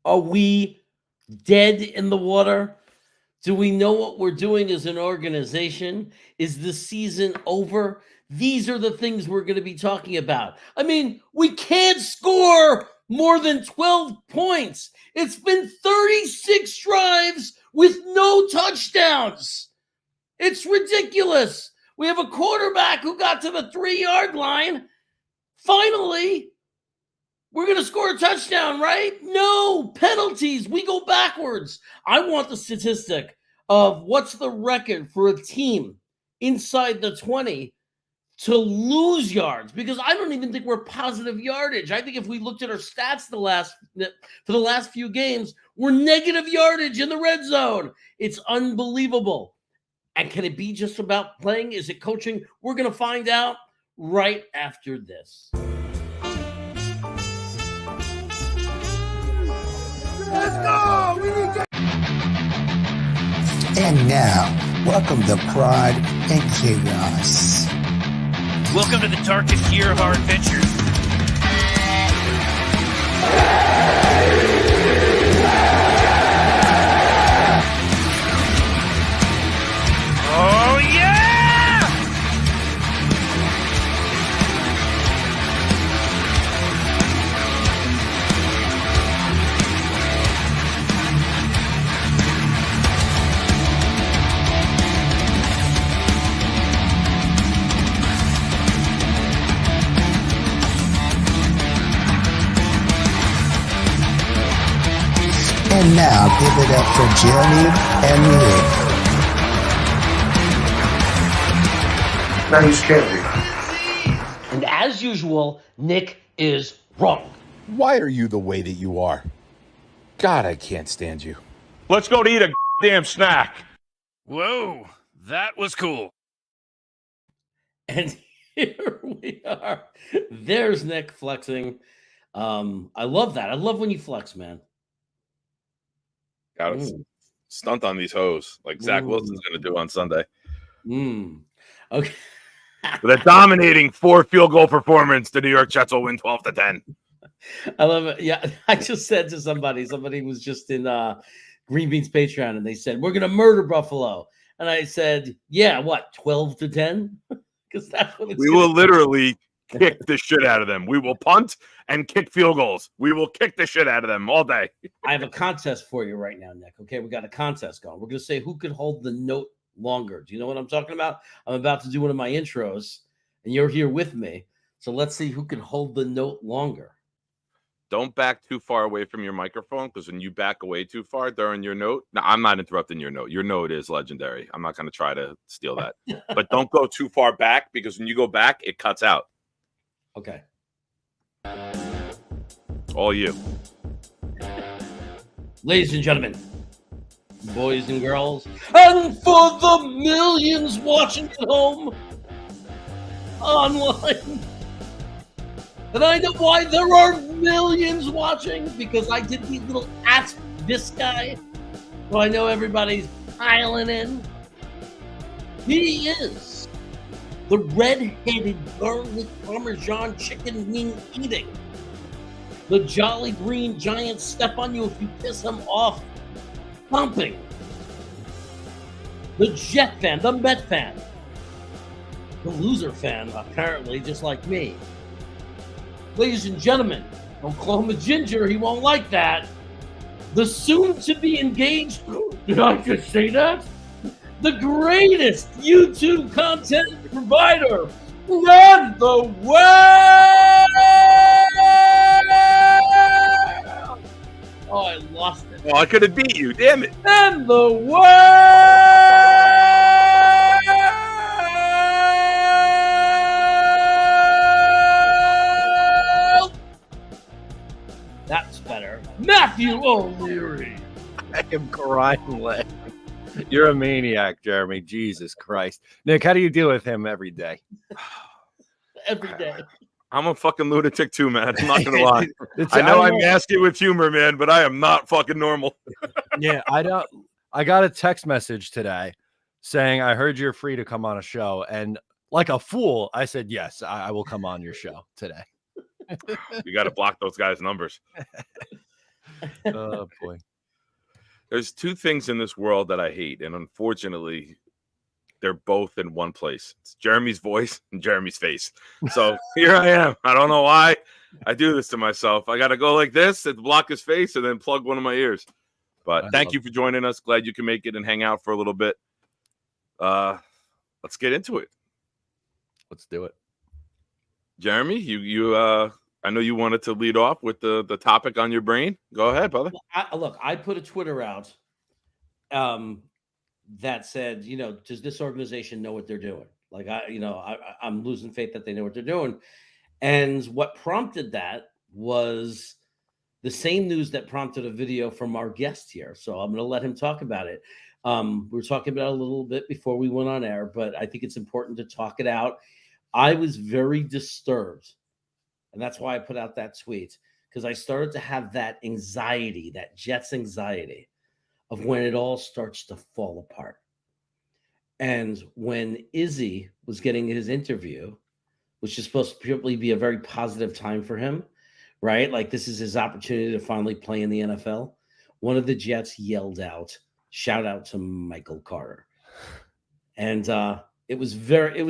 Are we dead in the water? Do we know what we're doing as an organization? Is the season over? These are the things we're going to be talking about. I mean, we can't score more than 12 points. It's been 36 drives with no touchdowns. It's ridiculous. We have a quarterback who got to the 3-yard line. Finally, we're going to score a touchdown, right? No, penalties. We go backwards. I want the statistic of what's the record for a team inside the 20 to lose yards, because I don't even think we're positive yardage. I think if we looked at our stats for the last few games, we're negative yardage in the red zone. It's unbelievable. And can it be just about playing? Is it coaching? We're going to find out right after this. Let's go! We need to... And now, welcome to Pride and Chaos. Welcome to the darkest year of our adventures. Oh, yeah! And now, give it up for Jeremy and Nick. Now you scared me. And as usual, Nick is wrong. Why are you the way that you are? God, I can't stand you. Let's go to eat a damn snack. Whoa, that was cool. And here we are. There's Nick flexing. I love that. I love when you flex, man. Got to stunt on these hoes like Zach Wilson's going to do on Sunday. Okay. With a dominating 4 field goal performance, the New York Jets will win 12-10. I love it. Yeah, I just said to somebody was just in Green Bean's Patreon, and they said, we're going to murder Buffalo. And I said, yeah, what, 12-10? Because that's what it's We will literally kick the shit out of them. We will punt and kick field goals. We will kick the shit out of them all day. I have a contest for you right now, Nick. Okay, we got a contest going. We're going to say who could hold the note longer. Do you know what I'm talking about? I'm about to do one of my intros, and you're here with me. So let's see who can hold the note longer. Don't back too far away from your microphone, because when you back away too far during your note, no, I'm not interrupting your note. Your note is legendary. I'm not going to try to steal that. But don't go too far back, because when you go back, it cuts out. Okay. All you. Ladies and gentlemen, boys and girls, and for the millions watching at home, online. And I know why there are millions watching, because I did the little ask this guy. So I know everybody's piling in. He is the red-headed garlic parmesan chicken wing eating. The Jolly Green Giants step on you if you piss him off. Pumping. The Jet fan, the Met fan. The loser fan, apparently, just like me. Ladies and gentlemen, don't call him a ginger, he won't like that. The soon-to-be engaged, did I just say that? The greatest YouTube content provider in the world! Oh, I lost it. Oh, I could have beat you. Damn it. In the world! That's better. Matthew O'Leary. I am crying laughing. You're a maniac, Jeremy. Jesus Christ. Nick, how do you deal with him every day? Every day. I'm a fucking lunatic too, man. I'm not gonna lie. I know I mask it with humor, man, but I am not fucking normal. Yeah, I got a text message today saying I heard you're free to come on a show, and like a fool, I said yes, I will come on your show today. You got to block those guys' numbers. Oh boy. There's two things in this world that I hate, and unfortunately, they're both in one place. It's Jeremy's voice and Jeremy's face. So here I am. I don't know why I do this to myself. I got to go like this and block his face and then plug one of my ears. But thank you for joining us. Glad you can make it and hang out for a little bit. Let's get into it. Let's do it. Jeremy, you I know you wanted to lead off with the topic on your brain. Go ahead, brother. Look, I put a Twitter out that said, does this organization know what they're doing? Like, I'm losing faith that they know what they're doing. And what prompted that was the same news that prompted a video from our guest here. So I'm going to let him talk about it. We were talking about it a little bit before we went on air, but I think it's important to talk it out. I was very disturbed, and that's why I put out that tweet, because I started to have that anxiety, that Jets anxiety of when it all starts to fall apart. And when Izzy was getting his interview, which is supposed to probably be a very positive time for him, right? Like, this is his opportunity to finally play in the NFL. One of the Jets yelled out, "Shout out to Michael Carter." And it was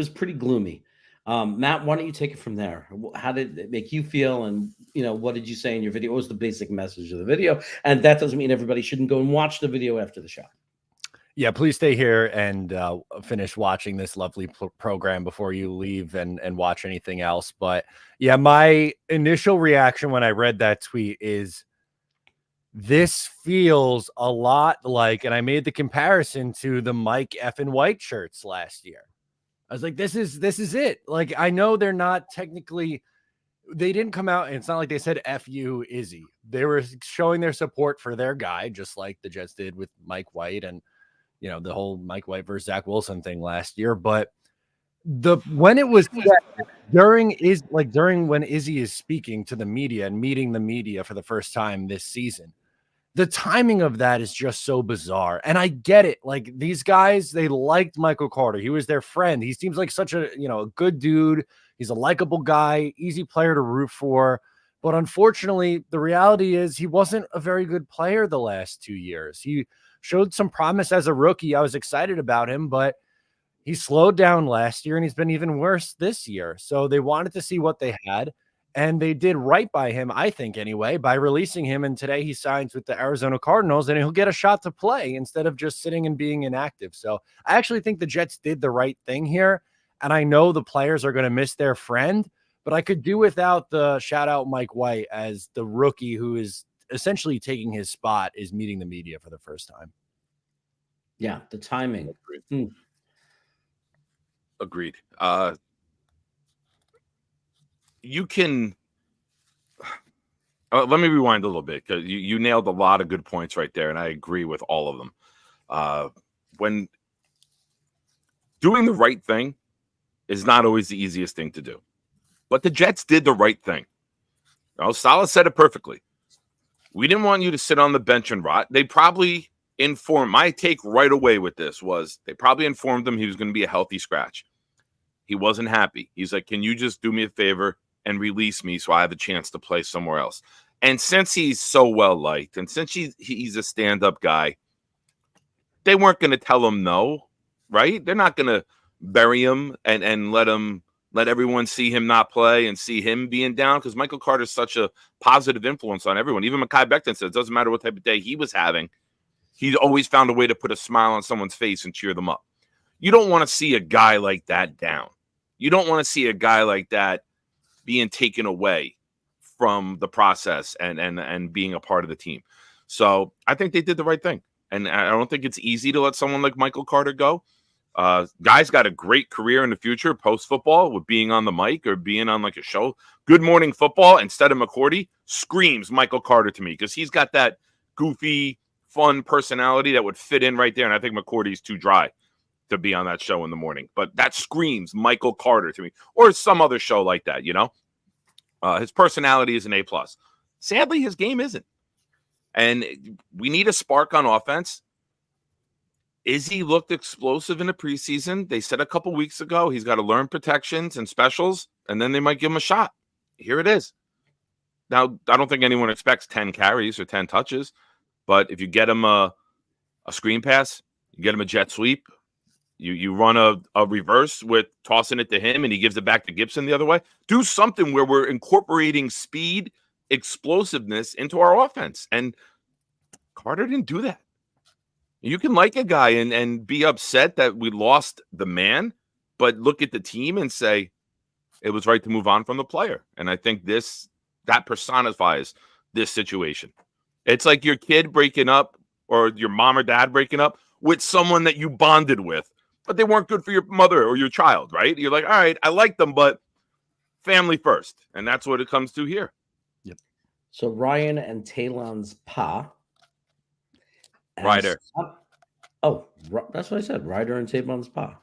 pretty gloomy. Matt, why don't you take it from there? How did it make you feel? And, what did you say in your video? What was the basic message of the video? And that doesn't mean everybody shouldn't go and watch the video after the show. Yeah, please stay here and finish watching this lovely program before you leave and watch anything else. But yeah, my initial reaction when I read that tweet is, this feels a lot like, and I made the comparison to the Mike effing White shirts last year. I was like, this is it. Like, I know they're not technically, they didn't come out and it's not like they said F you, Izzy. They were showing their support for their guy, just like the Jets did with Mike White and, the whole Mike White versus Zach Wilson thing last year. But when it was during when Izzy is speaking to the media and meeting the media for the first time this season, the timing of that is just so bizarre. And I get it. Like, these guys, they liked Michael Carter. He was their friend. He seems like such a good dude. He's a likable guy, easy player to root for. But unfortunately, the reality is he wasn't a very good player the last 2 years. He showed some promise as a rookie. I was excited about him, but he slowed down last year and he's been even worse this year. So they wanted to see what they had, and they did right by him, I think anyway, by releasing him. And today he signs with the Arizona Cardinals and he'll get a shot to play instead of just sitting and being inactive. So I actually think the Jets did the right thing here. And I know the players are going to miss their friend, but I could do without the shout out Mike White as the rookie who is essentially taking his spot, is meeting the media for the first time. Yeah, the timing. Agreed. You can let me rewind a little bit, because you nailed a lot of good points right there, and I agree with all of them. When doing the right thing is not always the easiest thing to do, but the Jets did the right thing. Salah said it perfectly. We didn't want you to sit on the bench and rot. They probably informed, my take right away with this was, they probably informed him he was going to be a healthy scratch. He wasn't happy. He's like, can you just do me a favor and release me so I have a chance to play somewhere else? And since he's so well liked, and since he's a stand-up guy, they weren't going to tell him no, right? They're not going to bury him and let everyone see him not play and see him being down, because Michael Carter is such a positive influence on everyone. Even Mekhi Becton said it doesn't matter what type of day he was having, he always found a way to put a smile on someone's face and cheer them up. You don't want to see a guy like that down. You don't want to see a guy like that being taken away from the process and being a part of the team. So I think they did the right thing. And I don't think it's easy to let someone like Michael Carter go. Guy's got a great career in the future post-football with being on the mic or being on like a show. Good Morning Football instead of McCourty screams Michael Carter to me, because he's got that goofy, fun personality that would fit in right there. And I think McCourty's too dry to be on that show in the morning. But that screams Michael Carter to me, or some other show like that, His personality is an A+. Sadly, his game isn't. And we need a spark on offense. Izzy looked explosive in the preseason. They said a couple weeks ago he's got to learn protections and specials, and then they might give him a shot. Here it is. Now, I don't think anyone expects 10 carries or 10 touches, but if you get him a screen pass, you get him a jet sweep, you run a reverse with tossing it to him and he gives it back to Gibson the other way. Do something where we're incorporating speed, explosiveness into our offense. And Carter didn't do that. You can like a guy and be upset that we lost the man, but look at the team and say it was right to move on from the player. And I think that personifies this situation. It's like your kid breaking up or your mom or dad breaking up with someone that you bonded with, but they weren't good for your mother or your child, right? You're like, all right, I like them, but family first. And that's what it comes to here. Yep. So Ryan and Talon's pa. Ryder. That's what I said. Ryder and Talon's pa.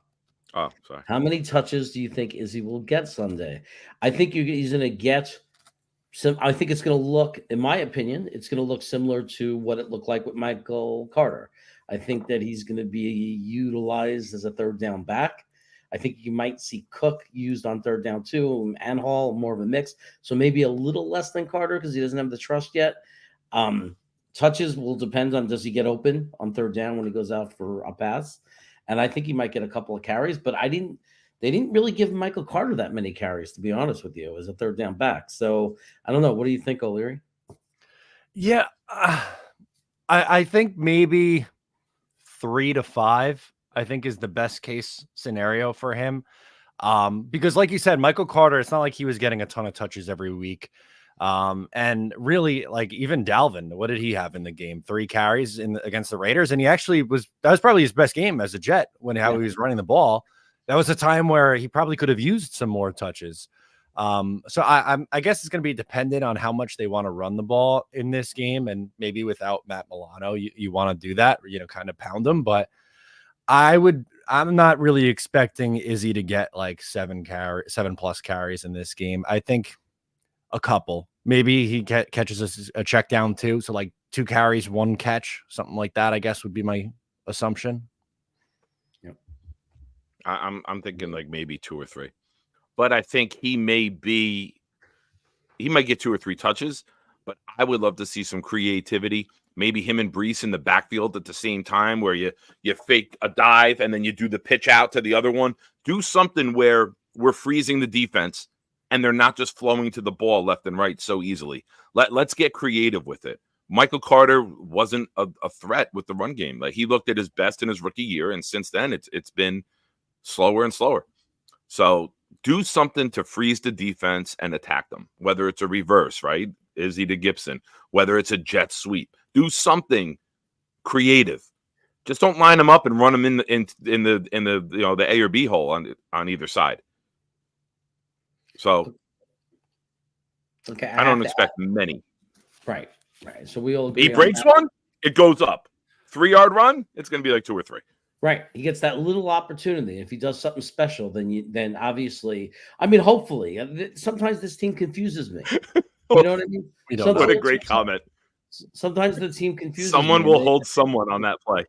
Oh, sorry. How many touches do you think Izzy will get Sunday? I think he's going to get some. I think it's going to look, in my opinion, it's going to look similar to what it looked like with Michael Carter. I think that he's going to be utilized as a third down back. I think you might see Cook used on third down too, and Hall more of a mix. So maybe a little less than Carter because he doesn't have the trust yet. Touches will depend on does he get open on third down when he goes out for a pass. And I think he might get a couple of carries, but they didn't really give Michael Carter that many carries, to be honest with you, as a third down back. So I don't know. What do you think, O'Leary? Yeah, I think maybe 3 to 5, I think is the best case scenario for him. Because like you said, Michael Carter, it's not like he was getting a ton of touches every week. And really, like even Dalvin, what did he have in the game? 3 carries against the Raiders, and that was probably his best game as a Jet he was running the ball. That was a time where he probably could have used some more touches. So I guess it's going to be dependent on how much they want to run the ball in this game, and maybe without Matt Milano, you want to do that, kind of pound them. But I'm not really expecting Izzy to get like 7+ carries in this game. I think a couple. Maybe he catches a check down too. So like 2 carries, 1 catch, something like that, I guess would be my assumption. Yep. I'm thinking like maybe 2 or 3. But I think he might get 2 or 3 touches, but I would love to see some creativity. Maybe him and Brees in the backfield at the same time where you fake a dive and then you do the pitch out to the other one. Do something where we're freezing the defense and they're not just flowing to the ball left and right so easily. Let's get creative with it. Michael Carter wasn't a threat with the run game. Like he looked at his best in his rookie year, and since then it's been slower and slower. So do something to freeze the defense and attack them, whether it's a reverse, right? Izzy to Gibson, whether it's a jet sweep. Do something creative. Just don't line them up and run them in the the A or B hole on either side. So okay, I don't expect many. Right. So we all agree. He breaks one, it goes up. 3-yard run, it's going to be like 2 or 3. Right. He gets that little opportunity. If he does something special, then obviously, I mean, hopefully. Sometimes this team confuses me. You know what I mean? What a great comment. Sometimes the team confuses someone me. Will hold someone on that play.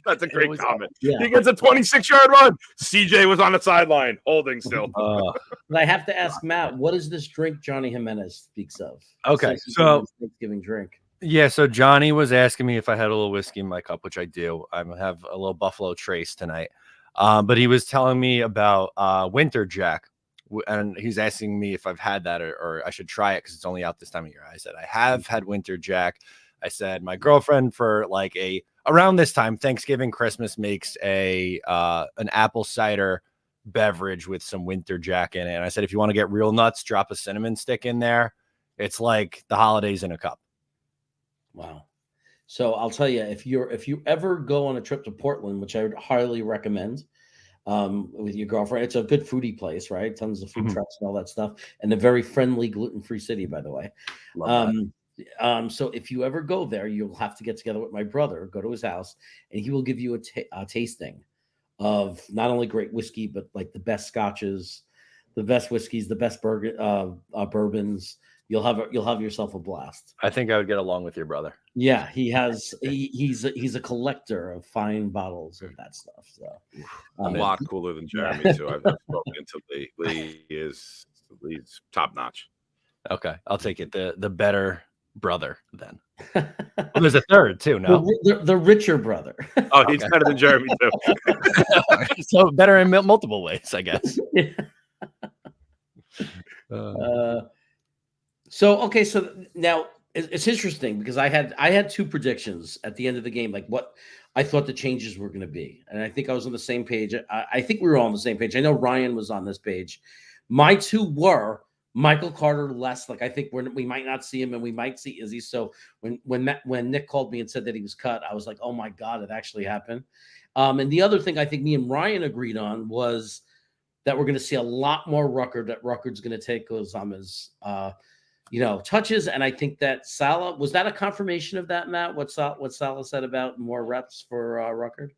That's a great comment. Yeah. He gets a 26-yard run. CJ was on the sideline, holding still. But I have to ask Matt, what is this drink Johnny Jimenez speaks of? Okay, so Thanksgiving drink. Yeah, so Johnny was asking me if I had a little whiskey in my cup, which I do. I have a little Buffalo Trace tonight. But he was telling me about Winter Jack, and he's asking me if I've had that or I should try it because it's only out this time of year. I said, I have had Winter Jack. I said, my girlfriend for like around this time, Thanksgiving, Christmas, makes an apple cider beverage with some Winter Jack in it. And I said, if you want to get real nuts, drop a cinnamon stick in there. It's like the holidays in a cup. Wow. So I'll tell you, if you ever go on a trip to Portland, which I would highly recommend, with your girlfriend, it's a good foodie place, right? Tons of food trucks and all that stuff, and a very friendly gluten-free city, by the way. So if you ever go there, you'll have to get together with my brother, go to his house, and he will give you a tasting of not only great whiskey, but like the best scotches, the best whiskeys, the best bourbons. You'll have yourself a blast. I think I would get along with your brother. Yeah, he's a collector of fine bottles of that stuff. So a lot cooler than Jeremy too. I've spoken to Lee. He's top notch. Okay, I'll take it. The better brother then. Well, there's a third too. No, The richer brother. Oh, he's Okay. better than Jeremy too. So better in multiple ways, I guess. Yeah. So now it's interesting because I had two predictions at the end of the game, like what I thought the changes were going to be, and I think I was on the same page. I think we were all on the same page. I know Ryan was on this page. My two were Michael Carter less. Like I think we might not see him, and we might see Izzy. So when Nick called me and said that he was cut, I was like, oh my god, it actually happened. And the other thing I think me and Ryan agreed on was that we're going to see a lot more Rucker. That Rucker's going to take Ozama's touches. And I think that Salah, was that a confirmation of that, Matt? What Salah said about more reps for Rucker?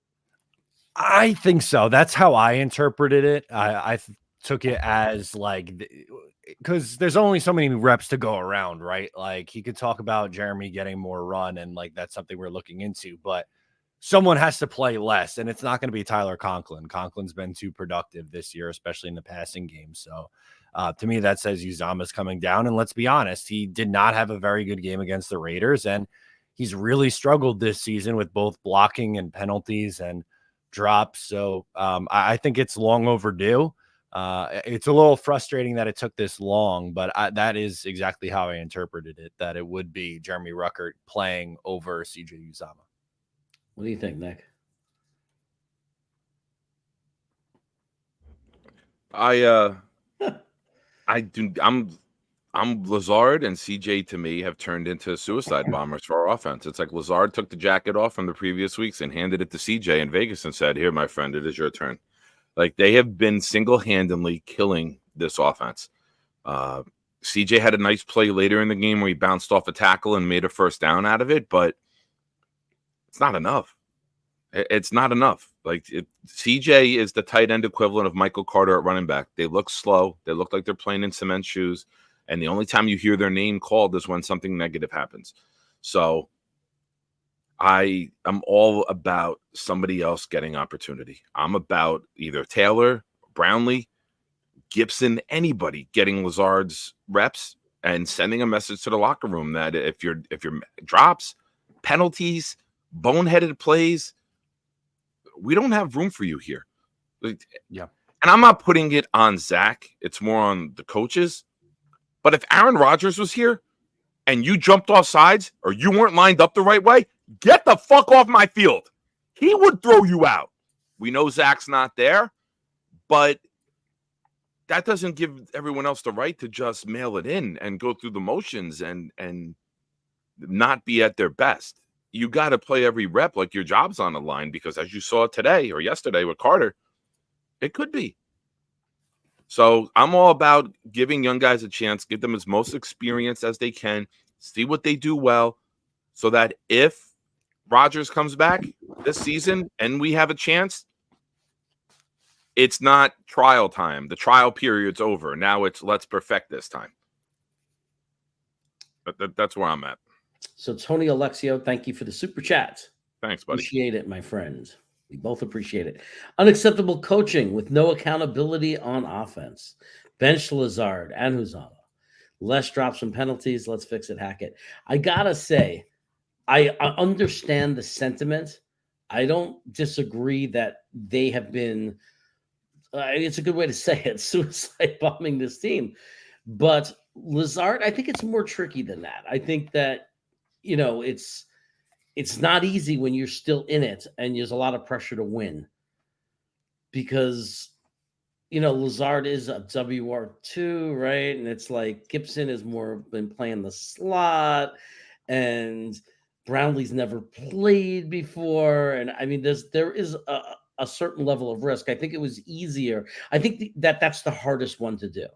I think so. That's how I interpreted it. I took it as like, because there's only so many reps to go around, right? Like he could talk about Jeremy getting more run, and like that's something we're looking into, but someone has to play less, and it's not going to be Tyler Conklin. Conklin's been too productive this year, especially in the passing game. So to me, that says Uzama's coming down. And let's be honest, he did not have a very good game against the Raiders, and he's really struggled this season with both blocking and penalties and drops. So I think it's long overdue. It's a little frustrating that it took this long, but that is exactly how I interpreted it, that it would be Jeremy Ruckert playing over CJ Uzama. What do you think, Nick? I'm Lazard and CJ to me have turned into suicide bombers for our offense. It's like Lazard took the jacket off from the previous weeks and handed it to CJ in Vegas and said, "Here, my friend, it is your turn." Like they have been single-handedly killing this offense. CJ had a nice play later in the game where he bounced off a tackle and made a first down out of it, but it's not enough. It's not enough. CJ is the tight end equivalent of Michael Carter at running back. They look slow. They look like they're playing in cement shoes. And the only time you hear their name called is when something negative happens. So I am all about somebody else getting opportunity. I'm about either Taylor, Brownlee, Gibson, anybody getting Lazard's reps and sending a message to the locker room that if your drops, penalties, boneheaded plays, we don't have room for you here. Yeah. And I'm not putting it on Zach. It's more on the coaches. But if Aaron Rodgers was here and you jumped off sides or you weren't lined up the right way, get the fuck off my field. He would throw you out. We know Zach's not there, but that doesn't give everyone else the right to just mail it in and go through the motions and not be at their best. You got to play every rep like your job's on the line, because as you saw today or yesterday with Carter, it could be. So I'm all about giving young guys a chance, give them as most experience as they can, see what they do well, so that if Rodgers comes back this season and we have a chance, it's not trial time. The trial period's over. Now it's let's perfect this time. But that's where I'm at. So Tony Alexio, thank you for the super chat. Thanks, buddy. Appreciate it, my friend. We both appreciate it. Unacceptable coaching with no accountability on offense. Bench Lazard and Uzama. Less drops and penalties. Let's fix it, Hackett. I gotta say, I understand the sentiment. I don't disagree that they have been, it's a good way to say it, suicide bombing this team. But Lazard, I think it's more tricky than that. I think that, it's not easy when you're still in it and there's a lot of pressure to win, because, Lazard is a WR2, right? And it's like Gibson has more been playing the slot and Brownlee's never played before. And I mean, there is a certain level of risk. I think it was easier. I think that's the hardest one to do.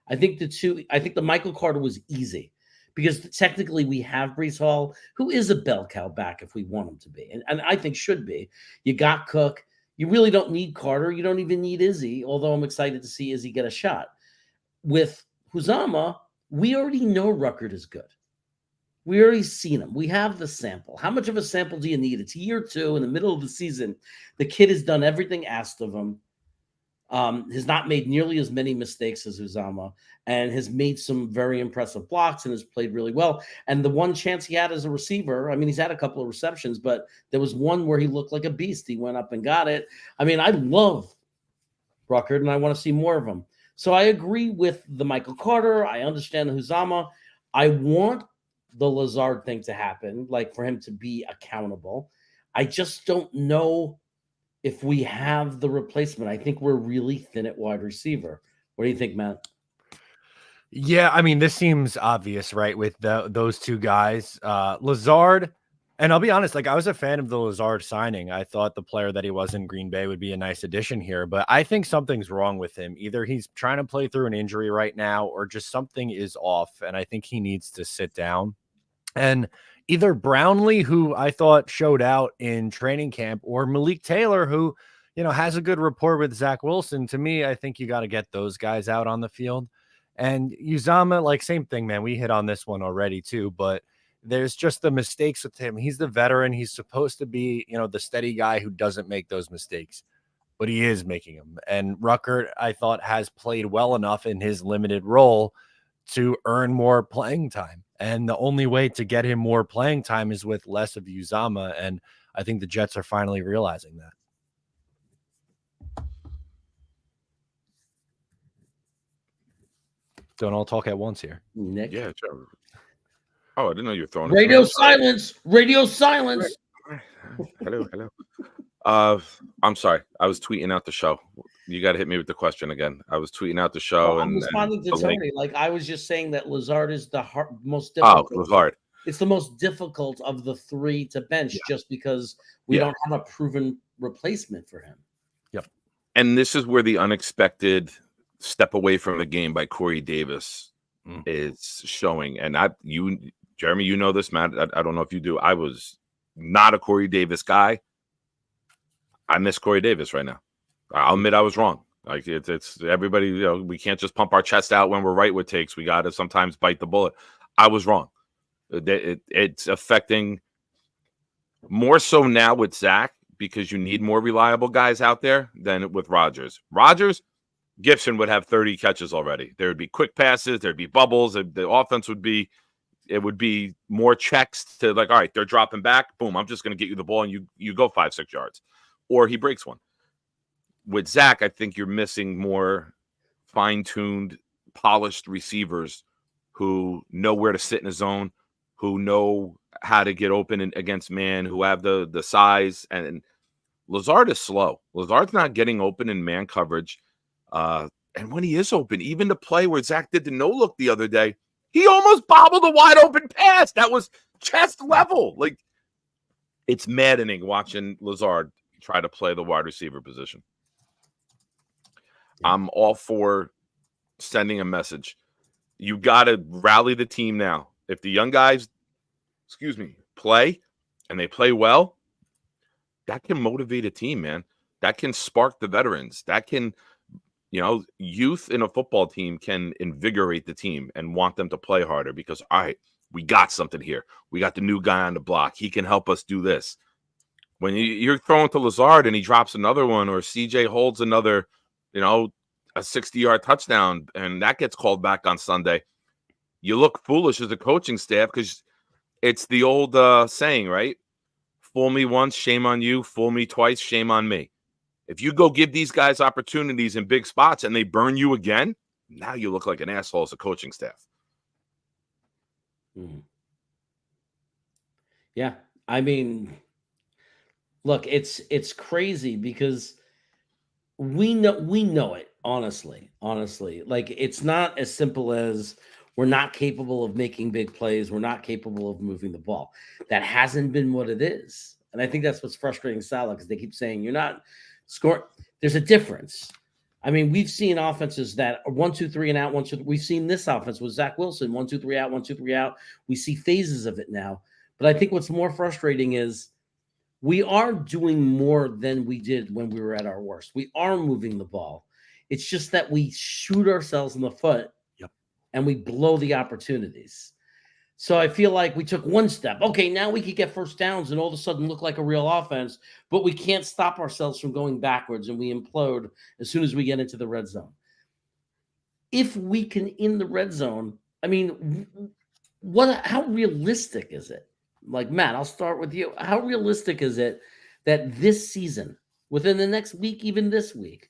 I think the Michael Carter was easy, because technically we have Breece Hall, who is a bell cow back if we want him to be, and I think should be. You got Cook. You really don't need Carter. You don't even need Izzy, although I'm excited to see Izzy get a shot. With Uzama, we already know Ruckert is good. We already seen him. We have the sample. How much of a sample do you need? It's year 2 in the middle of the season. The kid has done everything asked of him. has not made nearly as many mistakes as Uzama, and has made some very impressive blocks and has played really well. And the one chance he had as a receiver, I mean, he's had a couple of receptions, but there was one where he looked like a beast. He went up and got it. I mean, I love Ruckert, and I want to see more of him. So I agree with the Michael Carter. I understand the Uzama. I want the Lazard thing to happen, like for him to be accountable. I just don't know if we have the replacement. I think we're really thin at wide receiver. What do you think, Matt? Yeah, I mean, this seems obvious, right? With those two guys, Lazard, and I'll be honest, like I was a fan of the Lazard signing. I thought the player that he was in Green Bay would be a nice addition here, but I think something's wrong with him. Either he's trying to play through an injury right now, or just something is off, and I think he needs to sit down. And either Brownlee, who I thought showed out in training camp, or Malik Taylor, who, has a good rapport with Zach Wilson. To me, I think you got to get those guys out on the field. And Uzama, like same thing, man. We hit on this one already too, but there's just the mistakes with him. He's the veteran. He's supposed to be, the steady guy who doesn't make those mistakes, but he is making them. And Ruckert, I thought, has played well enough in his limited role to earn more playing time. And the only way to get him more playing time is with less of Uzama. And I think the Jets are finally realizing that. Don't all talk at once here. Nick? Yeah, sure. Oh, I didn't know you were throwing Radio silence. Radio silence. Hello. I'm sorry. I was tweeting out the show. You got to hit me with the question again. I was tweeting out the show. I'm responding to Tony. Like I was just saying that Lazard is the most difficult. difficult. Lazard. It's the most difficult of the three to bench just because we don't have a proven replacement for him. Yep. And this is where the unexpected step away from the game by Corey Davis is showing. And Jeremy, you know this, Matt. I don't know if you do. I was not a Corey Davis guy. I miss Corey Davis right now. I'll admit I was wrong. Like it's everybody, we can't just pump our chest out when we're right with takes. We got to sometimes bite the bullet. I was wrong. It's affecting more so now with Zach because you need more reliable guys out there than with Rodgers. Gibson would have 30 catches already. There would be quick passes. There'd be bubbles. The offense would be more checks to like, all right, they're dropping back. Boom, I'm just going to get you the ball and you go 5-6 yards. Or he breaks one. With Zach, I think you're missing more fine-tuned, polished receivers who know where to sit in a zone, who know how to get open against man, who have the size. And Lazard is slow. Lazard's not getting open in man coverage. And when he is open, even the play where Zach did the no-look the other day, he almost bobbled a wide-open pass. That was chest level. Like, it's maddening watching Lazard try to play the wide receiver position. I'm all for sending a message. You got to rally the team now. If the young guys, play and they play well, that can motivate a team, man. That can spark the veterans. That can, youth in a football team can invigorate the team and want them to play harder because, all right, we got something here. We got the new guy on the block. He can help us do this. When you're throwing to Lazard and he drops another one, or CJ holds another, a 60-yard touchdown, and that gets called back on Sunday, you look foolish as a coaching staff because it's the old saying, right? Fool me once, shame on you. Fool me twice, shame on me. If you go give these guys opportunities in big spots and they burn you again, now you look like an asshole as a coaching staff. Yeah, I mean, look, it's crazy because we know it, honestly. Like, it's not as simple as we're not capable of making big plays. We're not capable of moving the ball. That hasn't been what it is. And I think that's what's frustrating Salah, because they keep saying you're not scoring. There's a difference. I mean, we've seen offenses that are 1, 2, 3 and out, 1, 2. We've seen this offense with Zach Wilson, 1, 2, 3 out, 1, 2, 3 out. We see phases of it now. But I think what's more frustrating is we are doing more than we did when we were at our worst. We are moving the ball. It's just that we shoot ourselves in the foot and we blow the opportunities. So I feel like we took one step. Okay, now we could get first downs and all of a sudden look like a real offense, but we can't stop ourselves from going backwards and we implode as soon as we get into the red zone. If we can in the red zone, I mean, how realistic is it? Like, Matt, I'll start with you. How realistic is it that this season, within the next week, even this week,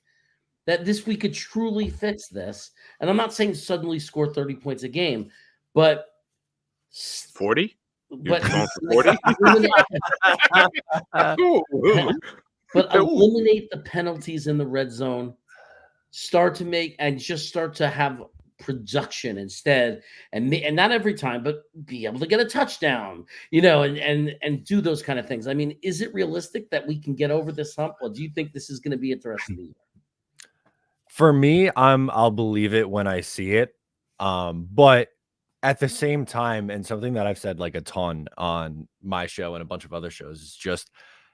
that we could truly fix this? And I'm not saying suddenly score 30 points a game, but 40? You're but going for 40? but eliminate the penalties in the red zone. Start to have production instead, and not every time, but be able to get a touchdown, and do those kind of things. I mean, is it realistic that we can get over this hump, or do you think this is going to be the rest of the year? For me, I'll believe it when I see it. But at the same time, and something that I've said like a ton on my show and a bunch of other shows is just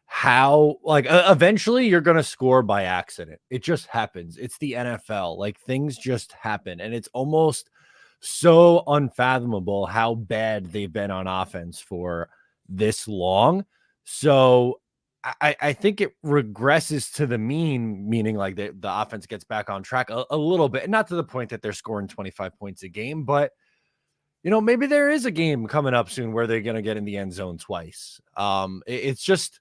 how eventually you're going to score by accident. It just happens. It's the NFL. Like, things just happen. And it's almost so unfathomable how bad they've been on offense for this long. So I think it regresses to the mean, meaning like the offense gets back on track a little bit, not to the point that they're scoring 25 points a game, but maybe there is a game coming up soon where they're going to get in the end zone twice. It's just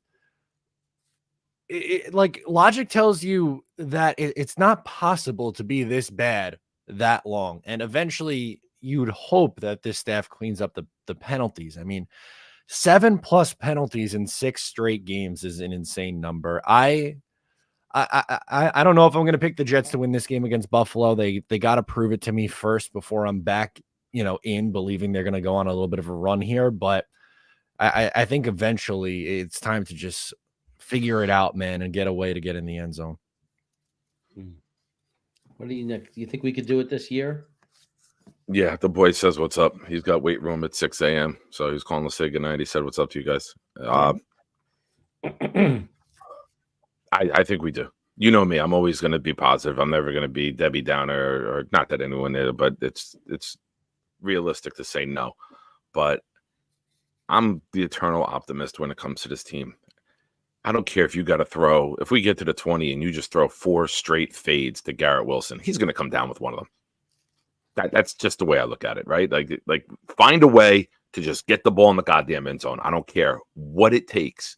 like logic tells you that it's not possible to be this bad that long. And eventually you'd hope that this staff cleans up the penalties. I mean, 7+ penalties in 6 straight games is an insane number. I don't know if I'm going to pick the Jets to win this game against Buffalo. They got to prove it to me first before I'm back, in believing they're going to go on a little bit of a run here. But I think eventually it's time to just figure it out, man, and get a way to get in the end zone. What do you, Nick? Do you think we could do it this year? Yeah, the boy says what's up. He's got weight room at 6 a.m. So he's calling to say goodnight. He said, what's up to you guys? I think we do. You know me. I'm always going to be positive. I'm never going to be Debbie Downer, or not that anyone is, but it's realistic to say no. But I'm the eternal optimist when it comes to this team. I don't care if you got to throw. If we get to the 20 and you just throw 4 straight fades to Garrett Wilson, he's going to come down with one of them. That's just the way I look at it, right? Like find a way to just get the ball in the goddamn end zone. I don't care what it takes.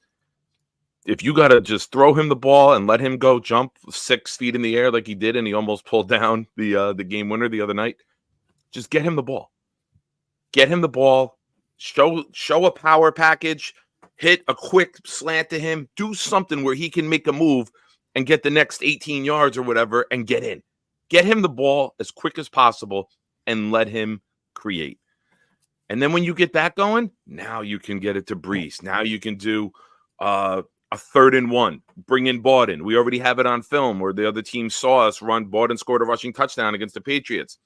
If you got to just throw him the ball and let him go jump 6 feet in the air like he did, and he almost pulled down the game winner the other night, just get him the ball. Get him the ball. Show a power package. Hit a quick slant to him. Do something where he can make a move and get the next 18 yards or whatever and get in. Get him the ball as quick as possible and let him create. And then when you get that going, now you can get it to Brees. Now you can do a 3rd and 1. Bring in Bawden. We already have it on film where the other team saw us run. Bawden scored a rushing touchdown against the Patriots.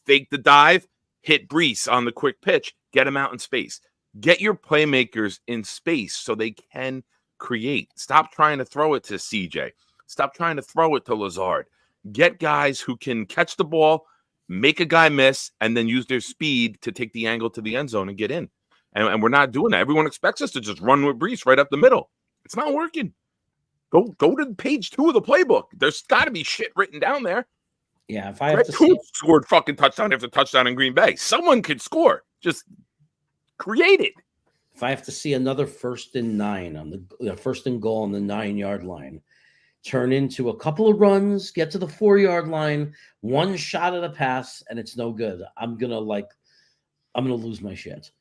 Fake the dive, hit Brees on the quick pitch, get him out in space. Get your playmakers in space so they can create. Stop trying to throw it to CJ. Stop trying to throw it to Lazard. Get guys who can catch the ball, make a guy miss, and then use their speed to take the angle to the end zone and get in. And we're not doing that. Everyone expects us to just run with Brees right up the middle. It's not working. Go to page 2 of the playbook. There's got to be shit written down there. Yeah, if I have scored fucking touchdown after touchdown in Green Bay. Someone could score. Just create it. If I have to see another 1st and 9 on the 1st and goal on the 9-yard line, turn into a couple of runs, get to the 4-yard line, one shot at a pass, and it's no good, I'm gonna lose my shit.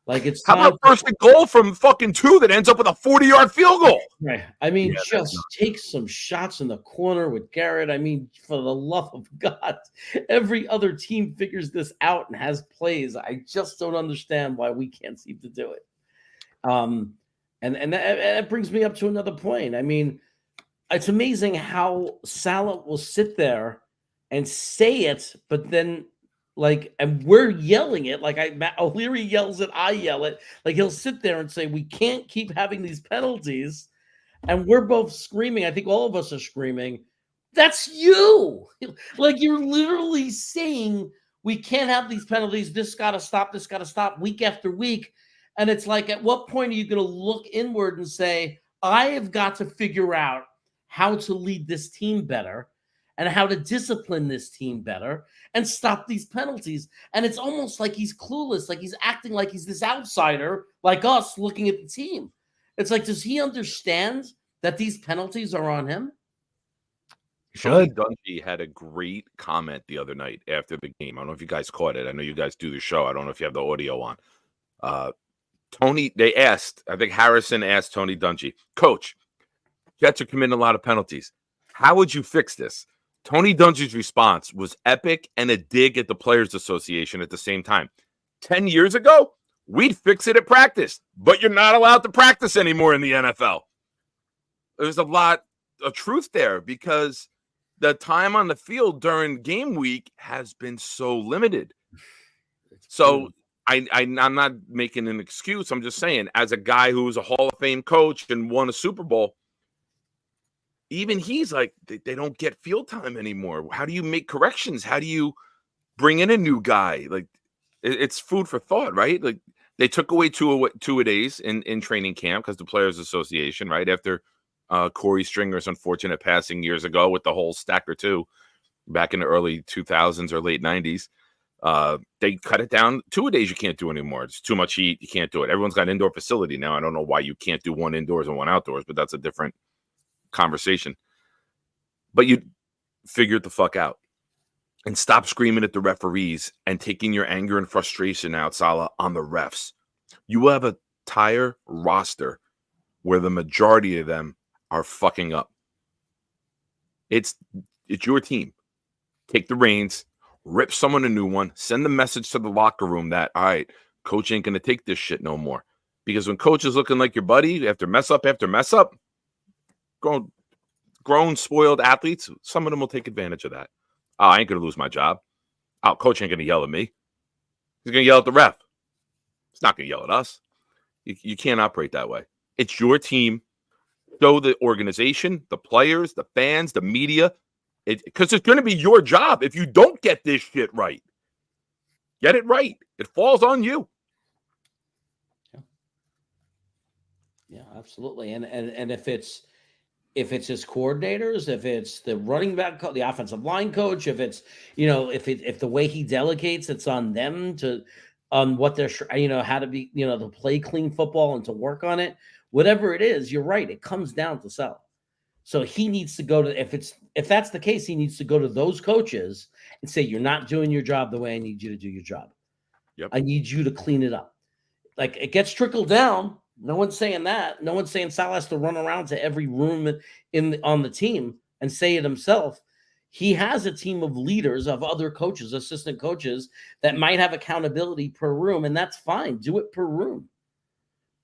Like, it's how about 1st and goal from fucking 2 that ends up with a 40-yard field goal? Right. I mean, just take some shots in the corner with Garrett. I mean, for the love of God, every other team figures this out and has plays. I just don't understand why we can't seem to do it. And that brings me up to another point. I mean, it's amazing how Salah will sit there and say it, but then and we're yelling it. O'Leary yells it, I yell it. Like, he'll sit there and say, we can't keep having these penalties. And we're both screaming. I think all of us are screaming, that's you. Like, you're literally saying we can't have these penalties. This got to stop. This got to stop week after week. And it's like, at what point are you going to look inward and say, I have got to figure out how to lead this team better and how to discipline this team better and stop these penalties. And it's almost like he's clueless, like he's acting like he's this outsider like us looking at the team. It's like, does he understand that these penalties are on him? Tony Dungy had a great comment the other night after the game. I don't know if you guys caught it. I know you guys do the show. I don't know if you have the audio on. They asked, I think Harrison asked Tony Dungy, Coach, Jets are committing a lot of penalties. How would you fix this? Tony Dungy's response was epic and a dig at the Players Association at the same time. 10 years ago, we'd fix it at practice, but you're not allowed to practice anymore in the NFL. There's a lot of truth there because the time on the field during game week has been so limited. So I'm not making an excuse. I'm just saying, as a guy who was a Hall of Fame coach and won a Super Bowl, even he's like, they don't get field time anymore. How do you make corrections? How do you bring in a new guy? Like, it's food for thought, right? Like, they took away two-a-days in training camp because the Players Association, right? After Corey Stringer's unfortunate passing years ago with the whole stack or two back in the early 2000s or late 90s. They cut it down. 2-a-days you can't do anymore. It's too much heat. You can't do it. Everyone's got an indoor facility now. I don't know why you can't do one indoors and one outdoors, but that's a different conversation. But you figure it the fuck out and stop screaming at the referees and taking your anger and frustration out, Salah, on the refs. You have an entire roster where the majority of them are fucking up. It's your team. Take the reins, rip someone a new one, send the message to the locker room that, all right, coach ain't going to take this shit no more. Because when coach is looking like your buddy after mess up, grown, spoiled athletes, some of them will take advantage of that. Oh, I ain't going to lose my job. Oh, coach ain't going to yell at me. He's going to yell at the ref. He's not going to yell at us. You can't operate that way. It's your team. Show the organization, the players, the fans, the media, because it's going to be your job if you don't get this shit right. Get it right. It falls on you. Yeah, absolutely. And if it's his coordinators, if it's the running back, the offensive line coach, if it's, if the way he delegates, it's on them on what they're, how to be, to play clean football and to work on it. Whatever it is, you're right. It comes down to Sal. So he needs to go to, if that's the case, he needs to go to those coaches and say, you're not doing your job the way I need you to do your job. Yep. I need you to clean it up. Like, it gets trickled down. No one's saying that. No one's saying Sal has to run around to every room on the team and say it himself. He has a team of leaders, of other coaches, assistant coaches that might have accountability per room, and that's fine. Do it per room.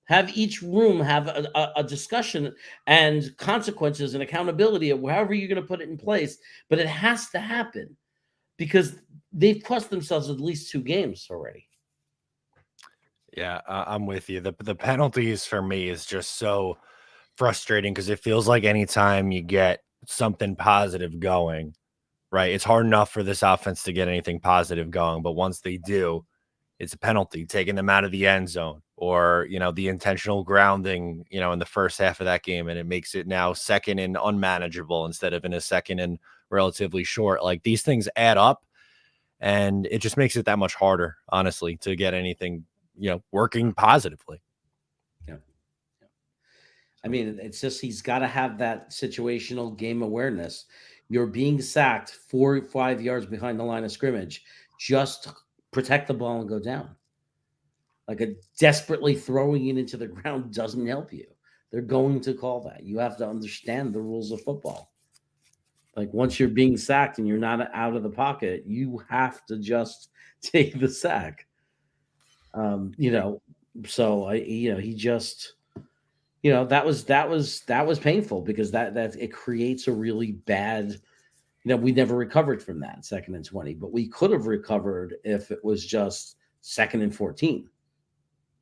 Have each room have a discussion and consequences and accountability of however you're going to put it in place. But it has to happen because they've cost themselves at least 2 games already. Yeah, I'm with you. The penalties for me is just so frustrating because it feels like anytime you get something positive going, right, it's hard enough for this offense to get anything positive going. But once they do, it's a penalty, taking them out of the end zone or, the intentional grounding, in the first half of that game. And it makes it now second and unmanageable instead of in a second and relatively short. Like, these things add up and it just makes it that much harder, honestly, to get anything, working positively. Yeah. I mean, it's just, he's got to have that situational game awareness. You're being sacked 4 or 5 yards behind the line of scrimmage. Just protect the ball and go down. Like, a desperately throwing it into the ground doesn't help you. They're going to call that. You have to understand the rules of football. Like, once you're being sacked and you're not out of the pocket, you have to just take the sack. So he just, that was painful because that it creates a really bad, we never recovered from that 2nd and 20, but we could have recovered if it was just 2nd and 14,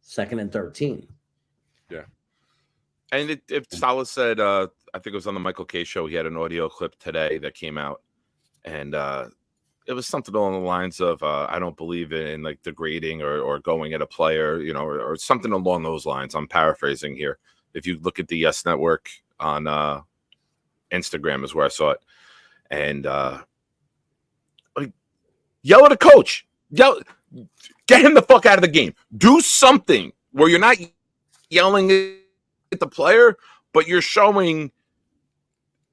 2nd and 13. Yeah. And if Salah said, I think it was on the Michael K show, he had an audio clip today that came out, and it was something along the lines of I don't believe in like degrading or going at a player, or something along those lines. I'm paraphrasing here. If you look at the Yes Network on Instagram is where I saw it. And like, yell at a coach. Get him the fuck out of the game. Do something where you're not yelling at the player, but you're showing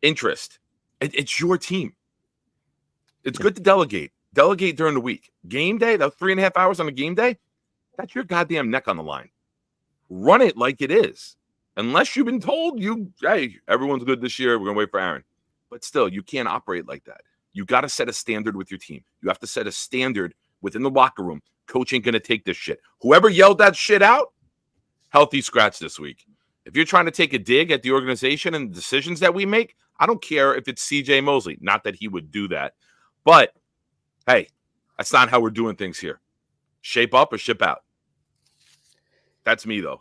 interest. It's your team. It's good to delegate. Delegate during the week. Game day, that 3.5 hours on a game day, that's your goddamn neck on the line. Run it like it is. Unless you've been told hey, everyone's good this year, we're going to wait for Aaron. But still, you can't operate like that. You got to set a standard with your team. You have to set a standard within the locker room. Coach ain't going to take this shit. Whoever yelled that shit out, healthy scratch this week. If you're trying to take a dig at the organization and the decisions that we make, I don't care if it's CJ Mosley. Not that he would do that. But, hey, that's not how we're doing things here. Shape up or ship out. That's me, though.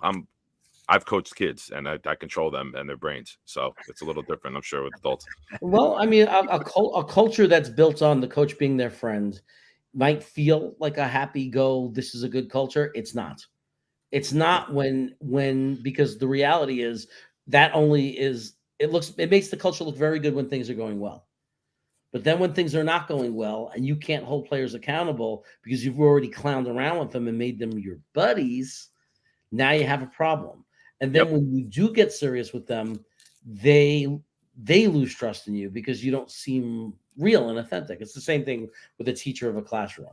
I've coached kids, and I control them and their brains. So it's a little different, I'm sure, with adults. Well, I mean, a culture that's built on the coach being their friend might feel like a happy go, this is a good culture. It's not. It's not because the reality is that it makes the culture look very good when things are going well. But then when things are not going well and you can't hold players accountable because you've already clowned around with them and made them your buddies, now you have a problem. And then when you do get serious with them, they lose trust in you because you don't seem real and authentic. It's the same thing with a teacher of a classroom.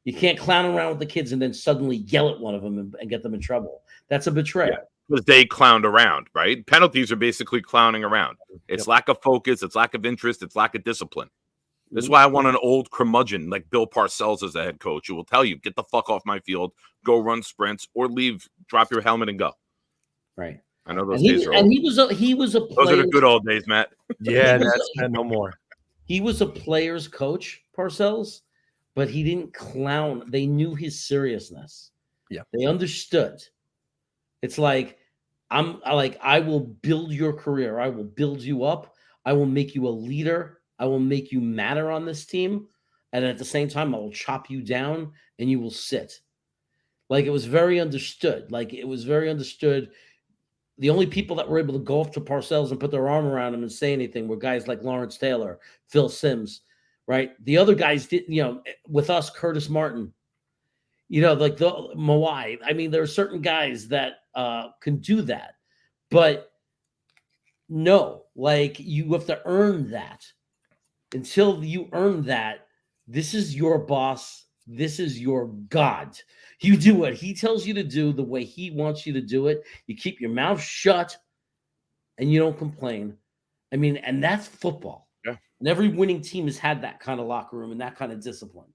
You can't clown around with the kids and then suddenly yell at one of them and get them in trouble. That's a betrayal. Because they clowned around, right? Penalties are basically clowning around. It's lack of focus. It's lack of interest. It's lack of discipline. This is why I want an old curmudgeon like Bill Parcells as a head coach who will tell you, get the fuck off my field, go run sprints, or leave, drop your helmet and go. Right. I know those days are old. And he was a those are the good old days, Matt. Yeah, that's no more. He was a player's coach, Parcells, but he didn't clown. They knew his seriousness. Yeah. They understood. It's like, I will build your career. I will build you up. I will make you a leader. I will make you matter on this team. And at the same time, I will chop you down and you will sit. Like, it was very understood. The only people that were able to go up to Parcells and put their arm around him and say anything were guys like Lawrence Taylor, Phil Simms, right? The other guys did, with us, Curtis Martin, like the Mawai. I mean, there are certain guys that can do that, but no, like, you have to earn that. Until you earn that, this is your boss. This is your God. You do what he tells you to do the way he wants you to do it. You keep your mouth shut and you don't complain. I mean, and that's football. Yeah. And every winning team has had that kind of locker room and that kind of discipline.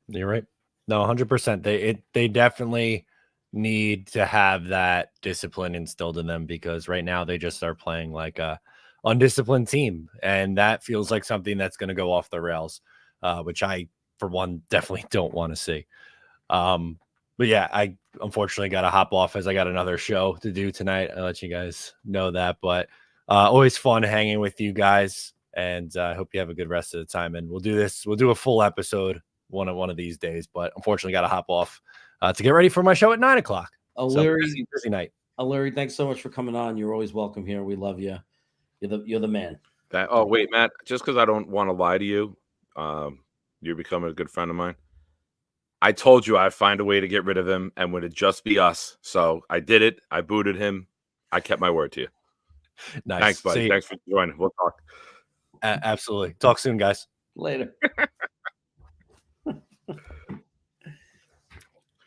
You're right. No, 100%. They definitely need to have that discipline instilled in them, because right now they just are playing like a undisciplined team, and that feels like something that's going to go off the rails, which I, for one, definitely don't want to see. But yeah, I unfortunately got to hop off as I got another show to do tonight. I'll let you guys know that, but always fun hanging with you guys, and I hope you have a good rest of the time. And we'll do a full episode one of these days, but unfortunately got to hop off to get ready for my show at 9:00. Larry, so busy night. Larry, thanks so much for coming on. You're always welcome here. We love you. You're the man. Oh, wait, Matt, just because I don't want to lie to you, you're becoming a good friend of mine. I told you I'd find a way to get rid of him, and would it just be us? So I did it. I booted him. I kept my word to you. Nice. Thanks, buddy. Thanks for joining. We'll talk. Absolutely. Talk soon, guys. Later.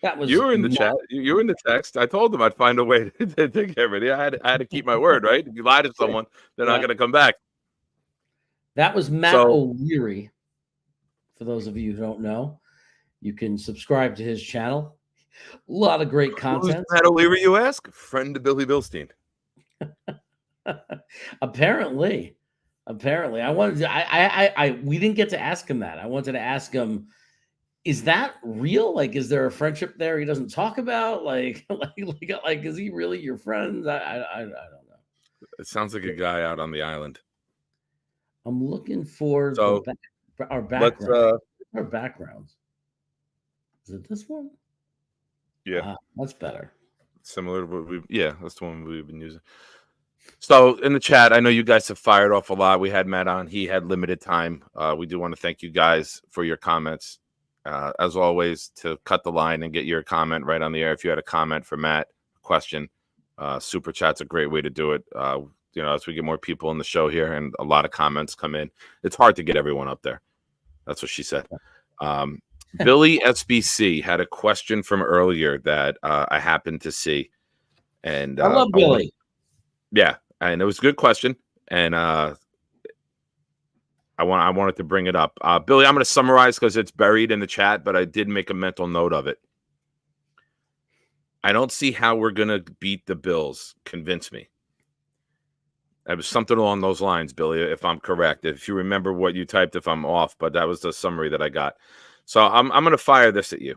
That was you were in the chat. You were in the text. I told them I'd find a way to get rid of you. I had to keep my word, right? If you lie to someone, they're not going to come back. That was Matt O'Leary. For those of you who don't know, you can subscribe to his channel. A lot of great content. Who's Matt O'Leary, you ask? Friend to Billy Bilstein. Apparently, I wanted to. We didn't get to ask him that. I wanted to ask him, is that real? Like, is there a friendship there he doesn't talk about? Like, is he really your friend? I don't know. It sounds like a guy out on the island. I'm looking for Our Let's background. Our backgrounds. Is it this one? yeah, That's better. similar to what that's the one we've been using. So in the chat, I know you guys have fired off a lot. We had Matt on; he had limited time. We do want to thank you guys for your comments. As always, to cut the line and get your comment right on the air. If you had a comment for Matt, question, super chat's a great way to do it. As we get more people in the show here and a lot of comments come in, it's hard to get everyone up there. That's what she said. Billy SBC had a question from earlier that I happened to see, and I love Billy. Yeah, and it was a good question, and I wanted to bring it up. Billy, I'm going to summarize because it's buried in the chat, but I did make a mental note of it. I don't see how we're going to beat the Bills. Convince me. It was something along those lines, Billy, if I'm correct. If you remember what you typed, if I'm off, but that was the summary that I got. So I'm going to fire this at you.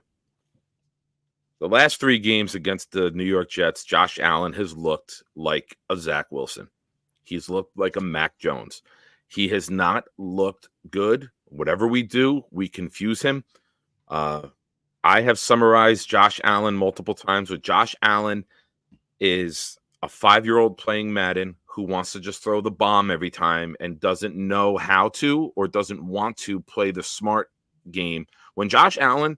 The last 3 games against the New York Jets, Josh Allen has looked like a Zach Wilson. He's looked like a Mac Jones. He has not looked good. Whatever we do, we confuse him. I have summarized Josh Allen multiple times with Josh Allen is a 5-year-old playing Madden who wants to just throw the bomb every time and doesn't know how to or doesn't want to play the smart game. When Josh Allen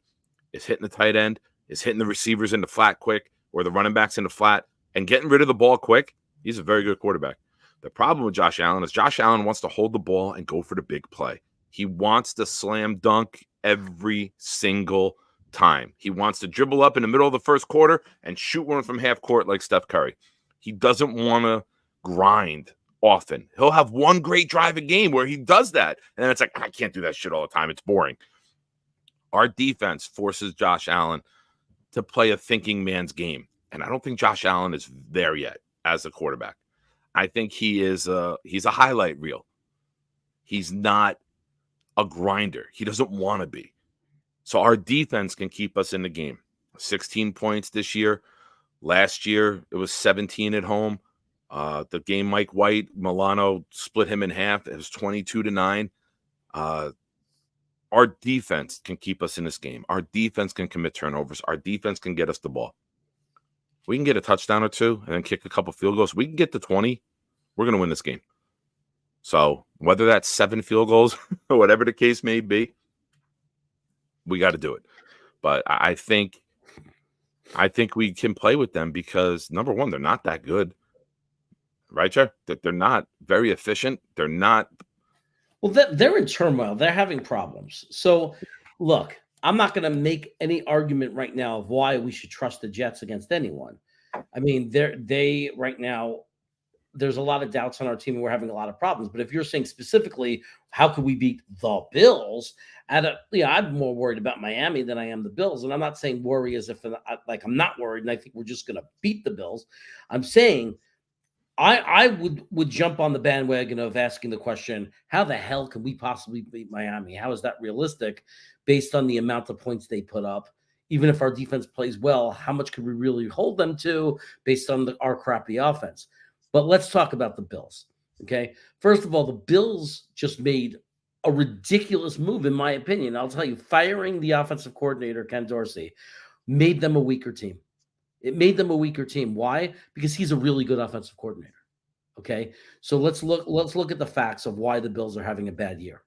is hitting the tight end, is hitting the receivers in the flat quick or the running backs in the flat and getting rid of the ball quick, he's a very good quarterback. The problem with Josh Allen is Josh Allen wants to hold the ball and go for the big play. He wants to slam dunk every single time. He wants to dribble up in the middle of the first quarter and shoot one from half court like Steph Curry. He doesn't want to grind often. He'll have one great drive a game where he does that. And then it's like, I can't do that shit all the time. It's boring. Our defense forces Josh Allen to play a thinking man's game. And I don't think Josh Allen is there yet as a quarterback. I think he's a highlight reel. He's not a grinder. He doesn't want to be. So our defense can keep us in the game. 16 points this year. Last year, it was 17 at home. The game Mike White, Milano split him in half. It was 22-9. Our defense can keep us in this game. Our defense can commit turnovers. Our defense can get us the ball. We can get a touchdown or two and then kick a couple field goals. We can get to 20. We're going to win this game. So whether that's 7 field goals or whatever the case may be, we got to do it. But I think we can play with them because, number one, they're not that good. Right, Chair? They're not very efficient. They're not. Well, they're in turmoil. They're having problems. So, look, I'm not going to make any argument right now of why we should trust the Jets against anyone. I mean, they right now, there's a lot of doubts on our team and we're having a lot of problems. But if you're saying specifically, how could we beat the Bills? I'm more worried about Miami than I am the Bills. And I'm not saying worry as if like I'm not worried and I think we're just going to beat the Bills. I'm saying I would jump on the bandwagon of asking the question, how the hell can we possibly beat Miami? How is that realistic based on the amount of points they put up? Even if our defense plays well, how much could we really hold them to based on our crappy offense? But let's talk about the Bills, okay? First of all, the Bills just made a ridiculous move, in my opinion. I'll tell you, firing the offensive coordinator, Ken Dorsey, made them a weaker team. It made them a weaker team. Why? Because he's a really good offensive coordinator. Okay. So let's look at the facts of why the Bills are having a bad year.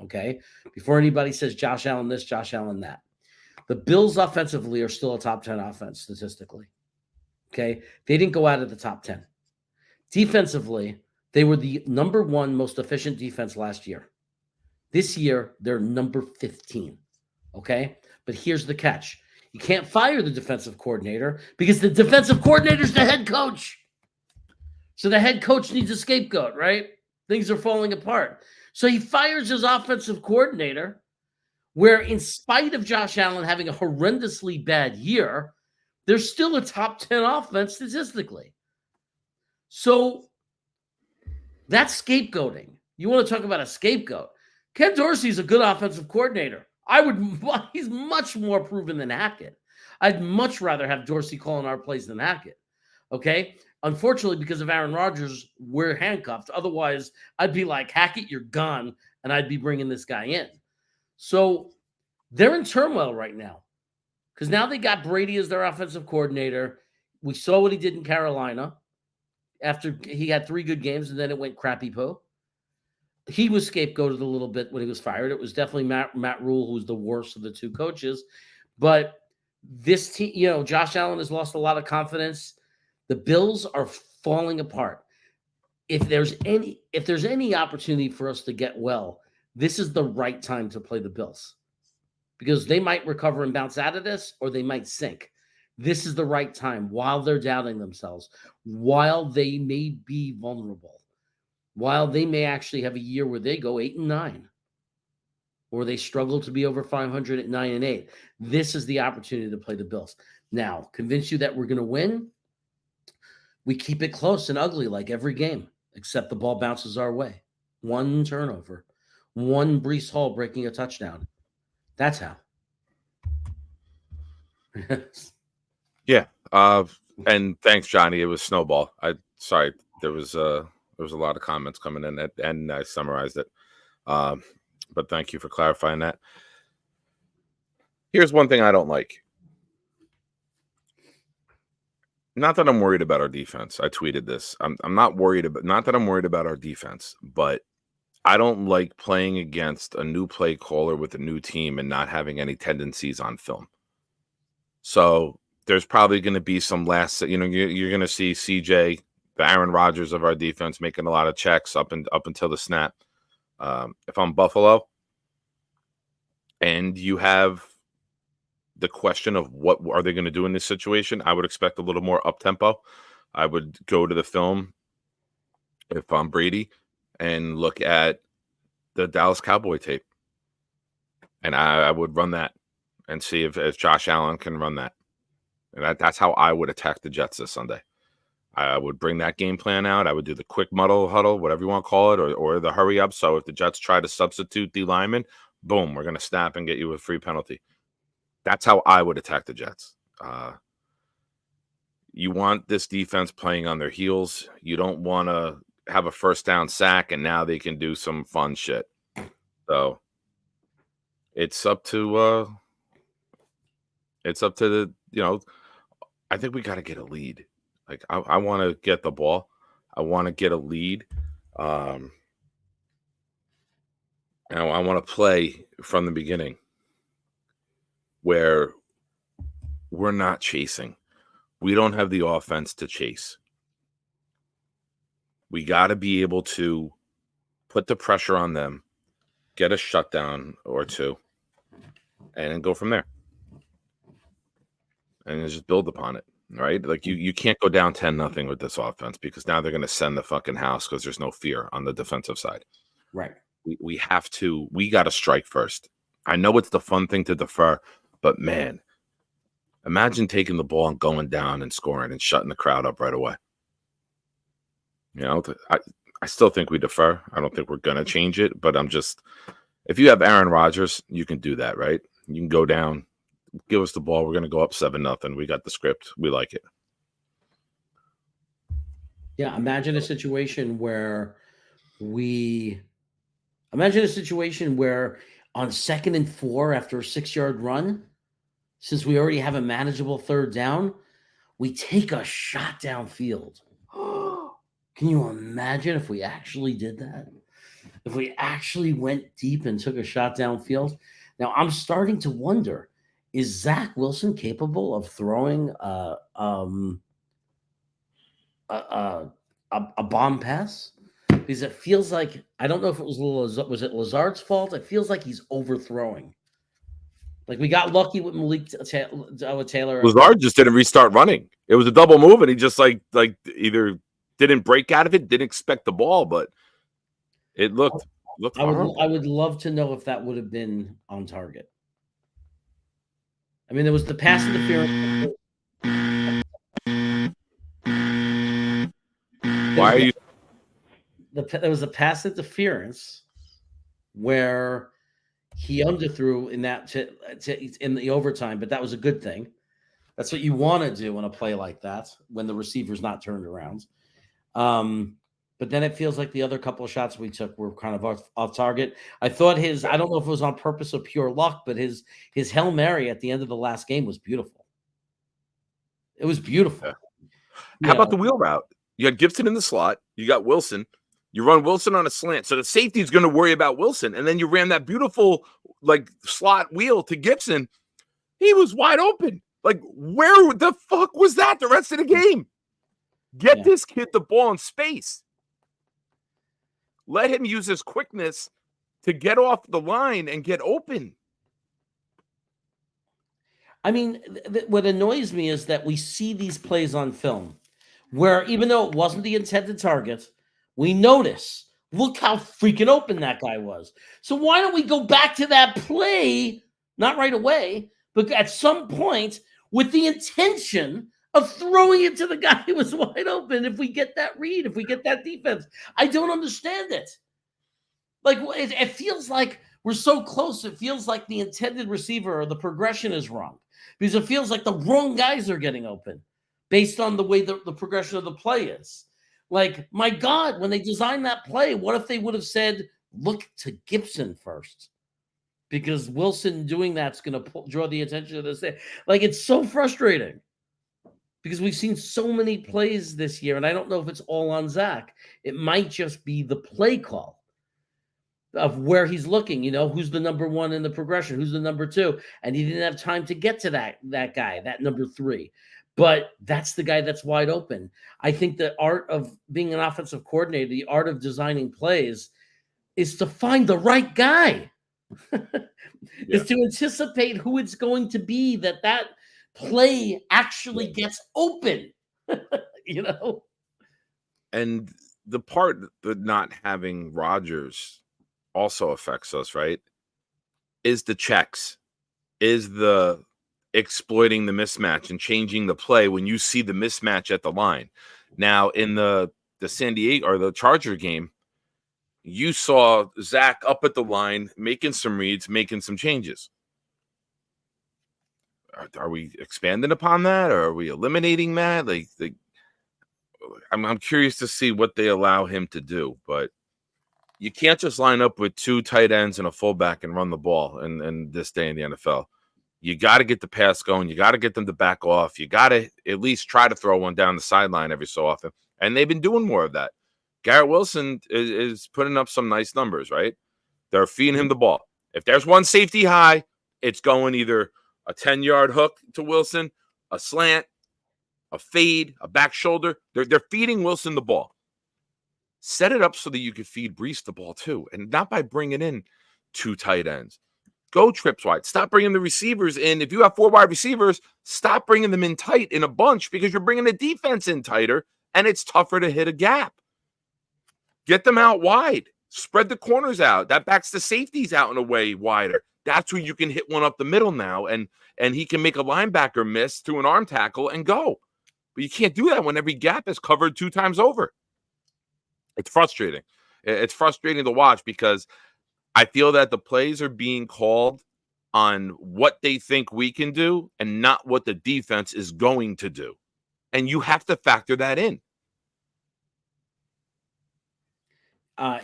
Okay. Before anybody says Josh Allen this, Josh Allen that. The Bills offensively are still a top 10 offense statistically. Okay. They didn't go out of the top 10. Defensively, they were the number 1 most efficient defense last year. This year, they're number 15. Okay. But here's the catch. You can't fire the defensive coordinator because the defensive coordinator is the head coach. So the head coach needs a scapegoat, right? Things are falling apart. So he fires his offensive coordinator, where in spite of Josh Allen having a horrendously bad year, they're still a top 10 offense statistically. So that's scapegoating. You want to talk about a scapegoat? Ken Dorsey is a good offensive coordinator. He's much more proven than Hackett. I'd much rather have Dorsey calling our plays than Hackett. Okay. Unfortunately, because of Aaron Rodgers, we're handcuffed. Otherwise, I'd be like, Hackett, you're gone. and I'd be bringing this guy in. So they're in turmoil right now because now they got Brady as their offensive coordinator. We saw what he did in Carolina after he had 3 good games, and then it went crappy poo. He was scapegoated a little bit when he was fired. It was definitely Matt Rule, who was the worst of the 2 coaches. But this team, Josh Allen has lost a lot of confidence. The Bills are falling apart. If there's any opportunity for us to get well, this is the right time to play the Bills because they might recover and bounce out of this, or they might sink. This is the right time while they're doubting themselves, while they may be vulnerable, while they may actually have a year where they go 8-9, or they struggle to be over 500 at 9-8. This is the opportunity to play the Bills. Now, convince you that we're going to win. We keep it close and ugly like every game, except the ball bounces our way. 1 turnover, 1 Breece Hall breaking a touchdown. That's how. Yeah. And thanks, Johnny. It was snowball. Sorry, there was a lot of comments coming in, and I summarized it. But thank you for clarifying that. Here's one thing I don't like. Not that I'm worried about our defense. I tweeted this. I'm not worried about. Not that I'm worried about our defense, but I don't like playing against a new play caller with a new team and not having any tendencies on film. So there's probably going to be some you're going to see CJ, the Aaron Rodgers of our defense, making a lot of checks up until the snap. If I'm Buffalo and you have the question of what are they going to do in this situation, I would expect a little more up-tempo. I would go to the film if I'm Brady and look at the Dallas Cowboy tape. And I would run that and see if Josh Allen can run that. And that's how I would attack the Jets this Sunday. I would bring that game plan out. I would do the quick huddle, whatever you want to call it, or the hurry up. So if the Jets try to substitute D lineman, boom, we're going to snap and get you a free penalty. That's how I would attack the Jets. You want this defense playing on their heels. You don't want to have a first down sack and now they can do some fun shit. So it's up to I think we got to get a lead. Like I want to get the ball. I want to get a lead. And I want to play from the beginning where we're not chasing. We don't have the offense to chase. We got to be able to put the pressure on them, get a shutdown or 2, and then go from there. And just build upon it, right? Like you can't go down 10-0 with this offense because now they're going to send the fucking house because there's no fear on the defensive side. Right. We got to strike first. I know it's the fun thing to defer, but man, imagine taking the ball and going down and scoring and shutting the crowd up right away. I still think we defer. I don't think we're going to change it, but if you have Aaron Rodgers, you can do that, right? You can go down, give us the ball. We're going to go up 7-0. We got the script. We like it. Yeah. Imagine a situation where on 2nd and 4 after a 6-yard run, since we already have a manageable 3rd down, we take a shot downfield. Can you imagine if we actually did that? If we actually went deep and took a shot downfield? Now, I'm starting to wonder, is Zach Wilson capable of throwing a bomb pass? Because it feels like, I don't know if it was it Lazard's fault? It feels like he's overthrowing. Like we got lucky with Malik Taylor. Lazard just didn't restart running. It was a double move, and he just like either didn't break out of it, didn't expect the ball, but it looked. I would love to know if that would have been on target. I mean, there was the pass interference. Why are you? There was a pass interference where he underthrew in that in the overtime, but that was a good thing. That's what you want to do in a play like that when the receiver's not turned around. But then it feels like the other couple of shots we took were kind of off target. I thought I don't know if it was on purpose or pure luck, but his Hail Mary at the end of the last game was beautiful. It was beautiful. Yeah. How about the wheel route? You had Gibson in the slot. You got Wilson. You run Wilson on a slant. So the safety is going to worry about Wilson. And then you ran that beautiful like slot wheel to Gibson. He was wide open. Like, where the fuck was that the rest of the game? Get this kid the ball in space. Let him use his quickness to get off the line and get open. I mean, what annoys me is that we see these plays on film where even though it wasn't the intended target, we notice, look how freaking open that guy was. So why don't we go back to that play, not right away, but at some point with the intention of throwing it to the guy who was wide open if we get that read, if we get that defense. I don't understand it. Like, it feels like we're so close. It feels like the intended receiver or the progression is wrong because it feels like the wrong guys are getting open based on the way the progression of the play is. Like, my God, when they designed that play, what if they would have said, look to Gibson first? Because Wilson doing that's going to draw the attention of this. Like, it's so frustrating because we've seen so many plays this year, and I don't know if it's all on Zach. It might just be the play call of where he's looking, who's the number one in the progression, who's the number two, and he didn't have time to get to that guy, that number three. But that's the guy that's wide open. I think the art of being an offensive coordinator, the art of designing plays is to find the right guy. Is to anticipate who it's going to be that play actually gets open. And the part that not having Rodgers also affects us, right? Is the checks, is the exploiting the mismatch and changing the play when you see the mismatch at the line. Now, in the San Diego or the Charger game, you saw Zach up at the line, making some reads, making some changes. Are we expanding upon that, or are we eliminating that? I'm curious to see what they allow him to do, but you can't just line up with two tight ends and a fullback and run the ball in this day in the NFL. You got to get the pass going. You got to get them to back off. You got to at least try to throw one down the sideline every so often. And they've been doing more of that. Garrett Wilson is putting up some nice numbers, right? They're feeding him the ball. If there's one safety high, it's going either a 10-yard hook to Wilson, a slant, a fade, a back shoulder. They're feeding Wilson the ball. Set it up so that you can feed Breece the ball too, and not by bringing in two tight ends. Go trips wide. Stop bringing the receivers in. If you have four wide receivers, stop bringing them in tight in a bunch because you're bringing the defense in tighter, and it's tougher to hit a gap. Get them out wide. Spread the corners out. That backs the safeties out in a way wider. That's where you can hit one up the middle now, and he can make a linebacker miss to an arm tackle and go. But you can't do that when every gap is covered two times over. It's frustrating. It's frustrating to watch because I feel that the plays are being called on what they think we can do and not what the defense is going to do. And you have to factor that in.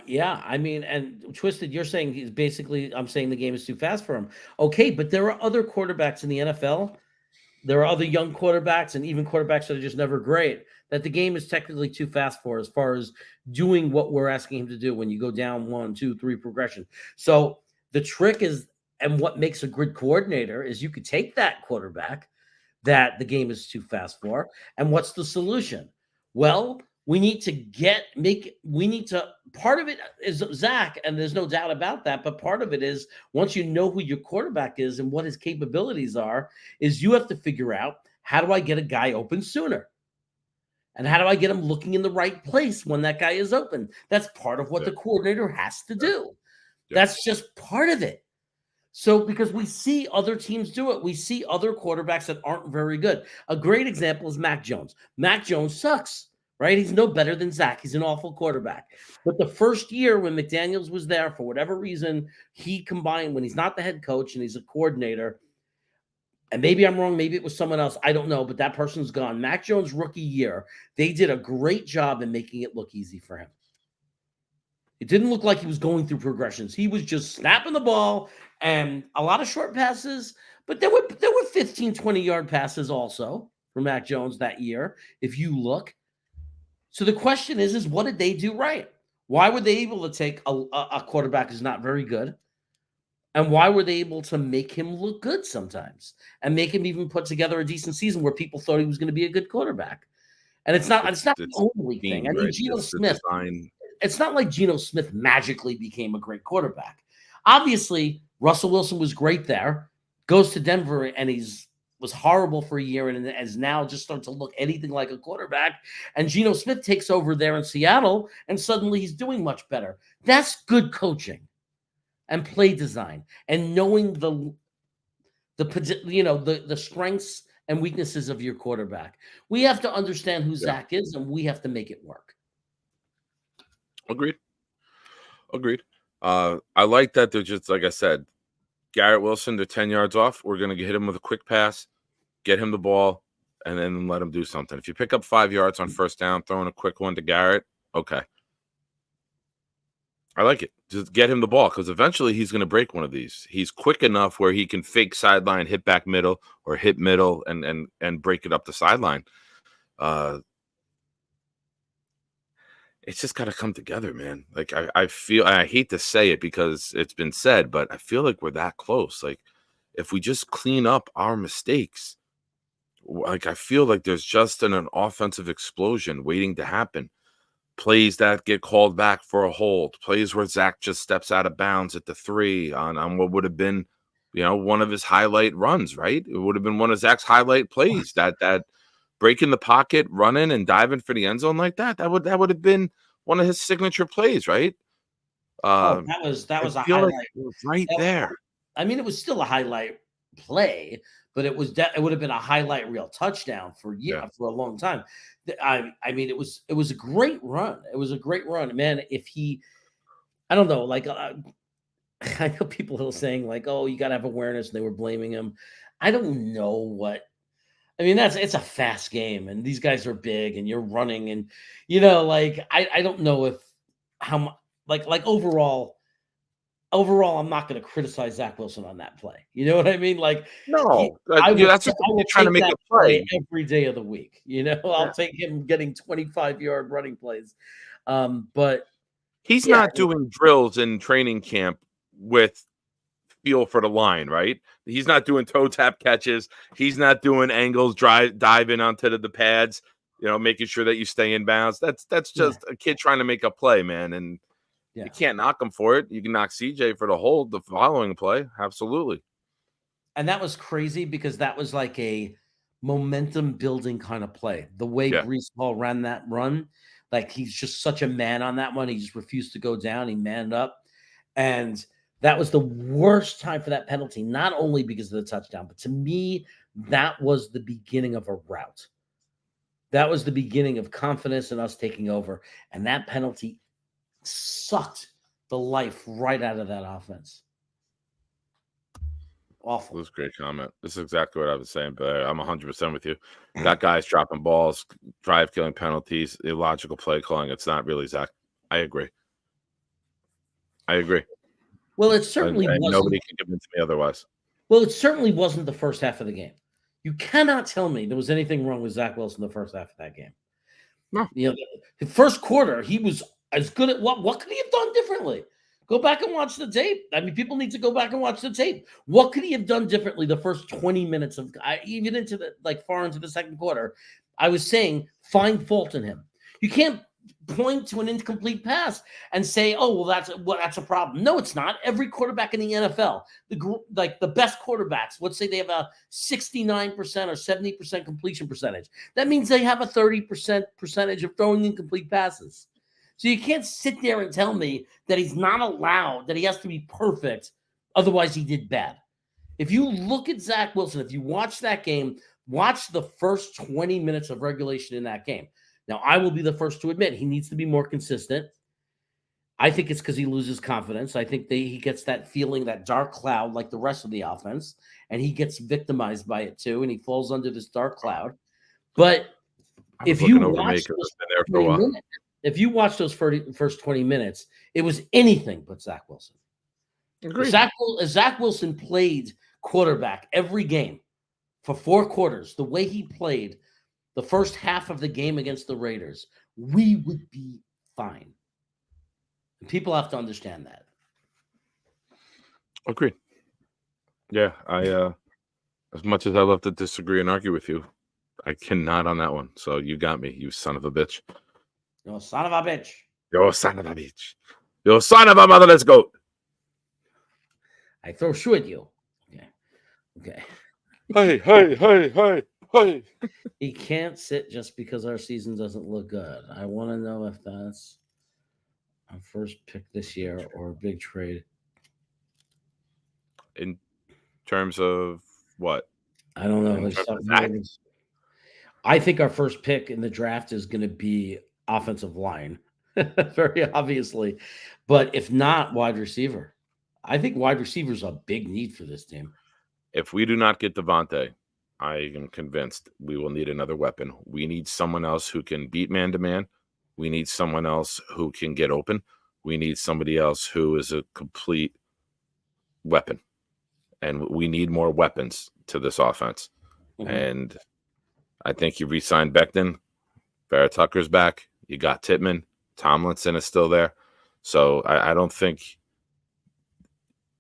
Yeah, I mean, and Twisted, you're saying he's basically, I'm saying the game is too fast for him. Okay, but there are other quarterbacks in the NFL. There are other young quarterbacks and even quarterbacks that are just never great that the game is technically too fast for as far as doing what we're asking him to do when you go down 1, 2, 3 progression. So the trick is, and what makes a good coordinator is you could take that quarterback that the game is too fast for. And what's the solution? Well, part of it is Zach, and there's no doubt about that, but part of it is once you know who your quarterback is and what his capabilities are, is you have to figure out, how do I get a guy open sooner? And how do I get him looking in the right place when that guy is open? That's part of what the coordinator has to do. That's just part of it. So because we see other teams do it, we see other quarterbacks that aren't very good. A great example is Mac Jones. Mac Jones sucks. Right? He's no better than Zach. He's an awful quarterback. But the first year when McDaniels was there, for whatever reason, he combined, when he's not the head coach and he's a coordinator, and maybe I'm wrong, maybe it was someone else, I don't know, but that person's gone. Mac Jones' rookie year, they did a great job in making it look easy for him. It didn't look like he was going through progressions. He was just snapping the ball and a lot of short passes, but there were 15, 20-yard passes also for Mac Jones that year, if you look. So the question is what did they do right? Why were they able to take a quarterback who's not very good? And why were they able to make him look good sometimes and make him even put together a decent season where people thought he was going to be a good quarterback? And it's not the only thing. I mean, right? Geno It's the Smith, design. it's not like Geno Smith magically became a great quarterback. Obviously, Russell Wilson was great there, goes to Denver, and was horrible for a year and has now just started to look anything like a quarterback. And Geno Smith takes over there in Seattle, and suddenly he's doing much better. That's good coaching and play design and knowing the strengths and weaknesses of your quarterback. We have to understand who Zach is, and we have to make it work. Agreed. I like that they're just, like I said, Garrett Wilson, they're 10 yards off. We're going to hit him with a quick pass, get him the ball, and then let him do something. If you pick up 5 yards on first down, throwing a quick one to Garrett, okay. I like it. Just get him the ball because eventually he's going to break one of these. He's quick enough where he can fake sideline, hit back middle, or hit middle and break it up the sideline. It's just got to come together, man. Like I feel, I hate to say it because it's been said, but I feel like we're that close. Like if we just clean up our mistakes, like I feel like there's just an offensive explosion waiting to happen. Plays that get called back for a hold, plays where Zach just steps out of bounds at the 3 on what would have been, one of his highlight runs, right? It would have been one of Zach's highlight plays, that break in the pocket, running and diving for the end zone like that. That would have been one of his signature plays, right? That was a highlight. Like it was right there. I mean, it was still a highlight play, but it would have been a highlight reel touchdown for a long time. I mean, it was a great run. It was a great run, man. I don't know, like I know people are saying like, "Oh, you got to have awareness," and they were blaming him. I don't know what. I mean, it's a fast game, and these guys are big, and you're running, and like I don't know if like overall, I'm not going to criticize Zach Wilson on that play. You know what I mean? Like, no, that's just trying to make a play every day of the week. I'll take him getting 25-yard running plays. But he's not doing drills in training camp with feel for the line, right? He's not doing toe tap catches. He's not doing angles, diving onto the pads, making sure that you stay in bounds. That's just a kid trying to make a play, man. And you can't knock him for it. You can knock CJ for the hold the following play. Absolutely. And that was crazy because that was like a momentum building kind of play. The way Breece Hall ran that run, like he's just such a man on that one. He just refused to go down. He manned up. And that was the worst time for that penalty, not only because of the touchdown, but to me, that was the beginning of a rout. That was the beginning of confidence in us taking over. And that penalty sucked the life right out of that offense. Awful. This is a great comment. This is exactly what I was saying, but I'm 100% with you. That guy's dropping balls, drive-killing penalties, illogical play calling. It's not really Zach. I agree. Well, it certainly wasn't. Nobody can convince me otherwise. Well, it certainly wasn't the first half of the game. You cannot tell me there was anything wrong with Zach Wilson the first half of that game. No. The first quarter, he was as good at what could he have done differently? Go back and watch the tape. I mean, people need to go back and watch the tape. What could he have done differently the first 20 minutes of even into the far into the second quarter? I was saying find fault in him. You can't point to an incomplete pass and say, "Oh, well, that's a problem." No, it's not. Every quarterback in the NFL, the best quarterbacks, let's say they have a 69% or 70% completion percentage. That means they have a 30% percentage of throwing incomplete passes. So you can't sit there and tell me that he's not allowed, that he has to be perfect, otherwise he did bad. If you look at Zach Wilson, if you watch that game, watch the first 20 minutes of regulation in that game. Now, I will be the first to admit he needs to be more consistent. I think it's because he loses confidence. I think he gets that feeling, that dark cloud like the rest of the offense, and he gets victimized by it too, and he falls under this dark cloud. But if you watch If you watch those first 20 minutes, it was anything but Zach Wilson. Agreed. Zach Wilson played quarterback every game for 4 quarters. The way he played the first half of the game against the Raiders, we would be fine. People have to understand that. Agreed. Yeah, I as much as I love to disagree and argue with you, I cannot on that one. So you got me, you son of a bitch. You son of a bitch. Yo, son of a bitch. Yo, son of a motherless goat. I throw shoe at you. Okay. Hey. He can't sit just because our season doesn't look good. I want to know if that's our first pick this year or a big trade. In terms of what? I don't know. In There's terms of something I think our first pick in the draft is going to be offensive line, very obviously. But if not, wide receiver. I think wide receiver is a big need for this team. If we do not get Devontae, I am convinced we will need another weapon. We need someone else who can beat man to man. We need someone else who can get open. We need somebody else who is a complete weapon. And we need more weapons to this offense. Mhm. And I think you re-signed Becton. Vera Tucker's back. You got Tittman. Tomlinson is still there. So I don't think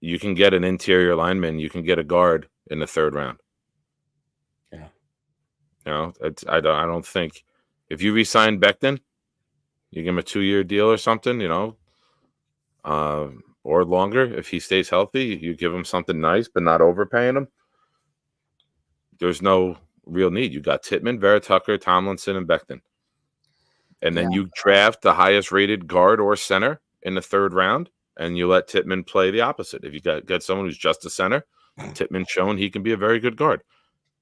you can get an interior lineman. You can get a guard in the 3rd round. Yeah. You know, I don't think if you re-sign Becton, you give him a 2-year deal or something, or longer. If he stays healthy, you give him something nice, but not overpaying him. There's no real need. You got Tittman, Vera Tucker, Tomlinson, and Becton. And then you draft the highest rated guard or center in the 3rd round, and you let Tittman play the opposite. If you get someone who's just a center, Tittman's shown he can be a very good guard.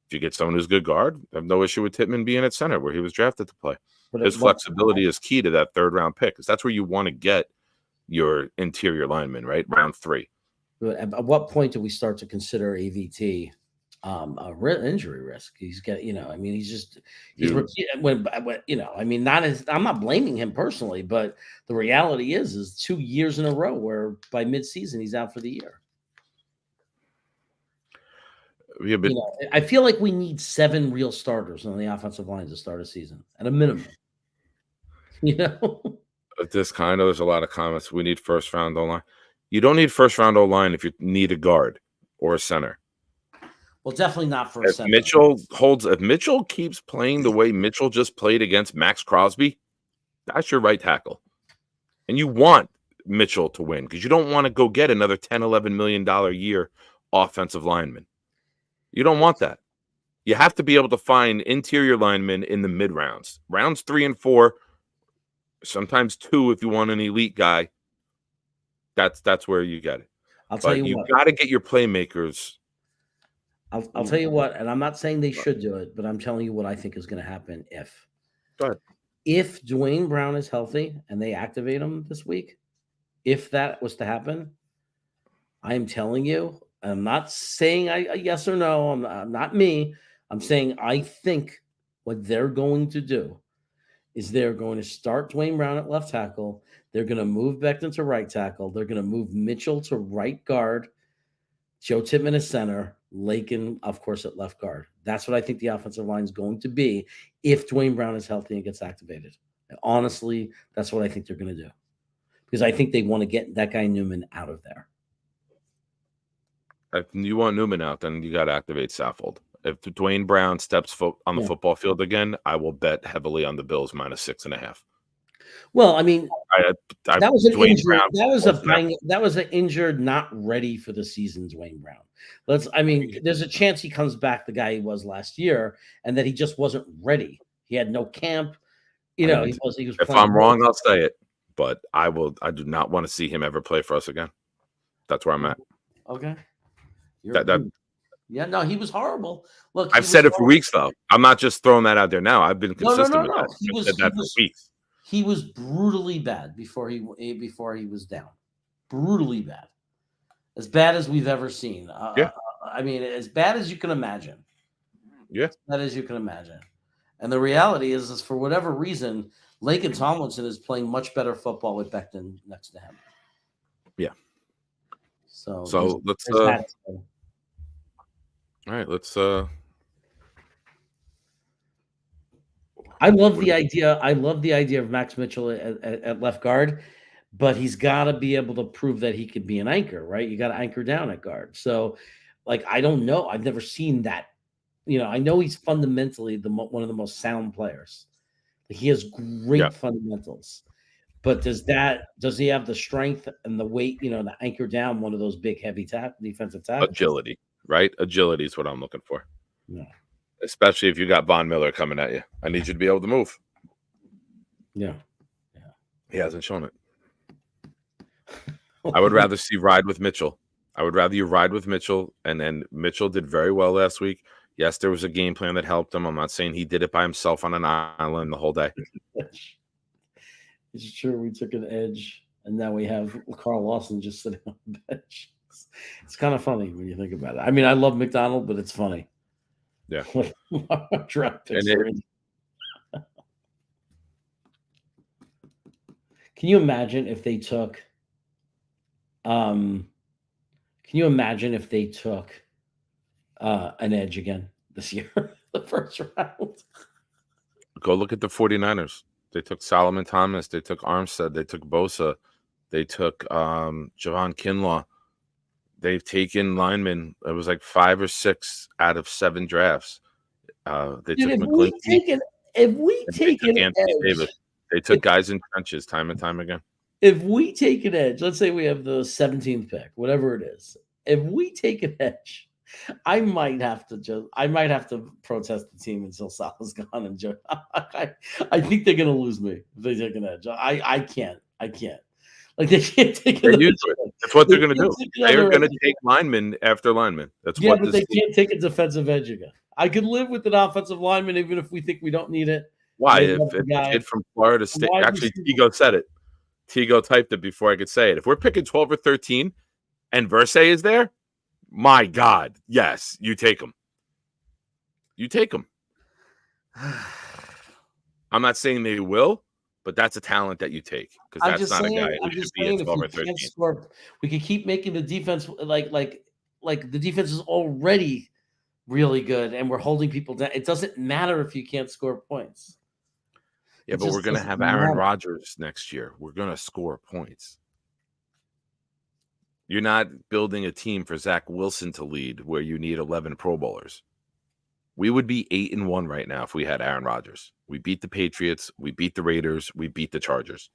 If you get someone who's a good guard, I have no issue with Tittman being at center where he was drafted to play. But His flexibility is key to that 3rd round pick, because that's where you want to get your interior lineman, right? Round 3. At what point do we start to consider AVT injury risk? He's got, I'm not blaming him personally, but the reality is 2 years in a row where by midseason he's out for the year. Yeah, but I feel like we need 7 real starters on the offensive line to start a season at a minimum. At this kind of, there's a lot of comments. We need 1st round O-line. You don't need 1st round O-line if you need a guard or a center. Well, definitely not for a center. If Mitchell keeps playing the way Mitchell just played against Max Crosby, that's your right tackle. And you want Mitchell to win because you don't want to go get another $10, $11 million a year offensive lineman. You don't want that. You have to be able to find interior linemen in the mid rounds. Rounds 3 and 4, sometimes 2 if you want an elite guy. That's where you get it. I'll tell you what. You got to get your playmakers. I'll tell you what, and I'm not saying they should do it, but I'm telling you what I think is going to happen if. Go ahead. If Dwayne Brown is healthy and they activate him this week, if that was to happen, I am telling you, I'm not saying a yes or no. I'm not me. I'm saying I think what they're going to do is they're going to start Dwayne Brown at left tackle. They're going to move Becton to right tackle. They're going to move Mitchell to right guard, Joe Tittman at center, Lakin, of course, at left guard. That's what I think the offensive line is going to be if Dwayne Brown is healthy and gets activated. Honestly, that's what I think they're going to do because I think they want to get that guy Newman out of there. If you want Newman out, then you got to activate Saffold. If Dwayne Brown steps on the football field again, I will bet heavily on the Bills -6.5. Well, I mean, that was an Dwayne injury. Brown That was an injured, not ready for the season Dwayne Brown. There's a chance he comes back the guy he was last year, and that he just wasn't ready. He had no camp. He was. If I'm wrong, I'll say it, but I do not want to see him ever play for us again. That's where I'm at. Okay. Yeah, no, he was horrible. Look, I've said it for weeks, though. I'm not just throwing that out there now. I've been consistent with that. I've said that for weeks. He was brutally bad before he was down. Brutally bad. As bad as we've ever seen. As bad as you can imagine. Yeah. As bad as you can imagine. And the reality is for whatever reason, Lakin Tomlinson is playing much better football with Becton next to him. Yeah. So let's there's that. all right, let's I love the idea. I love the idea of Max Mitchell at left guard, but he's got to be able to prove that he could be an anchor, right? You got to anchor down at guard. So, like, I don't know. I've never seen that. I know he's fundamentally one of the most sound players. He has great fundamentals, but does he have the strength and the weight, to anchor down one of those big, heavy defensive tackles? agility, right? Agility is what I'm looking for. Yeah. Especially if you got Von Miller coming at you. I need you to be able to move. Yeah. He hasn't shown it. I would rather see ride with Mitchell. I would rather you ride with Mitchell, and then Mitchell did very well last week. Yes, there was a game plan that helped him. I'm not saying he did it by himself on an island the whole day. It's true. We took an edge, and now we have Carl Lawson just sitting on the bench. It's kind of funny when you think about it. I mean, I love McDonald, but it's funny. Yeah. Draft picks Can you imagine if they took an edge again this year, the first round? Go look at the 49ers. They took Solomon Thomas. They took Armstead. They took Bosa. They took Javon Kinlaw. They've taken linemen. It was like 5 or 6 out of 7 drafts. They took McGlinchey. If we take an Anthony edge, Davis. They took guys in trenches time and time again. If we take an edge, let's say we have the 17th pick, whatever it is. If we take an edge, I might have to protest the team until Salah's gone. And I think they're going to lose me if they take an edge. I can't. Like, they can't take it. That's what they're going to do. They're going to take linemen after linemen. That's what. But they can't take a defensive edge again. I could live with an offensive lineman even if we think we don't need it. Why? If the kid from Florida State, actually, Tigo said it. Tigo typed it before I could say it. If we're picking 12 or 13 and Versay is there, my God, yes, you take him. You take him. I'm not saying they will, but that's a talent that you take because that's not a guy who should be at 12 or 13. We could keep making the defense like the defense is already really good, and we're holding people down. It doesn't matter if you can't score points. Yeah, but we're going to have Aaron Rodgers next year. We're going to score points. You're not building a team for Zach Wilson to lead where you need 11 Pro Bowlers. We would be 8-1 right now if we had Aaron Rodgers. We beat the Patriots. We beat the Raiders. We beat the Chargers.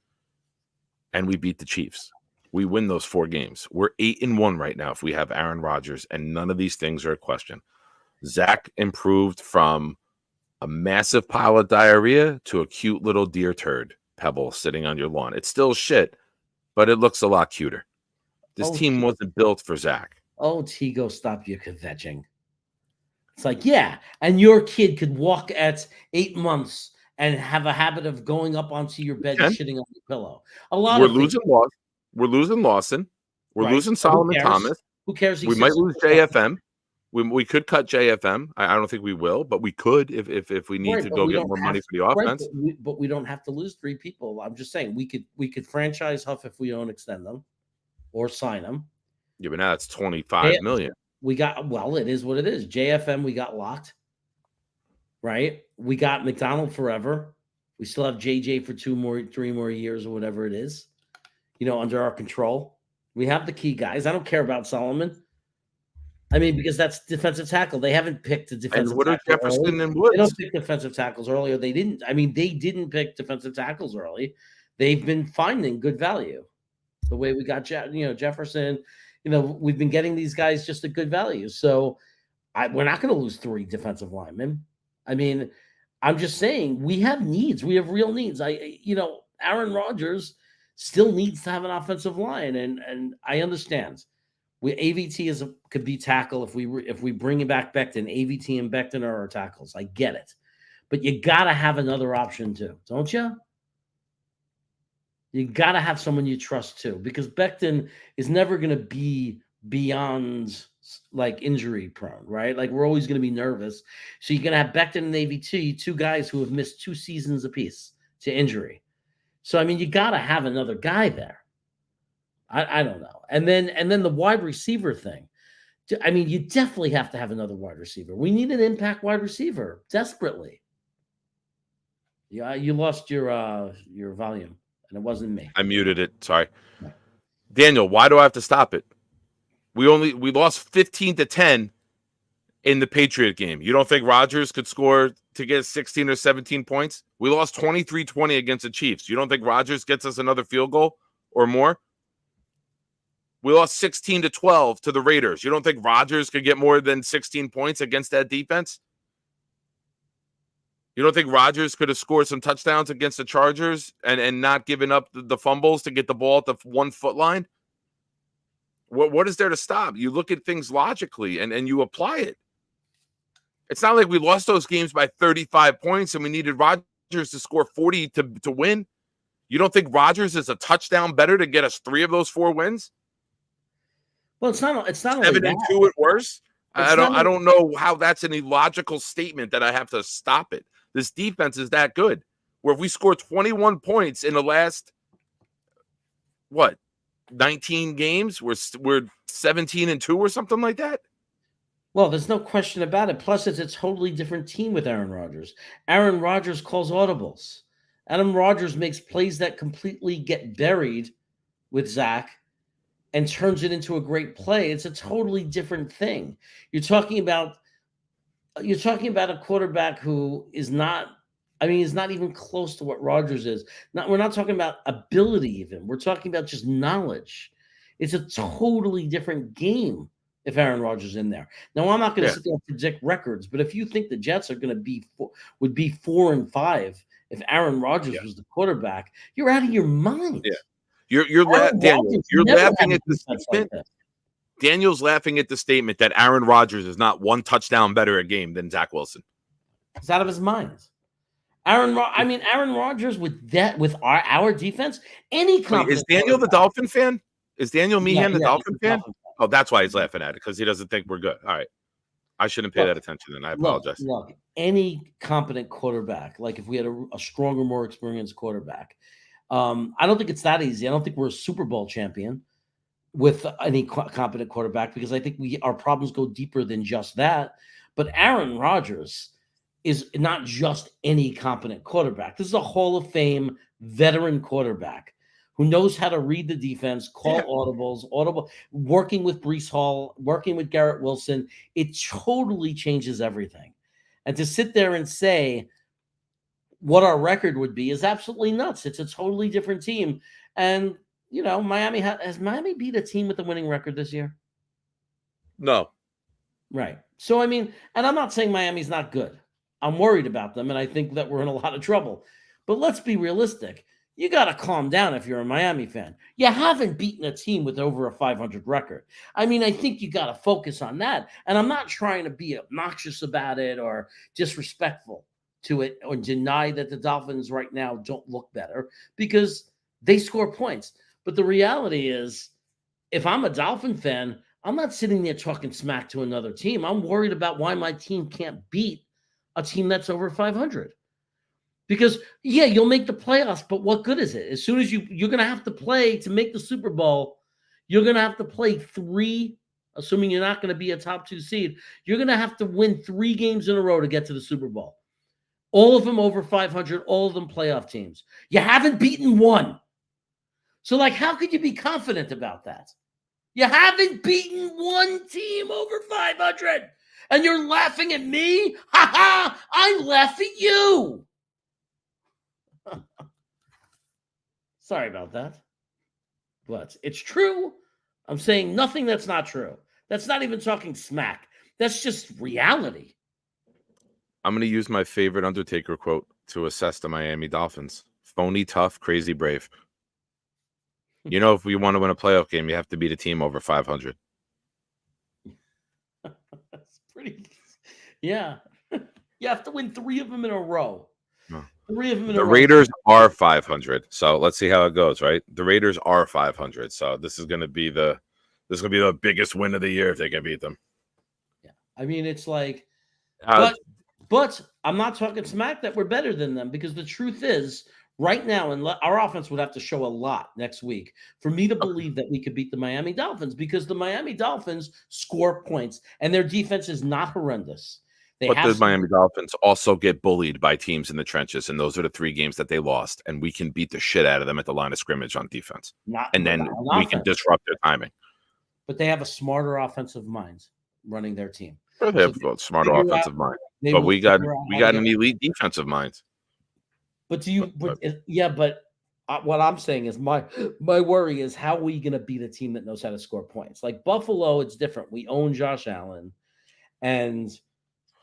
And we beat the Chiefs. We win those 4 games. We're 8-1 right now if we have Aaron Rodgers, and none of these things are a question. Zach improved from a massive pile of diarrhea to a cute little deer turd pebble sitting on your lawn. It's still shit, but it looks a lot cuter. This team wasn't built for Zach. Oh, Tigo, stop your kvetching. It's like, yeah, and your kid could walk at 8 months and have a habit of going up onto your bed and shitting on your pillow. We're losing Lawson. We're losing Solomon Thomas. Who cares? We might lose JFM. We could cut JFM. I don't think we will, but we could if we need to go get more money for the offense. But we don't have to lose 3 people. I'm just saying we could franchise Huff if we don't extend them or sign them. Yeah, but now it's $25 million. It is what it is. JFM, we got locked, right? We got McDonald forever. We still have JJ for 3 more years or whatever it is, under our control. We have the key guys. I don't care about Solomon. I mean, because that's defensive tackle. They haven't picked a defensive tackle. And what are Jefferson and Woods? They don't pick defensive tackles early, or they didn't. I mean, they didn't pick defensive tackles early. They've been finding good value. The way we got, Jefferson, we've been getting these guys just at good value. So we're not going to lose 3 defensive linemen. I mean, I'm just saying we have needs. We have real needs. Aaron Rodgers still needs to have an offensive line, and I understand. AVT could be tackle if we bring it back Becton. AVT and Becton are our tackles. I get it, but you gotta have another option too, don't you? You gotta have someone you trust too, because Becton is never gonna be beyond like injury prone, right? Like we're always gonna be nervous. So you're gonna have Becton and AVT, 2 guys who have missed 2 seasons apiece, to injury. So I mean, you got to have another guy there. I don't know. And then the wide receiver thing. I mean, you definitely have to have another wide receiver. We need an impact wide receiver desperately. Yeah, you lost your volume, and it wasn't me. I muted it. Sorry. Daniel, why do I have to stop it? We lost 15-10 in the Patriot game. You don't think Rodgers could score to get 16 or 17 points? We lost 23-20 against the Chiefs. You don't think Rodgers gets us another field goal or more? We lost 16-12 to the Raiders. You don't think Rodgers could get more than 16 points against that defense? You don't think Rodgers could have scored some touchdowns against the Chargers and not given up the fumbles to get the ball at the 1 foot line? What is there to stop? You look at things logically and you apply it. It's not like we lost those games by 35 points and we needed Rodgers to score 40 to win. You don't think Rodgers is a touchdown better to get us 3 of those 4 wins? Well, it's not only 7 that. and 2 at worst. It's I don't know how that's an illogical statement that I have to stop it. This defense is that good. Where if we score 21 points in the last 19 games, we're 17-2 or something like that. Well, there's no question about it. Plus, it's a totally different team with Aaron Rodgers. Aaron Rodgers calls audibles. Adam Rodgers makes plays that completely get buried with Zach and turns it into a great play. It's a totally different thing. You're talking about a quarterback who is not, is not even close to what Rodgers is. We're not talking about ability even. We're talking about just knowledge. It's a totally different game if Aaron Rodgers is in there. Now, I'm not going to sit there and predict records, but if you think the Jets are going to would be 4-5 if Aaron Rodgers was the quarterback, you're out of your mind. Yeah. You're laughing at the statement. Daniel's laughing at the statement that Aaron Rodgers is not 1 touchdown better a game than Zach Wilson. He's out of his mind. Aaron Rodgers with our defense, any company. Is Daniel the Dolphin fan? Is Daniel Meehan the Dolphin fan? Oh, that's why he's laughing at it, because he doesn't think we're good. All right. I shouldn't pay that attention then. I apologize. Look, any competent quarterback, like if we had a stronger, more experienced quarterback, I don't think it's that easy. I don't think we're a Super Bowl champion with any competent quarterback, because I think our problems go deeper than just that. But Aaron Rodgers is not just any competent quarterback. This is a Hall of Fame veteran quarterback who knows how to read the defense, call audible, working with Breece Hall, working with Garrett Wilson. It totally changes everything. And to sit there and say what our record would be is absolutely nuts. It's a totally different team. And, Miami has Miami beat a team with a winning record this year? No. Right. So, and I'm not saying Miami's not good. I'm worried about them, and I think that we're in a lot of trouble. But let's be realistic. You got to calm down if you're a Miami fan. You haven't beaten a team with over a 500 record. I think you got to focus on that. And I'm not trying to be obnoxious about it or disrespectful to it or deny that the Dolphins right now don't look better, because they score points. But the reality is, if I'm a Dolphin fan, I'm not sitting there talking smack to another team. I'm worried about why my team can't beat a team that's over 500. Because, you'll make the playoffs, but what good is it? As soon as you're going to have to play to make the Super Bowl, you're going to have to play 3, assuming you're not going to be a top 2 seed, you're going to have to win 3 games in a row to get to the Super Bowl. All of them over 500, all of them playoff teams. You haven't beaten one. So, how could you be confident about that? You haven't beaten one team over 500, and you're laughing at me? Ha ha! I laugh at you. Sorry about that. But it's true. I'm saying nothing that's not true. That's not even talking smack. That's just reality. I'm going to use my favorite Undertaker quote to assess the Miami Dolphins. Phony, tough, crazy, brave. If we want to win a playoff game, you have to beat a team over 500. That's pretty. Yeah. You have to win 3 of them in a row. No. 3 of them in a The row. Raiders are 500. So let's see how it goes, right? The Raiders are 500. So this is going to be the biggest win of the year if they can beat them. Yeah. It's like, But but I'm not talking smack that we're better than them, because the truth is right now, and our offense would have to show a lot next week for me to believe that we could beat the Miami Dolphins, because the Miami Dolphins score points and their defense is not horrendous. But the Miami Dolphins also get bullied by teams in the trenches, and those are the 3 games that they lost, and we can beat the shit out of them at the line of scrimmage on defense. And then we can disrupt their timing. But they have a smarter offensive mind running their team. They have a smarter offensive mind. But we got an elite defensive mind. But what I'm saying is my worry is, how are we going to beat a team that knows how to score points? Like Buffalo, it's different. We own Josh Allen, and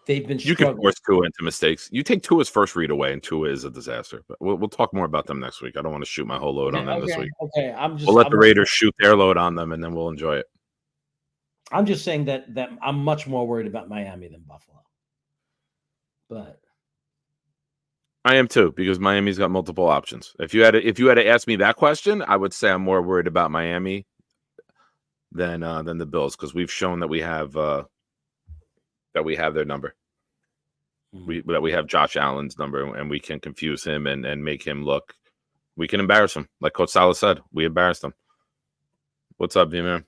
they've been struggling. You can force Tua into mistakes. You take Tua's first read away, and Tua is a disaster. But we'll talk more about them next week. I don't want to shoot my whole load on them this week. Okay, we'll let the Raiders shoot their load on them, and then we'll enjoy it. I'm just saying that I'm much more worried about Miami than Buffalo. But I am too, because Miami's got multiple options. If you had to ask me that question, I would say I'm more worried about Miami than the Bills, because we've shown that we have their number. That we have Josh Allen's number, and we can confuse him and make him look. We can embarrass him, like Coach Salah said. We embarrassed him. What's up, V-Man?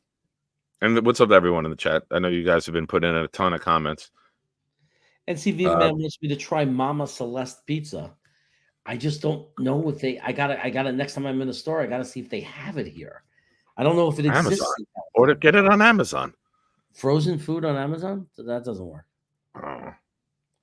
And what's up to everyone in the chat? I know you guys have been putting in a ton of comments. NCV man wants me to try Mama Celeste pizza. I just don't know if they. I gotta. Next time I'm in the store, I gotta see if they have it here. I don't know if it exists. Or get it on Amazon. Frozen food on Amazon? That doesn't work. Oh,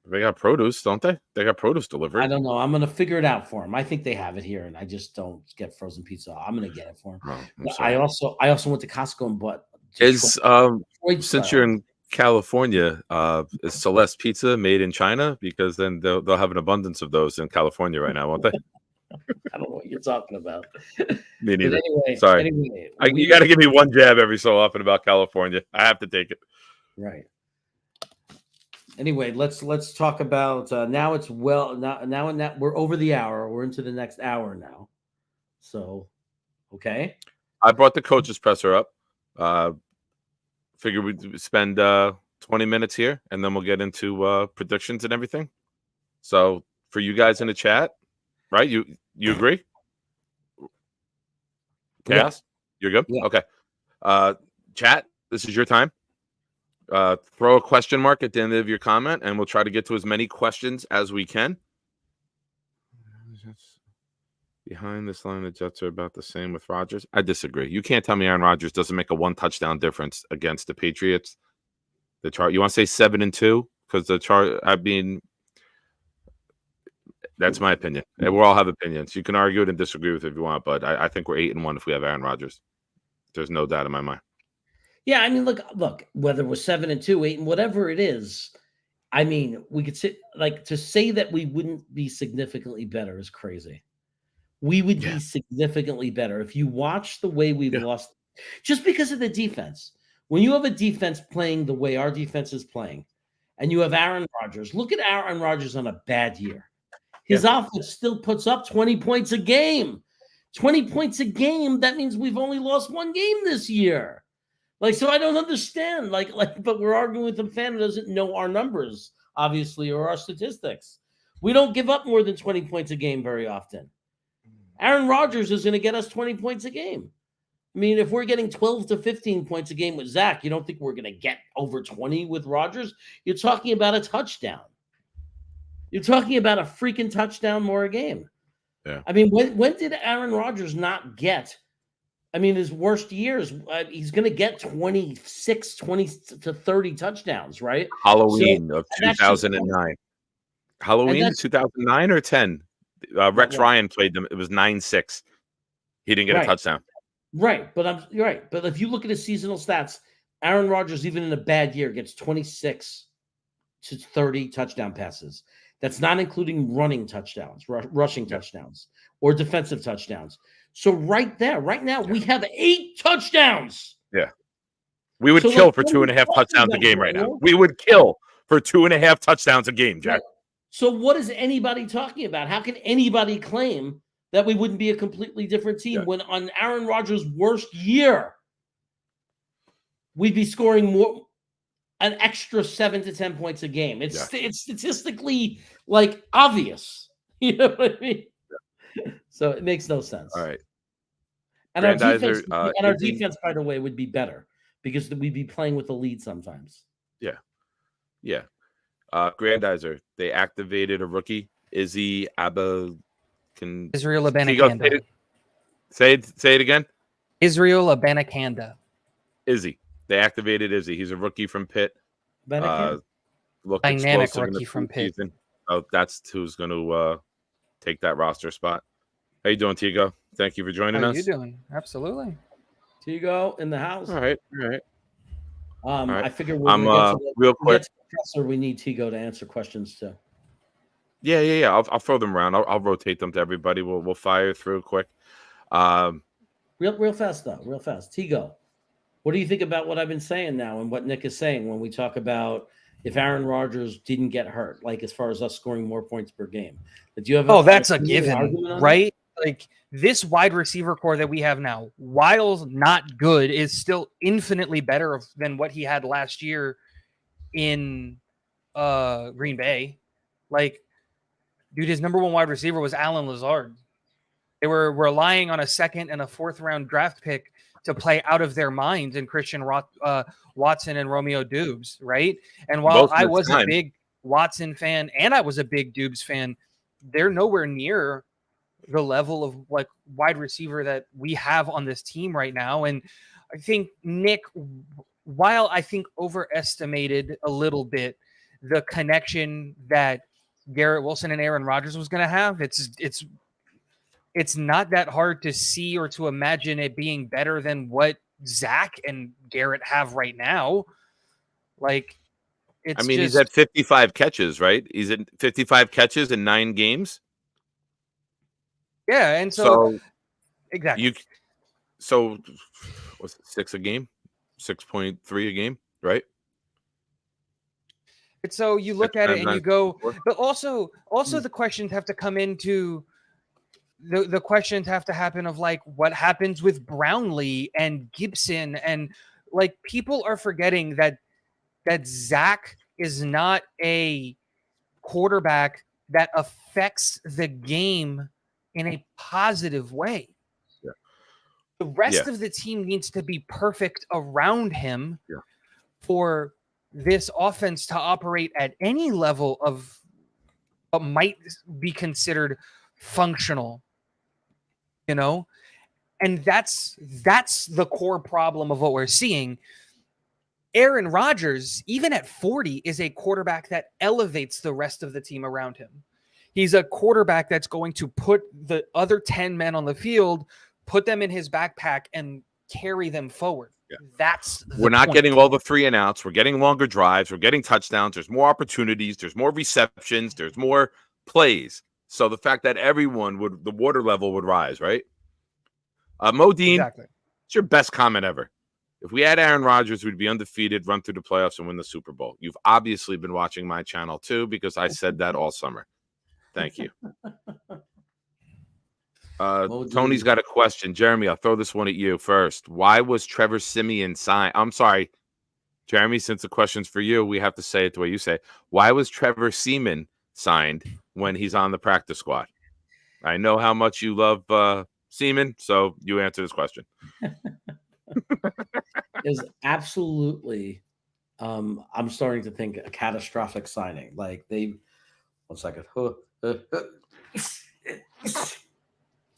they got produce, don't they? They got produce delivery. I don't know. I'm gonna figure it out for them. I think they have it here, and I just don't get frozen pizza. I'm gonna get it for them. Oh, I also went to Costco and bought. Since you're in California, is Celeste Pizza made in China? Because then they'll have an abundance of those in California right now, won't they? I don't know what you're talking about. Me neither. Anyway, sorry. You got to give me one jab every so often about California. I have to take it. Right. Anyway, let's talk about now. It's now in that we're over the hour. We're into the next hour now. So, okay. I brought the coaches presser up. Figure we'd spend 20 minutes here, and then we'll get into predictions and everything. So for you guys in the chat, right? You agree? Chaos? You're good? Yeah. Okay. Chat, this is your time. Throw a question mark at the end of your comment, and we'll try to get to as many questions as we can. Behind this line, the Jets are about the same with Rodgers. I disagree. You can't tell me Aaron Rodgers doesn't make a 1 touchdown difference against the Patriots. The chart. You want to say 7-2? Because the chart. I mean, that's my opinion. And we all have opinions. You can argue it and disagree with it if you want, but I think we're 8-1 if we have Aaron Rodgers. There's no doubt in my mind. Yeah, I mean, look. Whether we're 7-2, 8, and whatever it is, I mean, we could say to say that we wouldn't be significantly better is crazy. We would be significantly better if you watch the way we've lost, just because of the defense. When you have a defense playing the way our defense is playing, and you have Aaron Rodgers, look at Aaron Rodgers on a bad year. His offense still puts up 20 points a game. 20 points a game, that means we've only lost 1 game this year. So I don't understand. But we're arguing with a fan who doesn't know our numbers, obviously, or our statistics. We don't give up more than 20 points a game very often. Aaron Rodgers is going to get us 20 points a game. I mean, if we're getting 12 to 15 points a game with Zach, you don't think we're going to get over 20 with Rodgers? You're talking about a touchdown. You're talking about a freaking touchdown more a game. Yeah. I mean, when did Aaron Rodgers not get, his worst years, he's going to get 26, 20 to 30 touchdowns, right? Halloween of 2009. Halloween 2009 or 10? Rex Ryan played them. It was 9-6. He didn't get a touchdown. Right, but you're right. But if you look at his seasonal stats, Aaron Rodgers, even in a bad year, gets 26 to 30 touchdown passes. That's not including running touchdowns, rushing touchdowns, or defensive touchdowns. So right now, we have 8 touchdowns. Yeah. We would kill for 2.5 touchdowns a game right now. We would kill for 2.5 touchdowns a game, Jack. Right. So what is anybody talking about? How can anybody claim that we wouldn't be a completely different team when on Aaron Rodgers' worst year, we'd be scoring an extra 7 to 10 points a game? It's statistically obvious. You know what I mean? So it makes no sense. All right. And our defense, Grandizer, and our Izzy. defense, by the way, would be better because we'd be playing with the lead sometimes. Yeah. Grandizer, they activated a rookie, Izzy Abba. Israel Tigo, Abanikanda. say it again. Israel Abanikanda. Izzy. They activated Izzy. He's a rookie from Pitt. Better Look Dynamic explosive in the rookie from Pitt. preseason. Oh, that's who's going to take that roster spot. How you doing, Tigo? Thank you for joining How us. you doing? Absolutely. Tigo in the house. All right. Right. I figure when we get to the, real quick. Get to the presser, we need Tigo to answer questions too. Yeah. I'll throw them around. I'll rotate them to everybody. We'll fire through quick. Real fast though. Real fast. Tigo, what do you think about what I've been saying now and what Nick is saying when we talk about if Aaron Rodgers didn't get hurt, like as far as us scoring more points per game? Do you have? Oh, that's a an given, argument on right? Like this wide receiver core that we have now, while not good, is still infinitely better than what he had last year in Green Bay. Like, dude, his number one wide receiver was Alan Lazard. They were relying on a second and a fourth round draft pick to play out of their minds in Christian Watson and Romeo Dubes, right? And while Both I this was time. a big Watson fan and I was a big Dubes fan, they're nowhere near the level of like wide receiver that we have on this team right now. And I think Nick, while I think overestimated a little bit the connection that Garrett Wilson and Aaron Rodgers was going to have, it's not that hard to see or to imagine it being better than what Zach and Garrett have right now. Like, it's he's at 55 catches, right? He's at 55 catches in 9 games. Yeah, and so exactly. So what's it, 6 a game? 6.3 a game, right? And so you look at it and you go, but also the questions have to come into the questions have to happen of like what happens with Brownlee and Gibson, and like people are forgetting that Zach is not a quarterback that affects the game in a positive way. Yeah. The rest of the team needs to be perfect around him for this offense to operate at any level of what might be considered functional, you know? And that's the core problem of what we're seeing. Aaron Rodgers, even at 40, is a quarterback that elevates the rest of the team around him. He's a quarterback that's going to put the other 10 men on the field, put them in his backpack, and carry them forward. Yeah. We're not getting all the 3 and outs. We're getting longer drives. We're getting touchdowns. There's more opportunities. There's more receptions. There's more plays. So the fact that the water level would rise, right? Modine, exactly. It's your best comment ever. If we had Aaron Rodgers, we'd be undefeated, run through the playoffs, and win the Super Bowl. You've obviously been watching my channel too, because I said that all summer. Thank you. Tony's got a question. Jeremy, I'll throw this one at you first. Why was Trevor Siemian signed? I'm sorry, Jeremy, since the question's for you, we have to say it the way you say it. Why was Trevor Siemian signed when he's on the practice squad? I know how much you love Seaman, so you answer this question. Is absolutely, I'm starting to think a catastrophic signing. Like one second.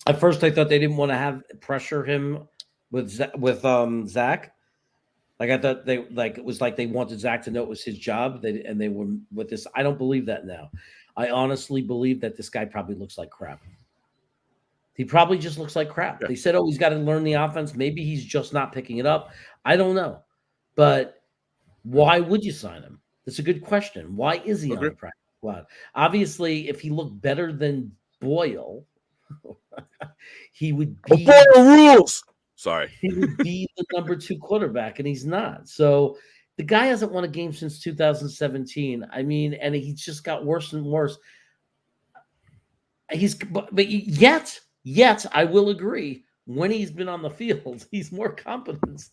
At first, I thought they didn't want to have pressure him with Zach. Like I thought it was like they wanted Zach to know it was his job. And they were with this. I don't believe that now. I honestly believe that this guy probably looks like crap. He probably just looks like crap. Yeah. They said, he's got to learn the offense. Maybe he's just not picking it up. I don't know. But why would you sign him? That's a good question. Why is he on the practice squad? Obviously, if he looked better than Boyle, he would be Boyle rules. Sorry. He would be the number 2 quarterback, and he's not. So the guy hasn't won a game since 2017. I mean, and he's just got worse and worse. Yet I will agree, when he's been on the field, he's more competent.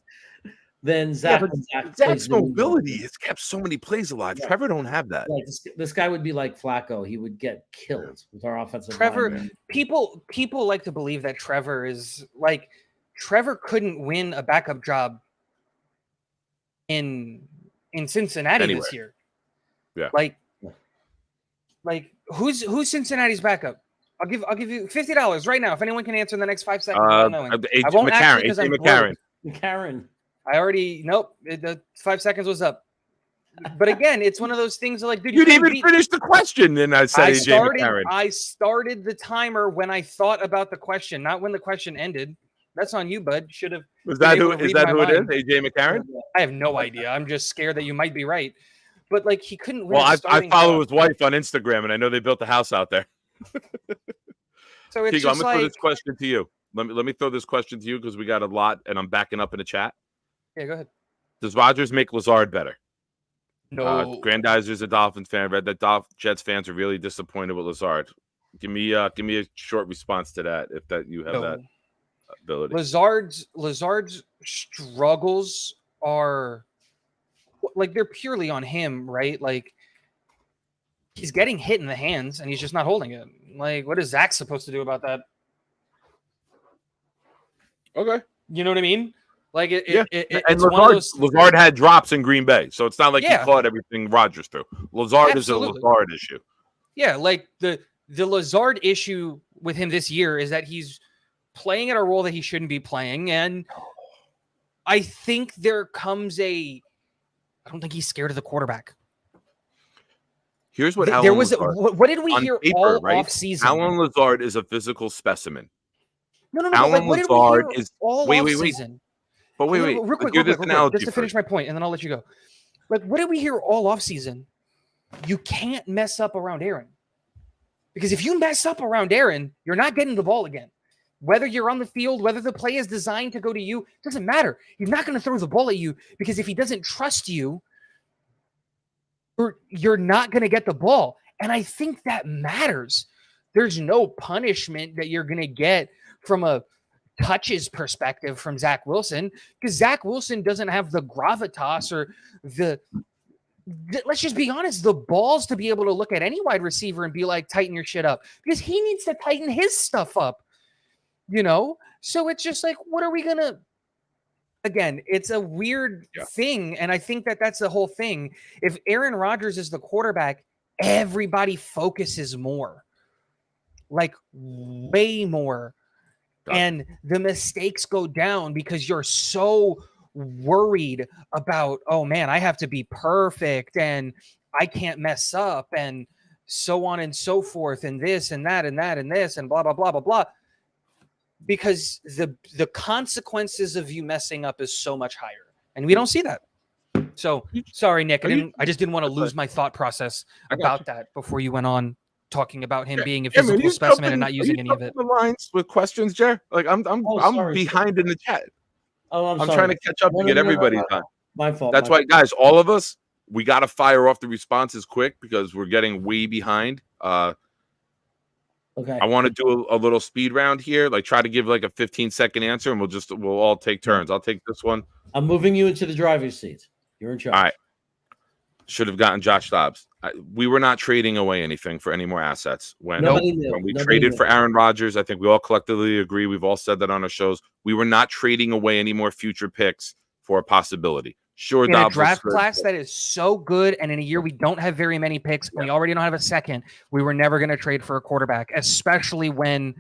then Zach. but Zach plays Zach's the New York mobility team. has kept so many plays alive. Yeah. Trevor don't have that. Like this guy would be like Flacco. He would get killed with our offensive Trevor, line. people like to believe that Trevor is like Trevor couldn't win a backup job in Cincinnati Anywhere. this year. Yeah. Like who's Cincinnati's backup? I'll give you $50 right now if anyone can answer in the next 5 seconds. I won't actually because I'm McCarron. Karen. I already the 5 seconds was up. But again, it's one of those things like, dude, You didn't even finish the question, and I said AJ McCarron. I started the timer when I thought about the question, not when the question ended. That's on you, bud. Should have. Is that who it is? AJ McCarron? I have no idea. I'm just scared that you might be right. But like he couldn't win. Well, I follow his wife on Instagram, and I know they built a house out there. So it's Tigo, I'm gonna throw this question to you. Let me throw this question to you because we got a lot, and I'm backing up in the chat. Yeah, go ahead. Does Rodgers make Lazard better? No. Grandizer's a Dolphins fan. Read that Jets fans are really disappointed with Lazard. Give me a short response to that, if that you have that ability. Lazard's struggles are like they're purely on him, right? Like he's getting hit in the hands and he's just not holding it. Like, what is Zach supposed to do about that? Okay. You know what I mean? Like and Lazard had drops in Green Bay, so it's not like he caught everything Rodgers threw. Lazard is a Lazard issue. Yeah, like the Lazard issue with him this year is that he's playing at a role that he shouldn't be playing, and I think there comes I don't think he's scared of the quarterback. Here's what there was. What did we hear all off season? Alan Lazard is a physical specimen. No. Alan What Lazard did we hear is all wait. season? But wait. Real quick, just to finish my point, and then I'll let you go. Like, what did we hear all off season? You can't mess up around Aaron, because if you mess up around Aaron, you're not getting the ball again. Whether you're on the field, whether the play is designed to go to you, doesn't matter. He's not going to throw the ball at you because if he doesn't trust you, you're not going to get the ball. And I think that matters. There's no punishment that you're going to get from a touches perspective from Zach Wilson, because Zach Wilson doesn't have the gravitas or let's just be honest, the balls to be able to look at any wide receiver and be like, tighten your shit up, because he needs to tighten his stuff up, you know? So it's just like, what are we going to, again, it's a weird thing. And I think that that's the whole thing. If Aaron Rodgers is the quarterback, everybody focuses more, like way more. And the mistakes go down because you're so worried about, oh man, I have to be perfect and I can't mess up and so on and so forth and this and that and that and this and blah, blah, blah, blah, blah. Because the consequences of you messing up is so much higher. And we don't see that. So sorry, Nick. I just didn't want to lose my thought process about that before you went on talking about him being a physical specimen and not using any of it. The lines with questions, Jer. Like I'm behind in the chat. I'm trying to catch up to get everybody's time. My fault. That's why, guys, all of us, we got to fire off the responses quick because we're getting way behind. Okay. I want to do a little speed round here. Like try to give like a 15-second answer, and we'll all take turns. I'll take this one. I'm moving you into the driver's seat. You're in charge. All right. Should have gotten Josh Dobbs. We were not trading away anything for any more assets. When we traded for Aaron Rodgers, I think we all collectively agree. We've all said that on our shows. We were not trading away any more future picks for a possibility. Sure, in Dobbs a draft class that is so good, and in a year we don't have very many picks, and we already don't have a second, we were never going to trade for a quarterback, especially when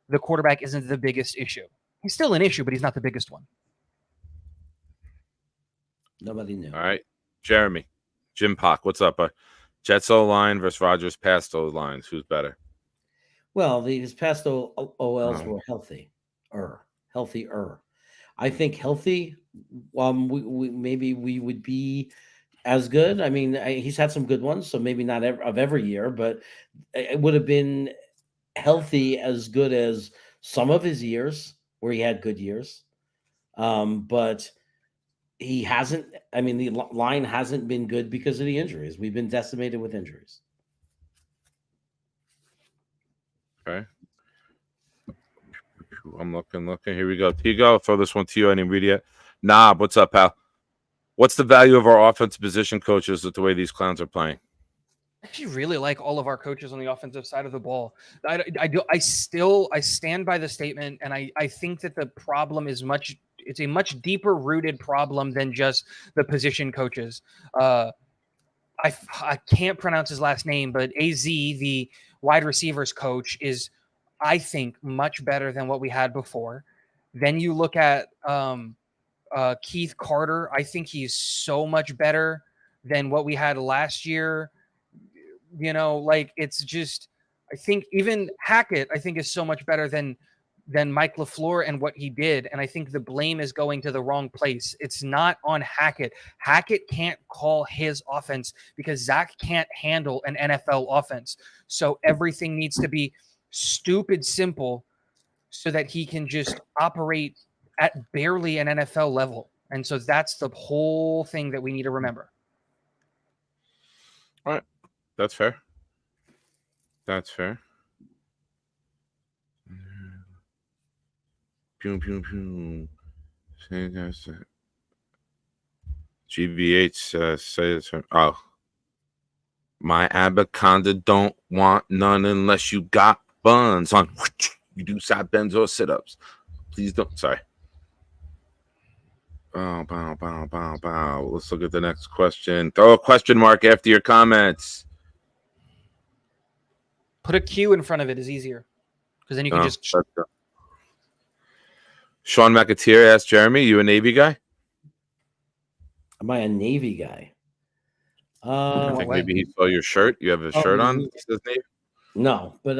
the quarterback isn't the biggest issue. He's still an issue, but he's not the biggest one. Nobody knew. All right, Jeremy. Jim Pock, what's up? Jets O-line versus Rodgers past O-lines. Who's better? Well, his past OLs were healthier. I think healthy, maybe we would be as good. I mean, he's had some good ones, so maybe not every year, but it would have been healthy as good as some of his years where he had good years. But he hasn't. I mean, the line hasn't been good because of the injuries. We've been decimated with injuries. Okay. I'm looking. Here we go. Tigo, throw this one to you. I didn't read it yet. Knob, what's up, pal? What's the value of our offensive position coaches with the way these clowns are playing? I actually really like all of our coaches on the offensive side of the ball. I stand by the statement, and I think that the problem is it's a much deeper rooted problem than just the position coaches. I can't pronounce his last name, but AZ, the wide receivers coach, is, I think, much better than what we had before. Then you look at Keith Carter. I think he's so much better than what we had last year. Like, it's just, I think even Hackett, I think, is so much better than Mike LaFleur and what he did. And I think the blame is going to the wrong place. It's not on Hackett. Hackett can't call his offense because Zach can't handle an NFL offense. So everything needs to be stupid simple so that he can just operate at barely an NFL level. And so that's the whole thing that we need to remember. All right. That's fair. That's fair. Pew, pew, pew. GVH says, oh, my Abaconda don't want none unless you got buns on. You do side bends or sit-ups. Please don't. Sorry. Bow, bow, bow, bow, bow. Let's look at the next question. Throw a question mark after your comments. Put a Q in front of it is easier because then you can just. Sean McAteer asked Jeremy, "You a Navy guy?" Am I a Navy guy? I think maybe he saw your shirt. You have a shirt on that says Navy? No, but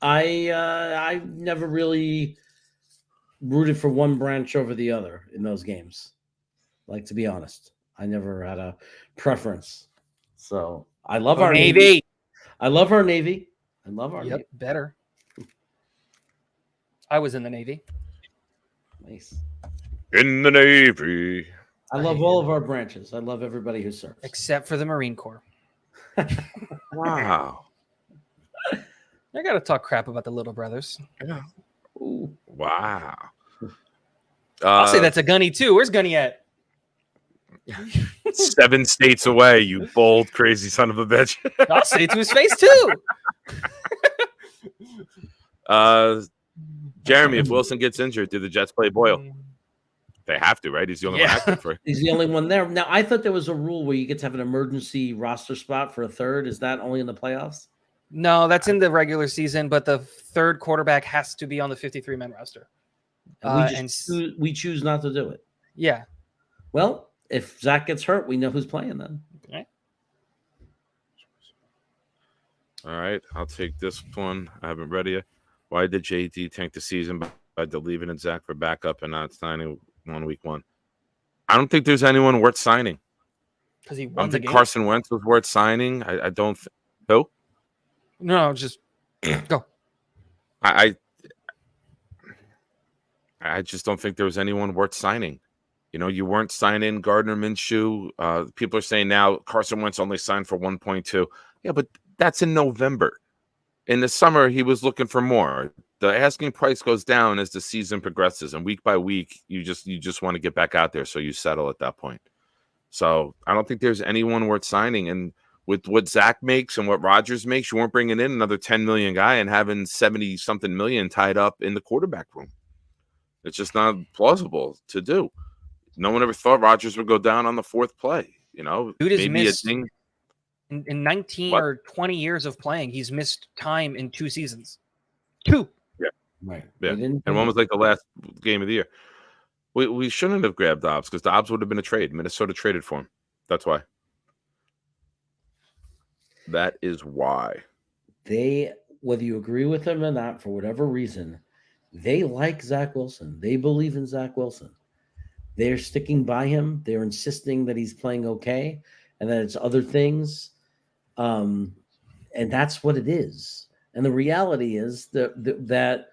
I never really rooted for one branch over the other in those games. Like, to be honest, I never had a preference. So I love our Navy. I love our Navy. I love our Navy. Better. I was in the Navy. Nice. In the Navy. I love all of our branches. I love everybody who serves. Except for the Marine Corps. Wow. I got to talk crap about the little brothers. Yeah. Ooh. Wow. I'll say that's a Gunny too. Where's Gunny at? 7 states away, you bold, crazy son of a bitch. I'll say it to his face too. Jeremy, if Wilson gets injured, do the Jets play Boyle? They have to, right? He's the only one active for. He's the only one there. Now, I thought there was a rule where you get to have an emergency roster spot for a third. Is that only in the playoffs? No, that's in the regular season, but the third quarterback has to be on the 53-man roster. We choose not to do it. Yeah. Well, if Zach gets hurt, we know who's playing then. Okay. All right, I'll take this one. I haven't read it yet. Why did JD tank the season by leaving in Zach for backup and not signing week 1? I don't think there's anyone worth signing. Because he I won don't the think game. Carson Wentz was worth signing. I don't. Who? No, just go. I just don't think there was anyone worth signing. You know, you weren't signing Gardner Minshew. People are saying now Carson Wentz only signed for 1.2. Yeah, but that's in November. In the summer, he was looking for more. The asking price goes down as the season progresses, and week by week, you just want to get back out there, so you settle at that point. So I don't think there's anyone worth signing. And with what Zach makes and what Rodgers makes, you weren't bringing in another 10 million guy and having 70 something million tied up in the quarterback room. It's just not plausible to do. No one ever thought Rodgers would go down on the 4th play. You know, dude has maybe missed a thing. In 19 or 20 years of playing, he's missed time in 2 seasons. 2. Yeah. Right. Yeah. And one was like the last game of the year. We shouldn't have grabbed Dobbs because Dobbs would have been a trade. Minnesota traded for him. That's why. That is why. They, whether you agree with them or not, for whatever reason, they like Zach Wilson. They believe in Zach Wilson. They're sticking by him. They're insisting that he's playing okay and that it's other things. And that's what it is. And the reality is that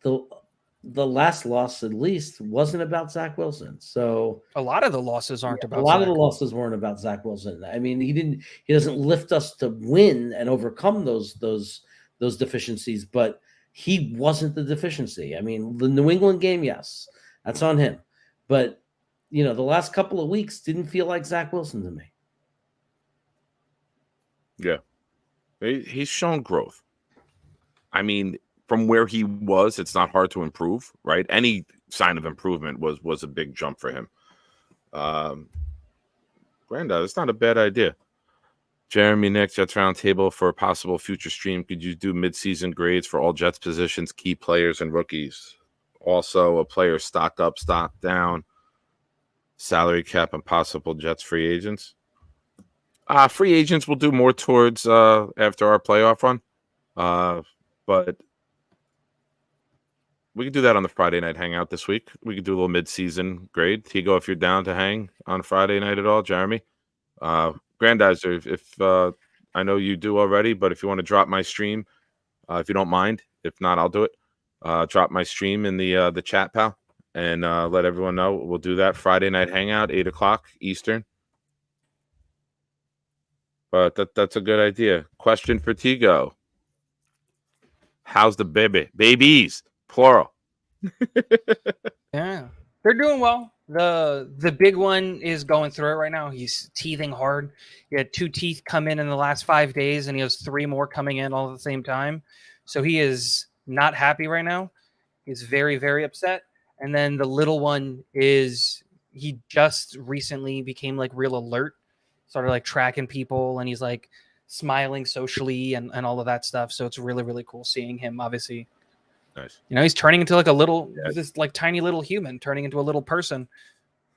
the last loss, at least, wasn't about Zach Wilson. So a lot of the losses aren't about. A lot of the losses weren't about Zach Wilson. I mean, he doesn't lift us to win and overcome those deficiencies, but he wasn't the deficiency. I mean, the New England game, yes, that's on him. But the last couple of weeks didn't feel like Zach Wilson to me. Yeah. He's shown growth. I mean, from where he was, it's not hard to improve, right? Any sign of improvement was a big jump for him. Granddad, it's not a bad idea. Jeremy, Nick, Jets Roundtable for a possible future stream. Could you do midseason grades for all Jets positions, key players, and rookies? Also, a player stock up, stock down, salary cap, and possible Jets free agents. Free agents will do more towards after our playoff run. But we could do that on the Friday night hangout this week. We could do a little mid-season grade. Tigo, if you're down to hang on Friday night at all, Jeremy. Grandizer, if I know you do already, but if you want to drop my stream, if you don't mind, if not, I'll do it. Drop my stream in the chat, pal, and let everyone know. We'll do that Friday night hangout, 8:00 Eastern. But that's a good idea. Question for Tigo. How's the babies, plural? Yeah, they're doing well. The big one is going through it right now. He's teething hard. He had 2 teeth come in the last 5 days, and he has 3 more coming in all at the same time. So he is not happy right now. He's very, very upset. And then the little one he just recently became like real alert, started like tracking people, and he's like smiling socially and all of that stuff. So it's really, really cool seeing him, obviously. Nice. He's turning into like a little, this like tiny little human turning into a little person,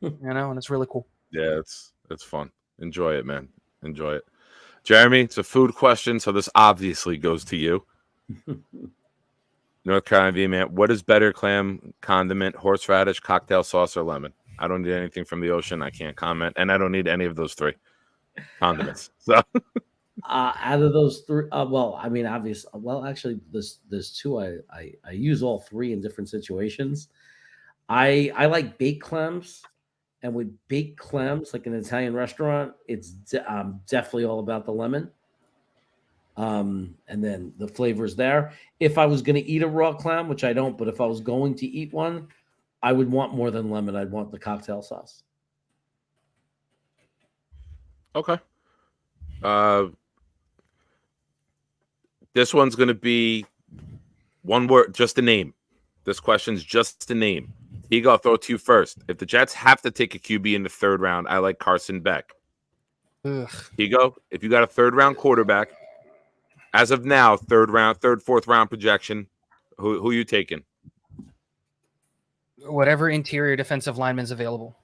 and it's really cool. Yeah, it's fun. Enjoy it, man. Enjoy it. Jeremy, it's a food question, so this obviously goes to you. North Carolina V man, what is better clam condiment, horseradish, cocktail sauce, or lemon? I don't need anything from the ocean. I can't comment, and I don't need any of those 3 condiments. So Out of those 3, well, I mean, obviously, well, actually, there's 2. I use all 3 in different situations. I like baked clams, and with baked clams, like an Italian restaurant, it's definitely all about the lemon. And then the flavors there. If I was going to eat a raw clam, which I don't, but if I was going to eat one, I would want more than lemon. I'd want the cocktail sauce. okay. This one's going to be one word, just a name. This question's just a name. Eagle, I'll throw it to you first. If the Jets have to take a QB in the 3rd round, I like Carson Beck. Eagle, if you got a 3rd round quarterback, as of now, 3rd, 4th round projection, who are you taking? Whatever interior defensive lineman's available.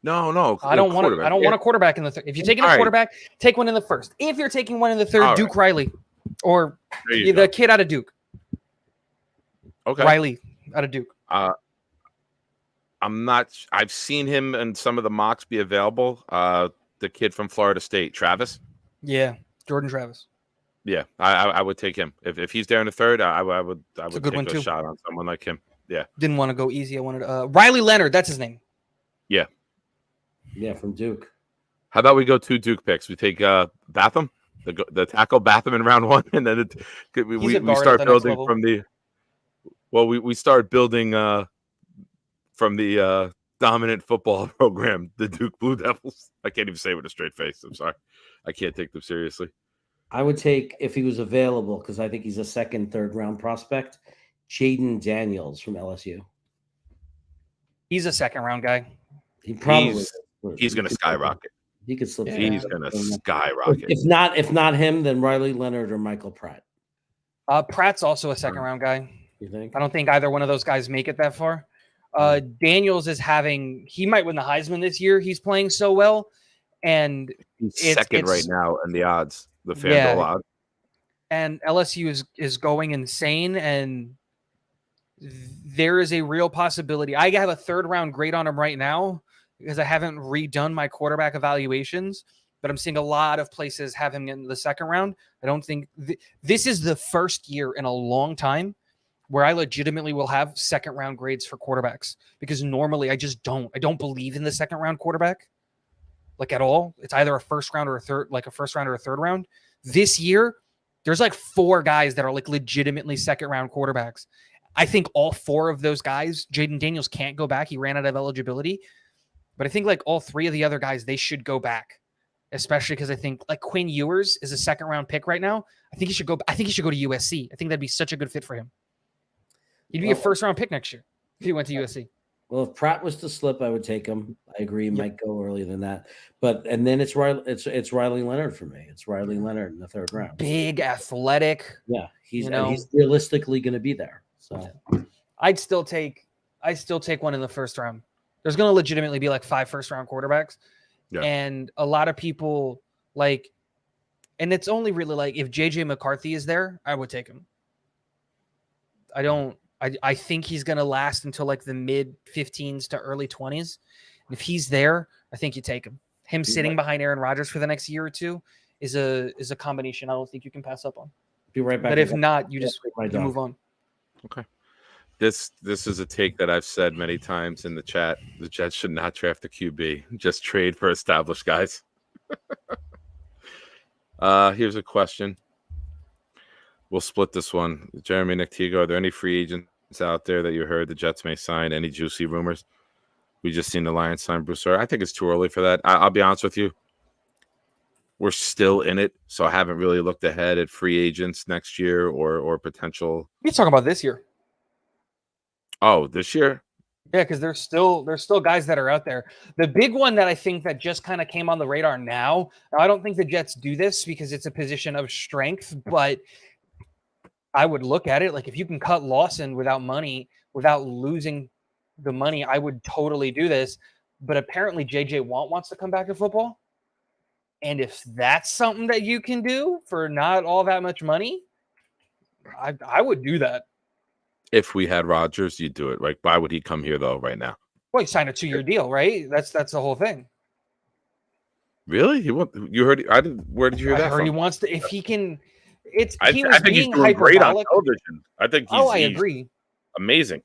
No. I don't want a quarterback in the 3rd. If you're taking a quarterback, take one in the 1st. If you're taking one in the 3rd, Duke Riley or the kid out of Duke. Okay. Riley out of Duke. I'm not. I've seen him and some of the mocks be available. The kid from Florida State, Travis. Yeah, Jordan Travis. Yeah, I would take him if he's there in the 3rd. I would take a shot on someone like him. Yeah, didn't want to go easy. I wanted Riley Leonard. That's his name. Yeah, from Duke. How about we go 2 Duke picks? We take Batham, the tackle Batham in round 1, and then we start building from the. Well, we start building from the dominant football program, the Duke Blue Devils. I can't even say it with a straight face. I'm sorry. I can't take them seriously. I would take, if he was available, because I think he's a 2nd, 3rd round prospect, Jaden Daniels from LSU. He's a 2nd round guy. He probably he's going to skyrocket. He could slip. He's going to skyrocket. If not him, then Riley Leonard or Michael Pratt. Pratt's also a 2nd round guy. You think? I don't think either one of those guys make it that far. Daniels he might win the Heisman this year. He's playing so well. And he's 2nd right now in the odds, the FanDuel odds. And LSU is going insane. And there is a real possibility. I have a 3rd round grade on him right now because I haven't redone my quarterback evaluations, but I'm seeing a lot of places have him in the 2nd round. I don't think this is the first year in a long time where I legitimately will have 2nd round grades for quarterbacks, because normally I don't believe in the 2nd round quarterback like at all. It's either a 1st round or a 1st round or a 3rd round. This year, there's like 4 guys that are like legitimately 2nd round quarterbacks. I think all 4 of those guys, Jaden Daniels can't go back. He ran out of eligibility. But I think like all three of the other guys, they should go back, especially because I think like Quinn Ewers is a second-round pick right now. I think he should go. I think he should go to USC. I think that'd be such a good fit for him. He'd be a first-round pick next year if he went to USC. Well, if Pratt was to slip, I would take him. I agree. He might go earlier than that. And then it's Riley Leonard for me. It's Riley Leonard in the third round. Big, athletic. Yeah, he's realistically going to be there. So I'd still take one in the first round. There's going to legitimately be like 5 first-round quarterbacks. Yeah. And a lot of people like, and it's only really like if JJ McCarthy is there, I would take him. I think he's going to last until like the mid 15s to early 20s. And if he's there, I think you take him. Him sitting behind Aaron Rodgers for the next year or two is a combination I don't think you can pass up on. Be right back. But if not, you just move on. Okay. This is a take that I've said many times in the chat. The Jets should not draft a QB. Just trade for established guys. Here's a question. We'll split this one. Jeremy Nictigo, are there any free agents out there that you heard the Jets may sign? Any juicy rumors? We just seen the Lions sign Bruce. I think it's too early for that. I'll be honest with you. We're still in it, so I haven't really looked ahead at free agents next year or potential. You're talking about this year. Oh, this year? Yeah, because there's still guys that are out there. The big one that I think that just kind of came on the radar now. I don't think the Jets do this because it's a position of strength, but I would look at it like if you can cut Lawson without money, without losing the money, I would totally do this. But apparently JJ Watt wants to come back to football. And if that's something that you can do for not all that much money, I would do that. If we had Rodgers, you'd do it. Like, why would he come here though right now? Well, he signed a 2-year deal, right? That's the whole thing. Really? You heard? I didn't. Where did you hear that? I heard from? he wants to. If he can, I think he's doing great on television. I think. I agree. Amazing.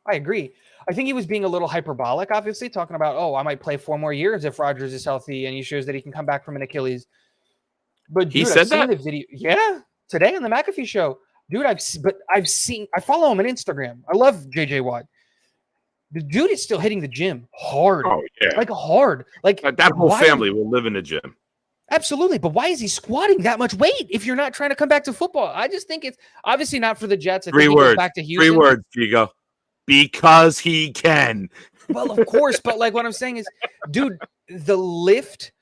I agree. I think he was being a little hyperbolic, obviously, talking about, I might play 4 more years if Rodgers is healthy and he shows that he can come back from an Achilles. But dude, he said that. The video, yeah, today on the McAfee show, dude. I follow him on Instagram. I love JJ Watt. The dude is still hitting the gym hard. Oh yeah, like hard. Like that whole family will live in the gym. Absolutely, but why is he squatting that much weight if you're not trying to come back to football? I just think it's obviously not for the Jets. I think he goes back to Houston. 3 words, Gigo. Because he can. Well, of course, but like what I'm saying is, dude, the weight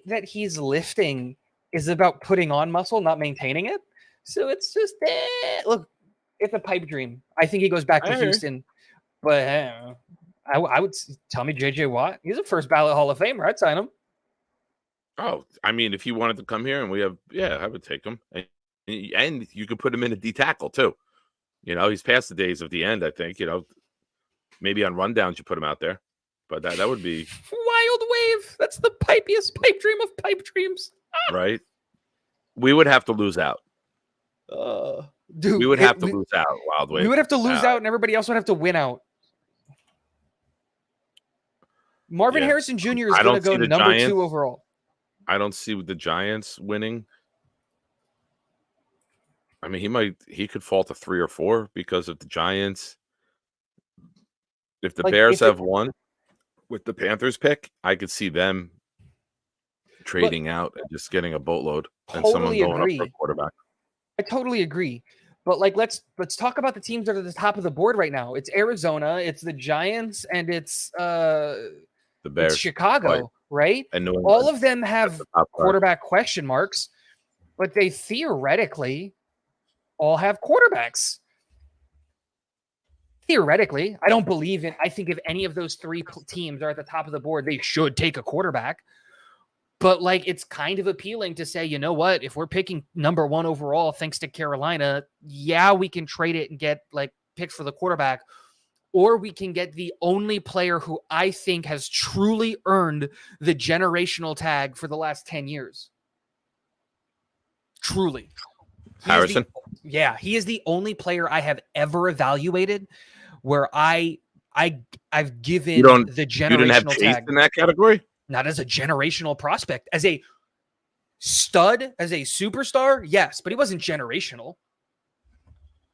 that he's lifting is about putting on muscle, not maintaining it. So it's just, look, it's a pipe dream. I think he goes back to Houston, but I would tell me JJ Watt. He's a first ballot Hall of Famer. I'd sign him. Oh, I mean, if he wanted to come here and I would take him. And you could put him in a D tackle too. He's past the days of the end, I think. Maybe on rundowns you put him out there. But that would be wild wave. That's the pipiest pipe dream of pipe dreams. Right? We would have to lose out. Dude, we would have to lose out, Wild Wave. We would have to lose out and everybody else would have to win out. Marvin Harrison Jr. is going to go number Giants, 2 overall. I don't see the Giants winning. I mean, he could fall to 3 or 4 because of the Giants. If the Bears have won with the Panthers pick, I could see them trading out and just getting a boatload and someone going up for a quarterback. I totally agree. But let's talk about the teams that are at the top of the board right now. It's Arizona, it's the Giants, and it's the Bears, it's Chicago, right? And all of them have quarterback question marks, but they theoretically all have quarterbacks. Theoretically, I don't believe in. I think if any of those 3 teams are at the top of the board, they should take a quarterback. But it's kind of appealing to say, you know what? If we're picking number 1 overall, thanks to Carolina, we can trade it and get picks for the quarterback, or we can get the only player who I think has truly earned the generational tag for the last 10 years. Truly. Harrison? He is the only player I have ever evaluated where I've given the generational you didn't have Chase tag in that category? Not as a generational prospect, as a stud, as a superstar, yes, but he wasn't generational.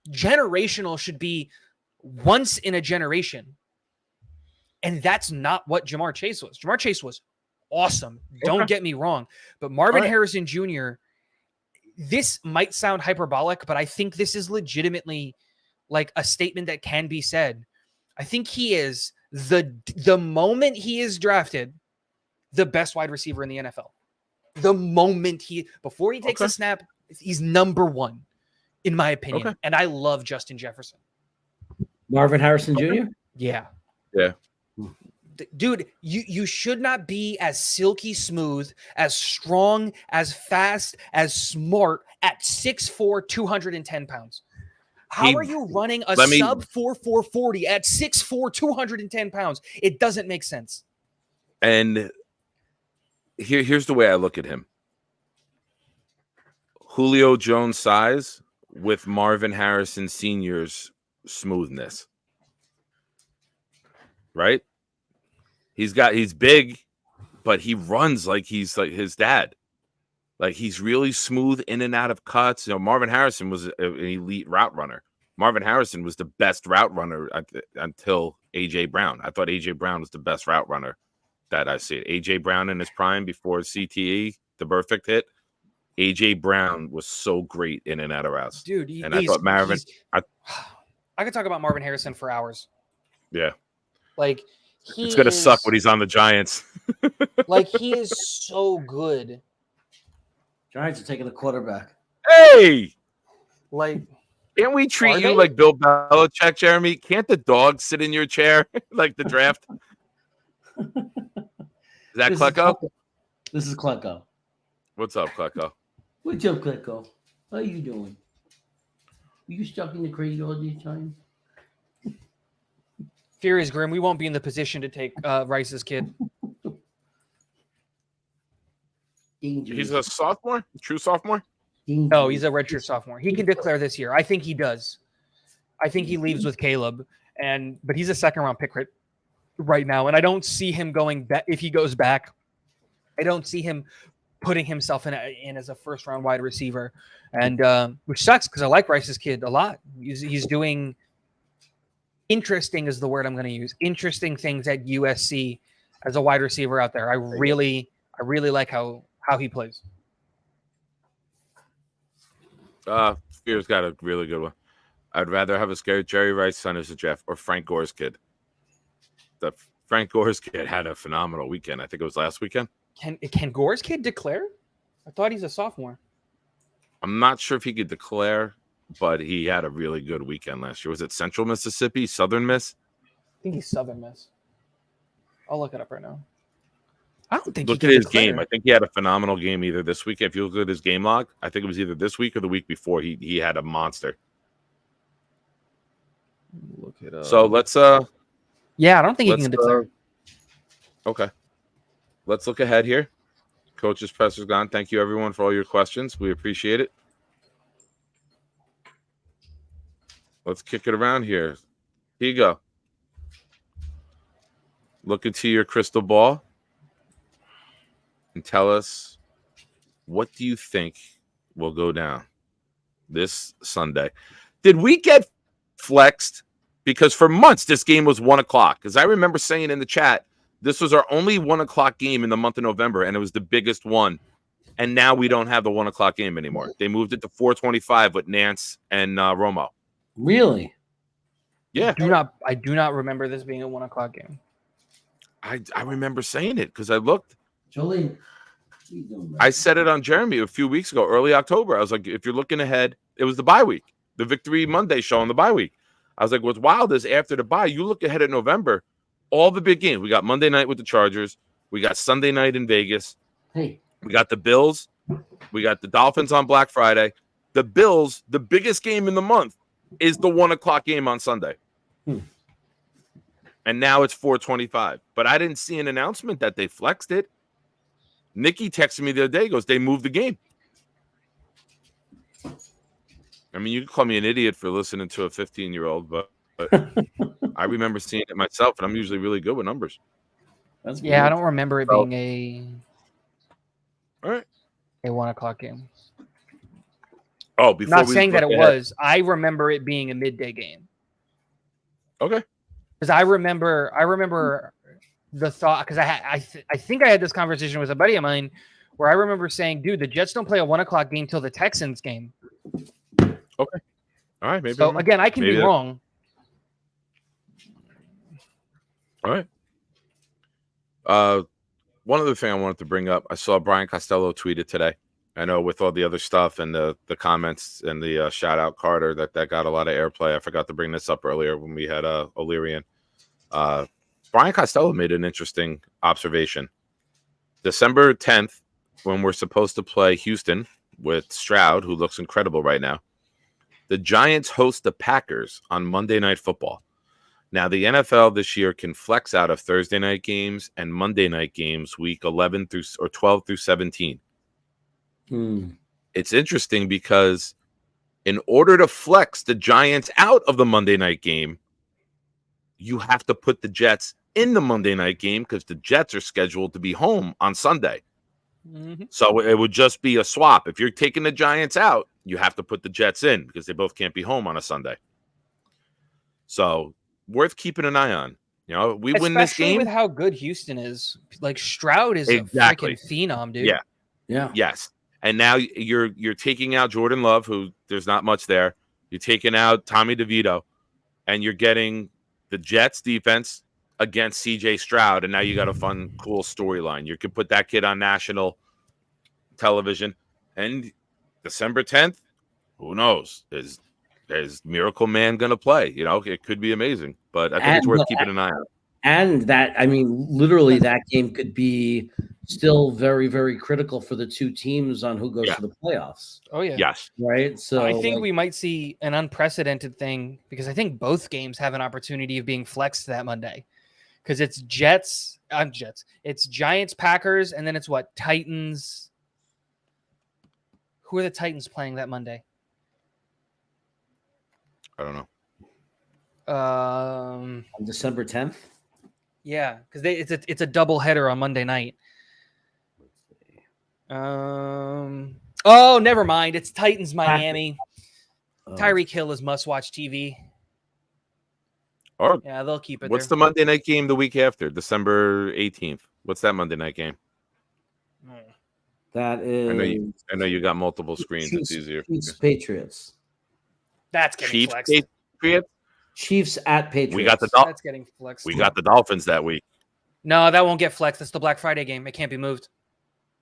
Generational should be once in a generation. And that's not what Jamar Chase was. Jamar Chase was awesome. Don't get me wrong. But Marvin Harrison Jr., this might sound hyperbolic, but I think this is legitimately like a statement that can be said. I think he is the moment he is drafted, the best wide receiver in the NFL. The moment before he takes a snap, he's number one, in my opinion. Okay. And I love Justin Jefferson. Marvin Harrison Jr.? Yeah. Yeah. Dude, you should not be as silky smooth, as strong, as fast, as smart at 6'4", 210 pounds. How are you running a sub 4.40 at 6'4", 210 pounds? It doesn't make sense. And here's the way I look at him. Julio Jones size with Marvin Harrison Sr.'s smoothness. Right? He's big, but he runs like he's like his dad. Like he's really smooth in and out of cuts. You know, Marvin Harrison was an elite route runner. Marvin Harrison was the best route runner until AJ Brown. I thought AJ Brown was the best route runner that I see. AJ Brown in his prime before CTE, the perfect hit. AJ Brown was so great in and out of routes. Dude, I thought Marvin. I could talk about Marvin Harrison for hours. Yeah. Like it's gonna suck when he's on the Giants. Like he is so good. Giants are taking the quarterback. Hey, like, can't we treat you like Bill Belichick, Jeremy? Can't the dog sit in your chair like the draft? Is that Klecko? This is Klecko. What's up, Klecko? What's up, Klecko? How you doing? Are you stuck in the crazy all this time? Fear is grim. We won't be in the position to take Rice's kid. He's a sophomore? True sophomore? No, he's a redshirt sophomore. He can declare this year. I think he does. I think he leaves with Caleb, but he's a second-round pick right now, and I don't see him going back. If he goes back, I don't see him putting himself in as a first-round wide receiver, and which sucks because I like Rice's kid a lot. He's doing interesting is the word I'm going to use. Interesting things at USC as a wide receiver out there. I really like how he plays. Fear's got a really good one. I'd rather have a scared Jerry Rice son as a Jeff or Frank Gore's kid. The Frank Gore's kid had a phenomenal weekend. I think it was last weekend. Can Gore's kid declare? I thought he's a sophomore. I'm not sure if he could declare, but he had a really good weekend last year. Was it Central Mississippi, Southern Miss? I think he's Southern Miss. I'll look it up right now. I don't think look at his game. I think he had a phenomenal game either this week. If you look at his game log, I think it was either this week or the week before. He had a monster. Look it up. So let's yeah, I don't think he can declare. Okay. Let's look ahead here. Coach's presser's gone. Thank you everyone for all your questions. We appreciate it. Let's kick it around here. Here you go. Look into your crystal ball and tell us, what do you think will go down this Sunday? Did we get flexed? Because for months, this game was 1 o'clock. Because I remember saying in the chat, this was our only 1 o'clock game in the month of November, and it was the biggest one. And now we don't have the 1 o'clock game anymore. They moved it to 4:25 with Nance and Romo. Really? Yeah. I do not remember this being a 1 o'clock game. I remember saying it because I looked. Jolene, I said it on Jeremy a few weeks ago, early October. I was like, if you're looking ahead, it was the bye week, the Victory Monday show on the bye week. I was like, what's wild is after the bye, you look ahead at November, all the big games. We got Monday night with the Chargers. We got Sunday night in Vegas. Hey. We got the Bills. We got the Dolphins on Black Friday. The Bills, the biggest game in the month, is the 1 o'clock game on Sunday. And now it's 4:25. But I didn't see an announcement that they flexed it. Nikki texted me the other day, goes, they moved the game. I mean, you can call me an idiot for listening to a 15-year-old, but I remember seeing it myself, and I'm usually really good with numbers. That's I don't remember it being all right, a 1 o'clock game. Oh, before not saying that it was. I remember it being a midday game. Okay. Because I remember the thought, because I think I had this conversation with a buddy of mine where I remember saying, dude, the Jets don't play a 1:00 game till the Texans game. Okay. All right. Maybe. So again, I can be wrong. All right. One other thing I wanted to bring up, I saw Brian Costello tweeted today. I know with all the other stuff and the comments and the shout out Carter that got a lot of airplay. I forgot to bring this up earlier when we had O'Leary. Brian Costello made an interesting observation. December 10th, when we're supposed to play Houston with Stroud, who looks incredible right now, the Giants host the Packers on Monday Night Football. Now, the NFL this year can flex out of Thursday night games and Monday night games week 11 through or 12 through 17. It's interesting because in order to flex the Giants out of the Monday night game, you have to put the Jets in the Monday night game because the Jets are scheduled to be home on Sunday. Mm-hmm. So it would just be a swap. If you're taking the Giants out, you have to put the Jets in because they both can't be home on a Sunday. So worth keeping an eye on. You know, we win this game with how good Houston is. Like Stroud is exactly. a freaking phenom, dude. Yeah. Yes. And now you're taking out Jordan Love, who there's not much there. You're taking out Tommy DeVito, and you're getting the Jets defense against CJ Stroud, and now you got a fun, cool storyline. You can put that kid on national television. And December 10th, who knows? Is Miracle Man going to play? You know, it could be amazing, but I think it's worth keeping an eye on. And that, I mean, literally that game could be still very, very critical for the two teams on who goes to the playoffs. Oh, yeah. Yes. Right? So I think we might see an unprecedented thing because I think both games have an opportunity of being flexed that Monday. Because it's it's Giants, Packers, and then it's what? Titans. Who are the Titans playing that Monday? I don't know. On December 10th? Yeah, because it's a double header on Monday night. Oh, never mind. It's Titans Miami. Tyreek Hill is must-watch TV. Yeah, they'll keep it. What's the Monday night game the week after? December 18th. What's that Monday night game? That is. I know you got multiple screens. It's easier. Chiefs Patriots. That's getting flexed. Patriots. Chiefs at Patriots. We got the That's getting flexed. We got the Dolphins that week. No, that won't get flexed. That's the Black Friday game. It can't be moved.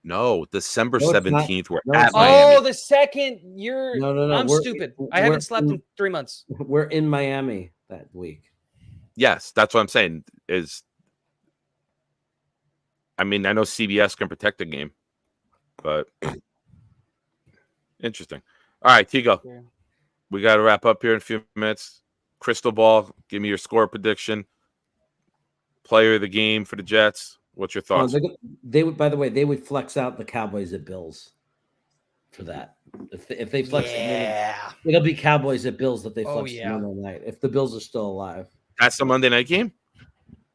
No, December 17th. We're at Miami. Oh, the second. No. I'm stupid. I haven't slept in 3 months. We're in Miami that week. Yes, that's what I'm saying. I mean, I know CBS can protect the game, but interesting. All right, Tigo. Yeah. We got to wrap up here in a few minutes. Crystal ball, give me your score prediction. Player of the game for the Jets. What's your thoughts? They would, by the way, they would flex out the Cowboys at Bills for that. If they flex it'll be Cowboys at Bills that they flex Monday night. If the Bills are still alive. That's the Monday night game?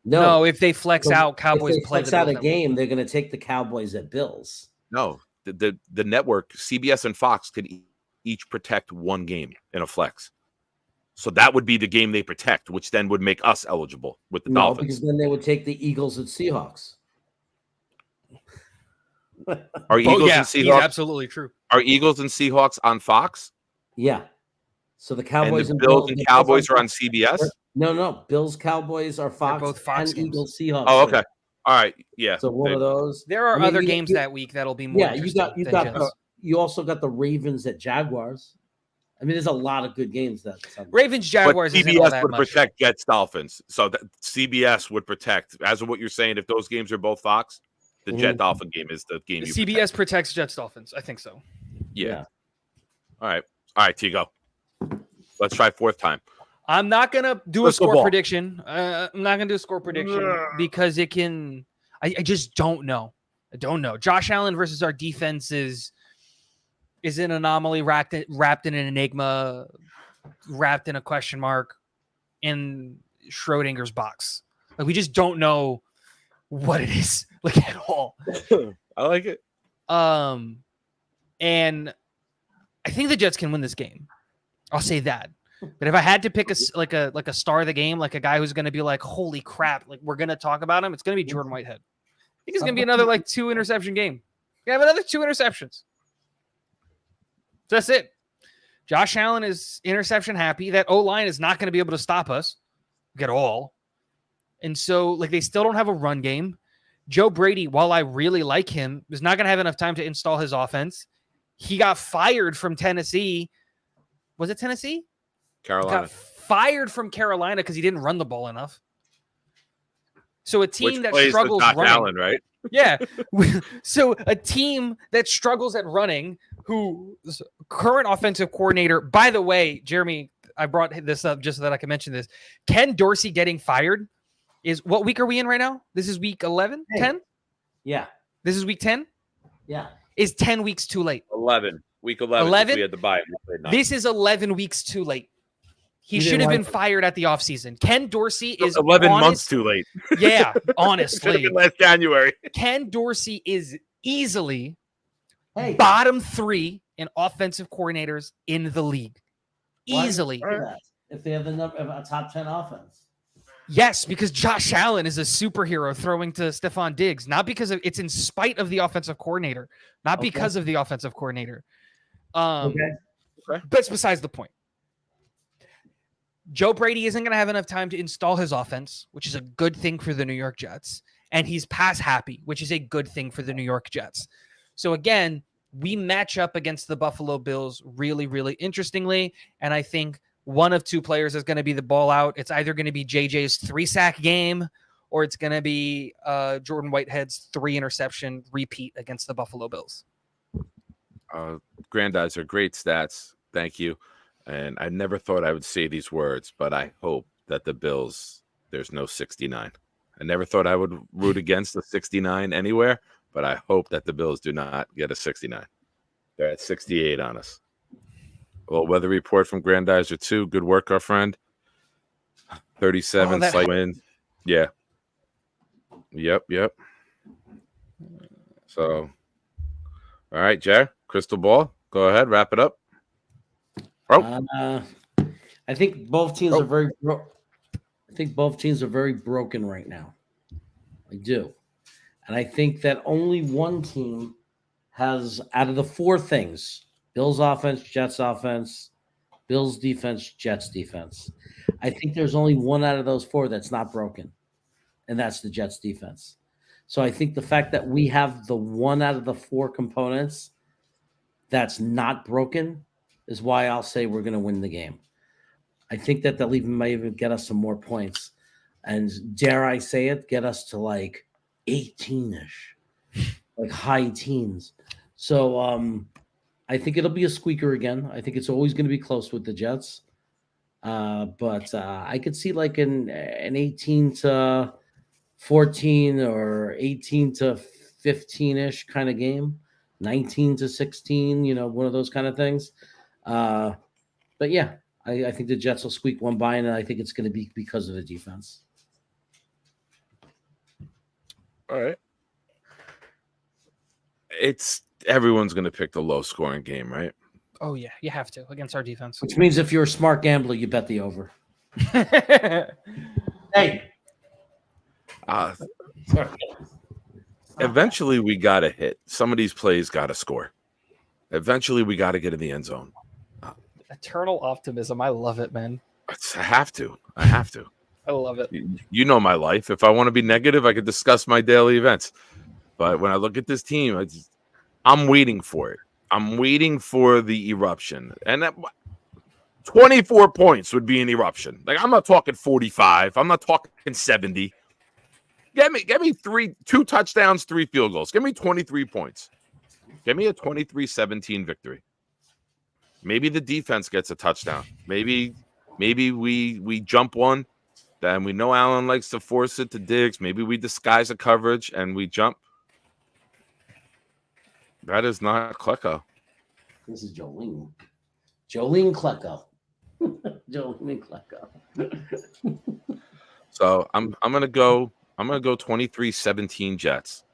No, if they flex out Cowboys, if they flex out a game, they're going to take the Cowboys at Bills. No, the network, CBS and Fox could each protect one game in a flex. So that would be the game they protect, which then would make us eligible with the Dolphins. Because then they would take the Eagles and Seahawks. Are Eagles and Seahawks absolutely true? Are Eagles and Seahawks on Fox? Yeah. So the Cowboys and the Bills and Cowboys are on CBS? No. Bills, Cowboys are Fox, both Fox and games. Eagles, Seahawks. Oh, okay. All right. Yeah. So one of those. There are other games that week that'll be more. Yeah, you also got the Ravens at Jaguars. I mean, there's a lot of good games that Sunday. Ravens Jaguars. But CBS would protect Jets Dolphins, so CBS would protect. As of what you're saying, if those games are both Fox, the Jet Dolphin game is the game. CBS protects Jets Dolphins. I think so. Yeah. All right, Tigo. Let's try fourth time. I'm not gonna do a score prediction. I'm not gonna do a score prediction because it can. I just don't know. I don't know. Josh Allen versus our defense is an anomaly wrapped in an enigma, wrapped in a question mark, in Schrodinger's box. Like we just don't know what it is, like at all. I like it. And I think the Jets can win this game. I'll say that. But if I had to pick a star of the game, like a guy who's going to be like, holy crap, like we're going to talk about him, it's going to be Jordan Whitehead. I think it's going to be another like 2 interception game. You have another 2 interceptions. So that's it. Josh Allen is interception happy. That O-line is not going to be able to stop us at all. And so like they still don't have a run game. Joe Brady, while I really like him, is not going to have enough time to install his offense. He got fired from Tennessee. Was it Tennessee? Carolina. Got fired from Carolina because he didn't run the ball enough. So a team that struggles running, Allen, right? Yeah. So a team that struggles at running, whose current offensive coordinator, by the way, Jeremy, I brought this up just so that I can mention this. Ken Dorsey getting fired is, what week are we in right now? This is week 11, 10? Yeah. This is week 10? Yeah. Is 10 weeks too late? 11. Week 11. 11? We had to buy it. This is 11 weeks too late. He should have been fired at the offseason. Ken Dorsey is 11 months too late. Yeah, honestly. Last January. Ken Dorsey is easily bottom 3 in offensive coordinators in the league. Easily. If they have a top 10 offense. Yes, because Josh Allen is a superhero throwing to Stephon Diggs. Not because of, it's in spite of the offensive coordinator. Not because of the offensive coordinator. But it's besides the point. Joe Brady isn't going to have enough time to install his offense, which is a good thing for the New York Jets. And he's pass happy, which is a good thing for the New York Jets. So again, we match up against the Buffalo Bills really, really interestingly. And I think one of 2 players is going to be the ball out. It's either going to be JJ's 3-sack game, or it's going to be Jordan Whitehead's 3 interception repeat against the Buffalo Bills. Grandize are great stats. Thank you. And I never thought I would say these words, but I hope that the Bills, there's no 69. I never thought I would root against a 69 anywhere, but I hope that the Bills do not get a 69. They're at 68 on us. Well, weather report from Grandizer 2. Good work, our friend. 37, slight wind. Yeah. Yep. So, all right, Jer, crystal ball. Go ahead, wrap it up. I think both teams are very broken right now. I do. And I think that only one team has, out of the 4 things, Bills offense, Jets offense, Bills defense, Jets defense, I think there's only one out of those 4 that's not broken, and that's the Jets defense. So I think the fact that we have the one out of the 4 components that's not broken is why I'll say we're going to win the game. I think that they'll might even get us some more points. And dare I say it, get us to like 18-ish, like high teens. So I think it'll be a squeaker again. I think it's always going to be close with the Jets. But I could see like an 18-14 or 18-15-ish kind of game, 19-16, one of those kind of things. But yeah, I think the Jets will squeak one by, and I think it's going to be because of the defense. All right. Everyone's going to pick the low scoring game, right? Oh yeah, you have to against our defense. Which means if you're a smart gambler, you bet the over. Hey. Eventually, we got to hit. Some of these plays got to score. Eventually, we got to get in the end zone. Eternal optimism. I love it, man. I have to. I love it. You know my life. If I want to be negative, I could discuss my daily events. But when I look at this team, I'm waiting for it. I'm waiting for the eruption. And 24 points would be an eruption. Like, I'm not talking 45. I'm not talking 70. Get me 2 touchdowns, 3 field goals. Give me 23 points. Give me a 23-17 victory. Maybe the defense gets a touchdown. Maybe we jump one. Then we know Allen likes to force it to Diggs. Maybe we disguise a coverage and we jump. That is not Klecko. This is Jolene. Jolene Klecko. Jolene Klecko. So I'm gonna go 23-17 Jets.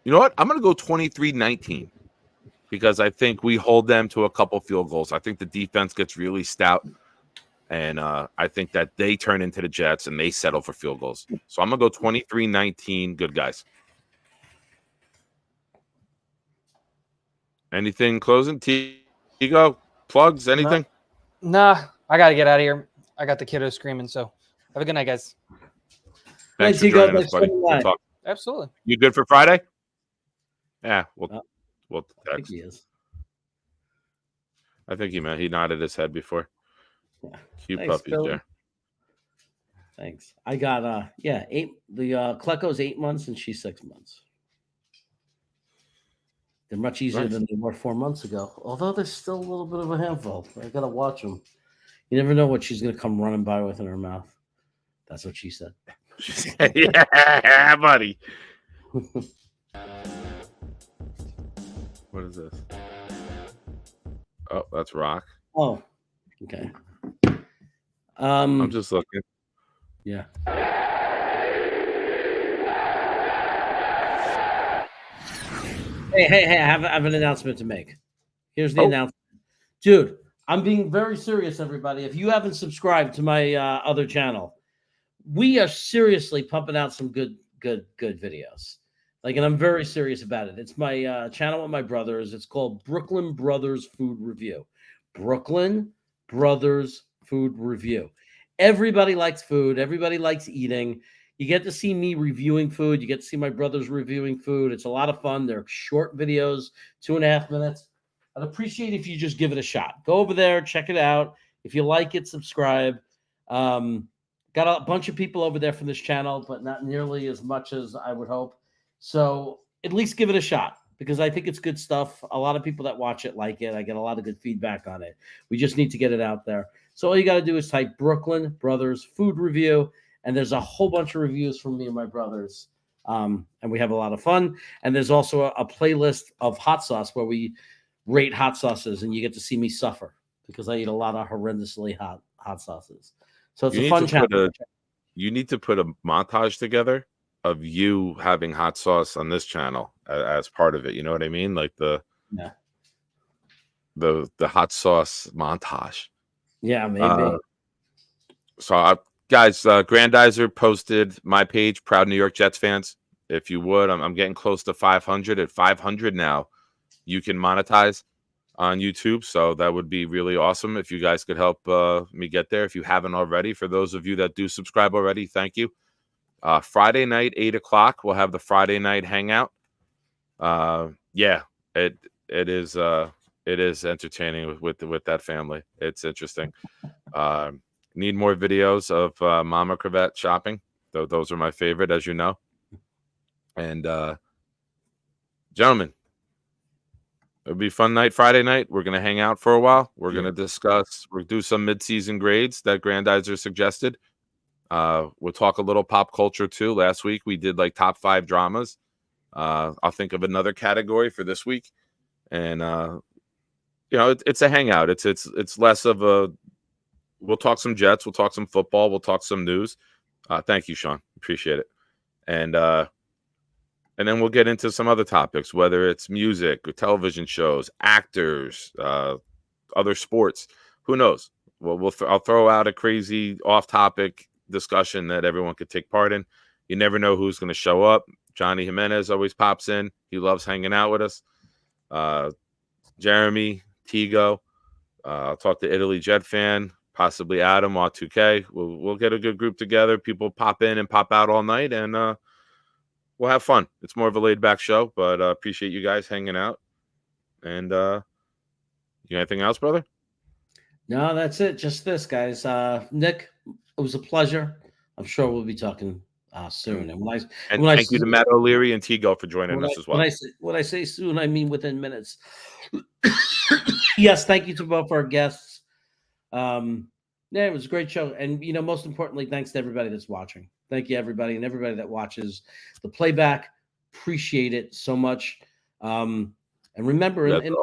You know what? I'm gonna go 23-19. because I think we hold them to a couple field goals. I think the defense gets really stout, and I think that they turn into the Jets and they settle for field goals. So I'm going to go 23-19, good guys. Anything closing? Tigo, plugs, anything? Nah, I got to get out of here. I got the kiddos screaming, so have a good night, guys. Thanks for joining us, buddy. We'll talk. Absolutely. You good for Friday? Yeah, we'll I think text. he is. I think he nodded his head before. Yeah. Cute Thanks, puppies Billy. there. Thanks. I got 8. The Klecko's 8 months and she's 6 months. They're much easier than they were 4 months ago. Although there's still a little bit of a handful. I gotta watch them. You never know what she's gonna come running by with in her mouth. That's what she said. Yeah, buddy. What is this? Oh, that's Rock. Oh, okay. I'm just looking. Yeah. Hey! I have an announcement to make. Here's the announcement, dude. I'm being very serious, everybody. If you haven't subscribed to my other channel, we are seriously pumping out some good videos. And I'm very serious about it. It's my channel with my brothers. It's called Brooklyn Brothers Food Review. Brooklyn Brothers Food Review. Everybody likes food. Everybody likes eating. You get to see me reviewing food. You get to see my brothers reviewing food. It's a lot of fun. They're short videos, 2.5 minutes. I'd appreciate if you just give it a shot. Go over there, check it out. If you like it, subscribe. Got a bunch of people over there from this channel, but not nearly as much as I would hope. So at least give it a shot because I think it's good stuff. A lot of people that watch it like it. I get a lot of good feedback on it. We just need to get it out there. So all you got to do is type Brooklyn Brothers Food Review, and there's a whole bunch of reviews from me and my brothers. And we have a lot of fun. And there's also a playlist of hot sauce where we rate hot sauces, and you get to see me suffer because I eat a lot of horrendously hot sauces. So it's a fun challenge. You need to put a montage together of you having hot sauce on this channel as part of it. You know what I mean? Like the hot sauce montage. Yeah, maybe. Guys, Grandizer posted my page, Proud New York Jets fans. If you would, I'm getting close to 500. At 500 now, you can monetize on YouTube. So that would be really awesome if you guys could help me get there. If you haven't already, for those of you that do subscribe already, thank you. Friday night, 8 o'clock, we'll have the Friday night hangout. It is entertaining with that family. It's interesting. Need more videos of Mama Crevette shopping. Those are my favorite, as you know. And gentlemen, it'll be a fun night Friday night. We're gonna hang out for a while. We're gonna discuss. We'll do some mid-season grades that Grandizer suggested. We'll talk a little pop culture too. Last week we did like top 5 dramas. I'll think of another category for this week, and it's a hangout. It's less of a. We'll talk some Jets. We'll talk some football. We'll talk some news. Thank you, Sean. Appreciate it. And then we'll get into some other topics, whether it's music or television shows, actors, other sports. Who knows? Well, I'll throw out a crazy off-topic discussion that everyone could take part in. You never know who's going to show up. Johnny Jimenez always pops in. He loves hanging out with us. Jeremy, Tigo. I'll talk to Italy Jet fan, possibly Adam, Y2K. We'll get a good group together. People pop in and pop out all night, and we'll have fun. It's more of a laid-back show, but appreciate you guys hanging out. And you got anything else, brother? No, that's it. Just this, guys. Nick, it was a pleasure. I'm sure we'll be talking soon. And thank you to Matt O'Leary and Tigo for joining us as well. When I say soon, I mean within minutes. Yes, thank you to both our guests. Yeah, it was a great show. And, most importantly, thanks to everybody that's watching. Thank you, everybody, and everybody that watches the playback. Appreciate it so much. And remember, in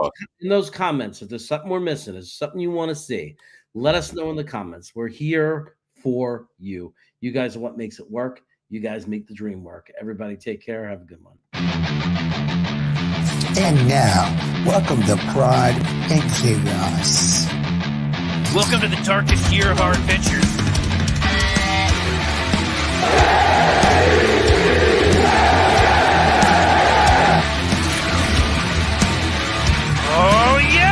those comments, if there's something we're missing, if there's something you want to see, let us know in the comments. We're here for you. You guys are what makes it work. You guys make the dream work. Everybody take care. Have a good one. And now, welcome to Pride and Chaos. Welcome to the darkest year of our adventures. Oh, yeah!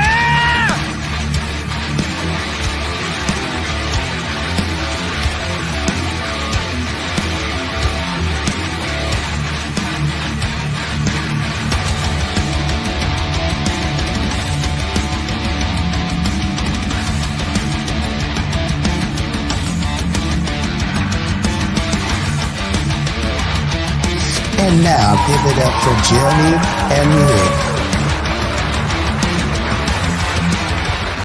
And now, give it up for Jeremy and Rick.